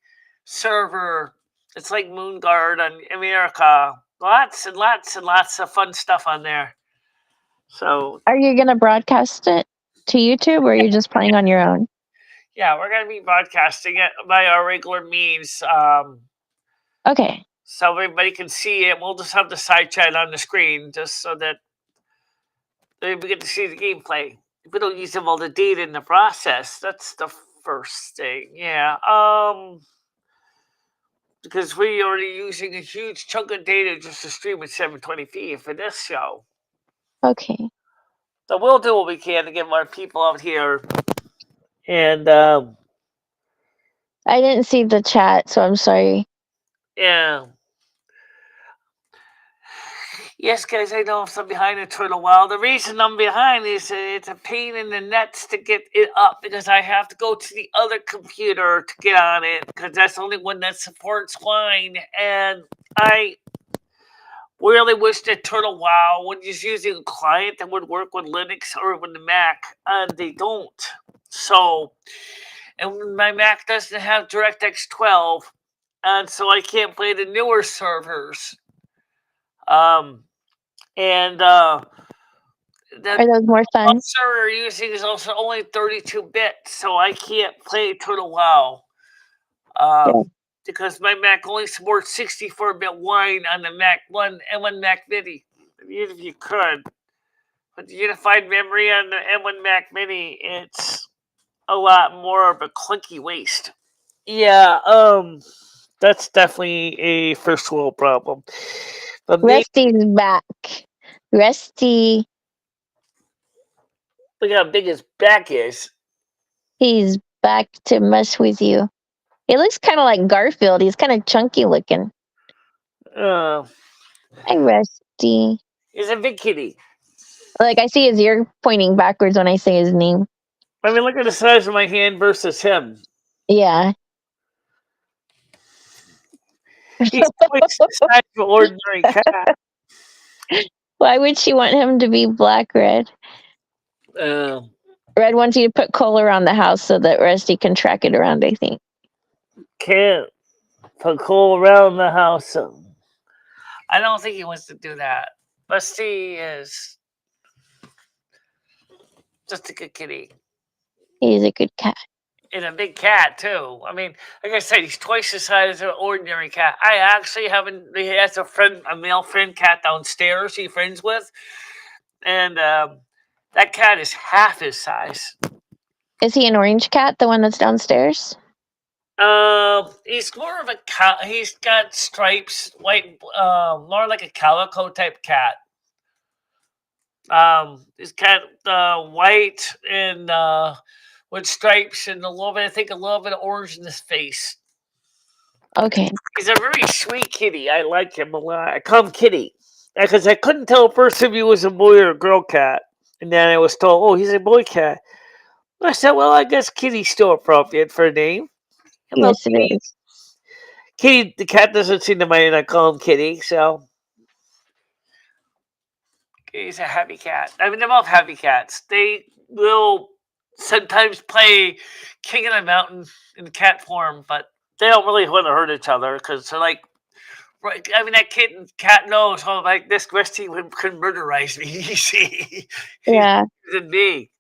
server. It's like Moonguard on America. Lots and lots and lots of fun stuff on there. So Are you going to broadcast it to YouTube or are you just playing on your own? yeah, we're gonna be broadcasting it by our regular means. Okay. So everybody can see it. We'll just have the side chat on the screen just so that we get to see the gameplay. We don't use them all the data in the process. That's the first thing. Yeah. Because we are already using a huge chunk of data just to stream at 720p for this show. Okay. So we'll do what we can to get more people out here. And I didn't see the chat, so I'm sorry. yeah. Yes, guys, I know I'm behind it for a while. The reason I'm behind is it's a pain in the nuts to get it up because I have to go to the other computer to get on it because that's the only one that supports Wine. And I really wish that Turtle Wow was just using a client that would work with Linux or with the Mac, and they don't. So, and my Mac doesn't have DirectX 12, and so I can't play the newer servers. And Are those more fun? server we're using is also only 32-bit, so I can't play Turtle WoW. Because my Mac only supports 64-bit Wine on the Mac 1 M1 Mac Mini. Even if you could. But the unified memory on the M1 Mac Mini, it's a lot more of a clunky waste. Yeah, that's definitely a first world problem. But Rusty's back. Rusty. Look how big his back is. He's back to mess with you. He looks kind of like Garfield. He's kind of chunky looking. Hi, Rusty. He's a big kitty. Like, I see his ear pointing backwards when I say his name. I mean, look at the size of my hand versus him. Yeah. He's twice the size of an ordinary cat. Why would she want him to be black, Red? Red wants you to put coal around the house so that Rusty can track it around, I think. Can't put coal around the house. I don't think he wants to do that. Rusty is just a good kitty. He's a good cat. And a big cat, too. I mean, like I said, he's twice the size of an ordinary cat. I actually he has a male friend cat downstairs he's friends with. And that cat is half his size. Is he an orange cat, the one that's downstairs? He's more of a cat. He's got stripes, white, more like a calico type cat. He's got white and with stripes and a little bit of orange in his face. Okay. He's a very sweet kitty. I like him a lot. I call him Kitty because I couldn't tell first if he was a boy or a girl cat, and then I was told, "Oh, he's a boy cat." I said, "Well, I guess Kitty's still appropriate for a name." Hello, Yes, Kitty. it is. Kitty, the cat doesn't seem to mind. I call him Kitty, so he's a happy cat. I mean, they're both happy cats. They will sometimes play King of the Mountain in cat form, but they don't really want to hurt each other because they're like, right. I mean, that cat knows how like this Rusty could murderize me. You see, Yeah. than me.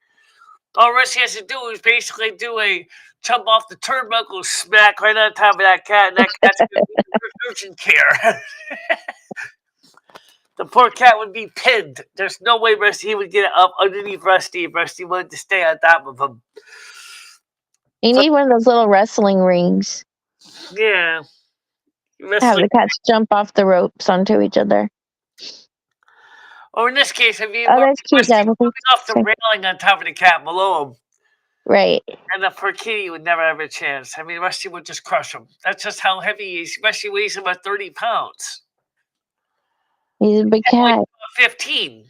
All Rusty has to do is basically do a jump off the turnbuckle, smack right on top of that cat, and that cat's going to be urgent care. The poor cat would be pinned. There's no way Rusty would get up underneath Rusty if Rusty wanted to stay on top of him. You need one of those little wrestling rings. Yeah. Have the cats jump off the ropes onto each other. Or in this case, I mean, that's cute. Rusty moving off the railing on top of the cat below him. Right. And the poor kitty would never have a chance. I mean, Rusty would just crush him. That's just how heavy he is. Rusty weighs about 30 pounds. He's a big cat. 15.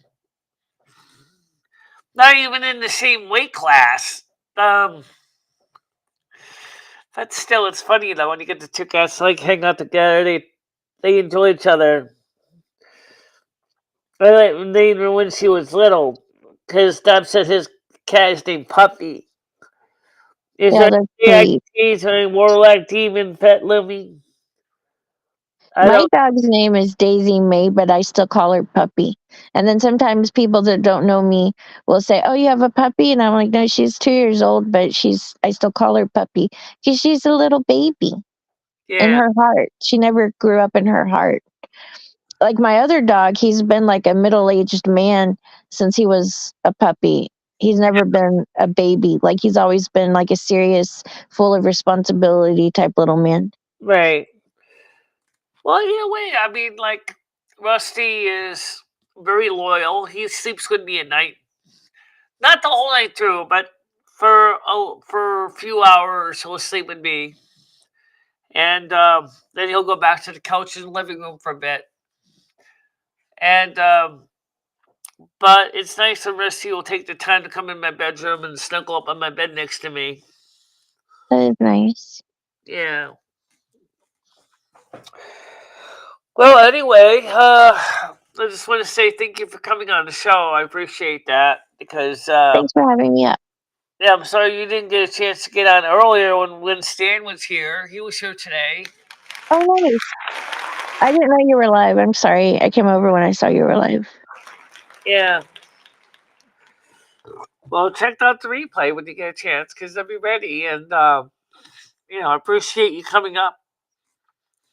Not even in the same weight class. But still, it's funny though when you get the two cats like hang out together. They enjoy each other. Even when she was little, because Dad said his cat is named Puppy. Is there any Warlock Demon Pet Lumi? My dog's name is Daisy May, but I still call her Puppy. And then sometimes people that don't know me will say, "Oh, you have a puppy?" And I'm like, "No, she's 2 years old, but I still call her Puppy because she's a little baby in her heart. She never grew up in her heart." Like my other dog, he's been like a middle-aged man since he was a puppy. He's never been a baby. Like he's always been like a serious, full of responsibility type little man. Right. Well, either way, I mean, like, Rusty is very loyal. He sleeps with me at night. Not the whole night through, but for a few hours, he'll sleep with me. And then he'll go back to the couch in the living room for a bit. And, but it's nice when Rusty will take the time to come in my bedroom and snuggle up on my bed next to me. That is nice. Yeah. Well, anyway, I just want to say thank you for coming on the show. I appreciate that because thanks for having me up. Yeah, I'm sorry you didn't get a chance to get on earlier when Stan was here. He was here today. Oh, nice. I didn't know you were live. I'm sorry. I came over when I saw you were live. Yeah. Well, check out the replay when you get a chance because they'll be ready. And, I appreciate you coming up.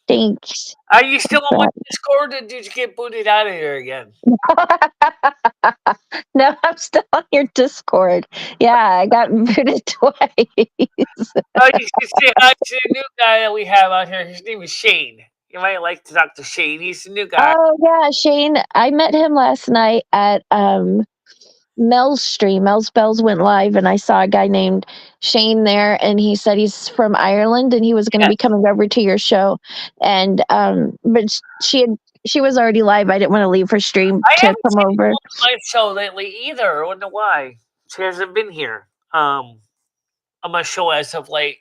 Thanks. Are you still on my Discord, or did you get booted out of here again? No, I'm still on your Discord. Yeah, I got booted twice. You should say hi to the new guy that we have out here. His name is Shane. You might like to talk to Shane. He's the new guy. Oh, yeah, Shane. I met him last night at Mel's stream. Mel's Bells went live, and I saw a guy named Shane there, and he said he's from Ireland, and he was going to be coming over to your show. And but she was already live. I didn't want to leave her stream to come over. I haven't seen my show lately either. I wonder why she hasn't been here on my show as of late.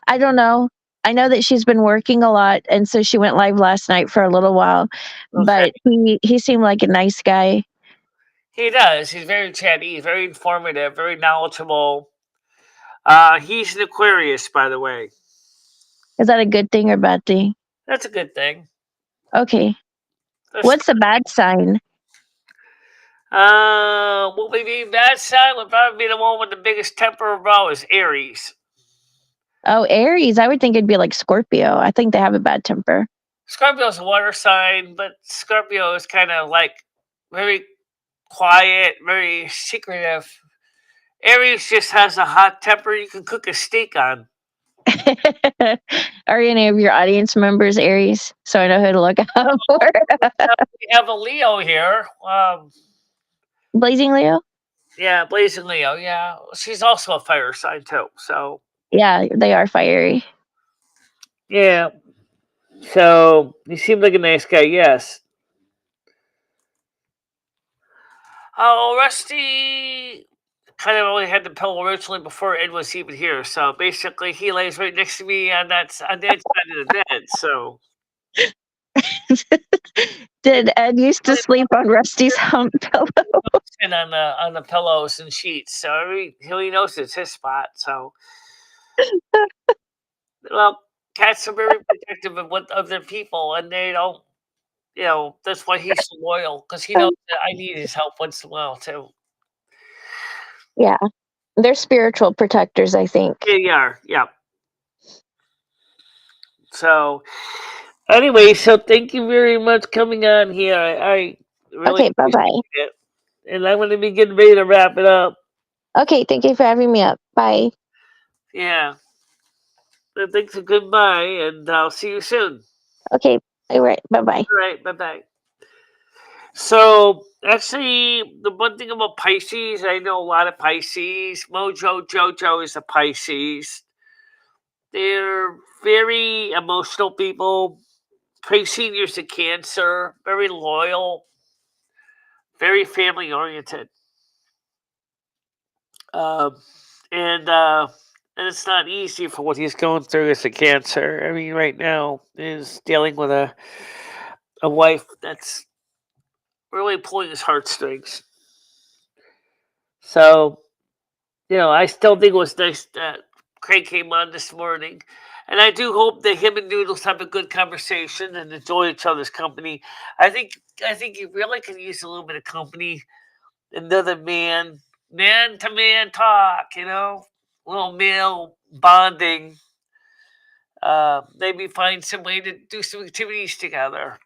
I don't know. I know that she's been working a lot, and so she went live last night for a little while. Okay. But he seemed like a nice guy. He does. He's very chatty. He's very informative, very knowledgeable. He's an Aquarius, by the way. Is that a good thing or bad thing? That's a good thing. Okay. What's the bad sign? What would be bad sign would probably be the one with the biggest temper of all is Aries. Oh, Aries. I would think it'd be like Scorpio. I think they have a bad temper. Scorpio's a water sign, but Scorpio is kind of like very quiet, very secretive. Aries just has a hot temper you can cook a steak on. Are any of your audience members Aries? So I know who to look out for. We have a Leo here. Blazing Leo? Yeah, Blazing Leo. Yeah. She's also a fire sign too. So yeah, they are fiery. Yeah. So he seemed like a nice guy, yes. Oh, Rusty kind of only had the pillow originally before Ed was even here. So basically, he lays right next to me on that side of the bed. So Did Ed used to sleep on Rusty's hump pillow? And on the pillows and sheets, so he knows it's his spot. So, well, cats are very protective of what other people, and they don't. That's why he's so loyal, because he knows that I need his help once in a while too. Yeah, they're spiritual protectors, I think. They are, yeah. So, anyway, so thank you very much coming on here. I really Okay, bye bye. appreciate it, and I'm going to be getting ready to wrap it up. Okay, thank you for having me up. Bye. Yeah. So thanks and goodbye, and I'll see you soon. Okay, all right, bye bye. All right, bye bye. So, actually, the one thing about Pisces, I know a lot of Pisces. Jojo is a Pisces. They're very emotional people. Pre-seniors to Cancer, very loyal, very family oriented. And it's not easy for what he's going through as a Cancer. I mean, right now is dealing with a wife that's really pulling his heartstrings. So, I still think it was nice that Craig came on this morning. And I do hope that him and Noodles have a good conversation and enjoy each other's company. I think you really can use a little bit of company. Another man to man talk, little male bonding. Maybe find some way to do some activities together.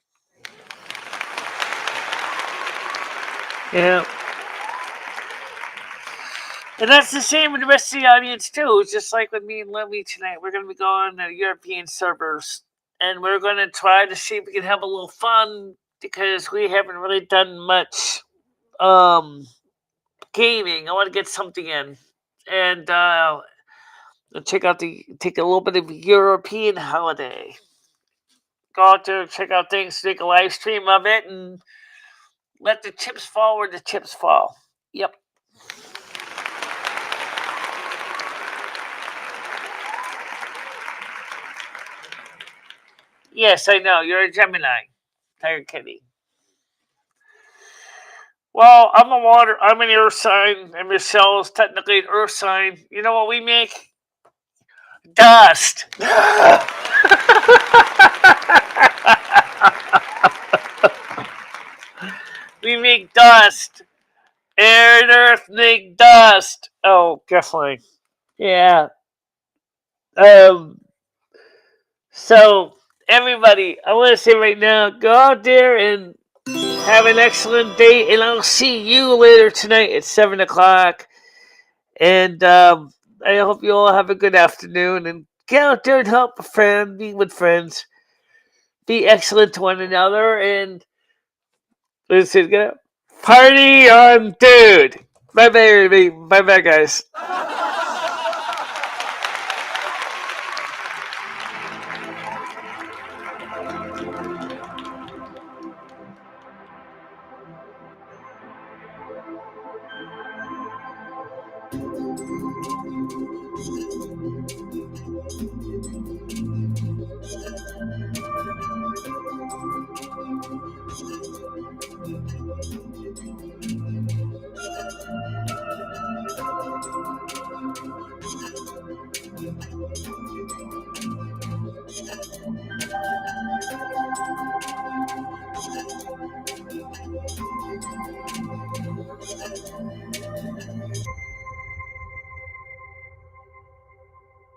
Yeah. And that's the same with the rest of the audience too. It's just like with me and Lemmy tonight. We're going to be going to European servers, and we're going to try to see if we can have a little fun, because we haven't really done much gaming. I want to get something in, and take a little bit of European holiday. Go out there, check out things, make a live stream of it, and let the chips fall where the chips fall. Yep. Yes, I know. You're a Gemini. Tired Kitty. Well, I'm an earth sign, and Michelle's technically an earth sign. You know what we make? Dust. We make dust. Air and earth make dust. Oh, definitely. Yeah. So, everybody, I want to say right now, go out there and have an excellent day, and I'll see you later tonight at 7 o'clock. And I hope you all have a good afternoon, and get out there and help a friend, be with friends, be excellent to one another, and listen, party on, dude. Bye bye, everybody. Bye bye, guys.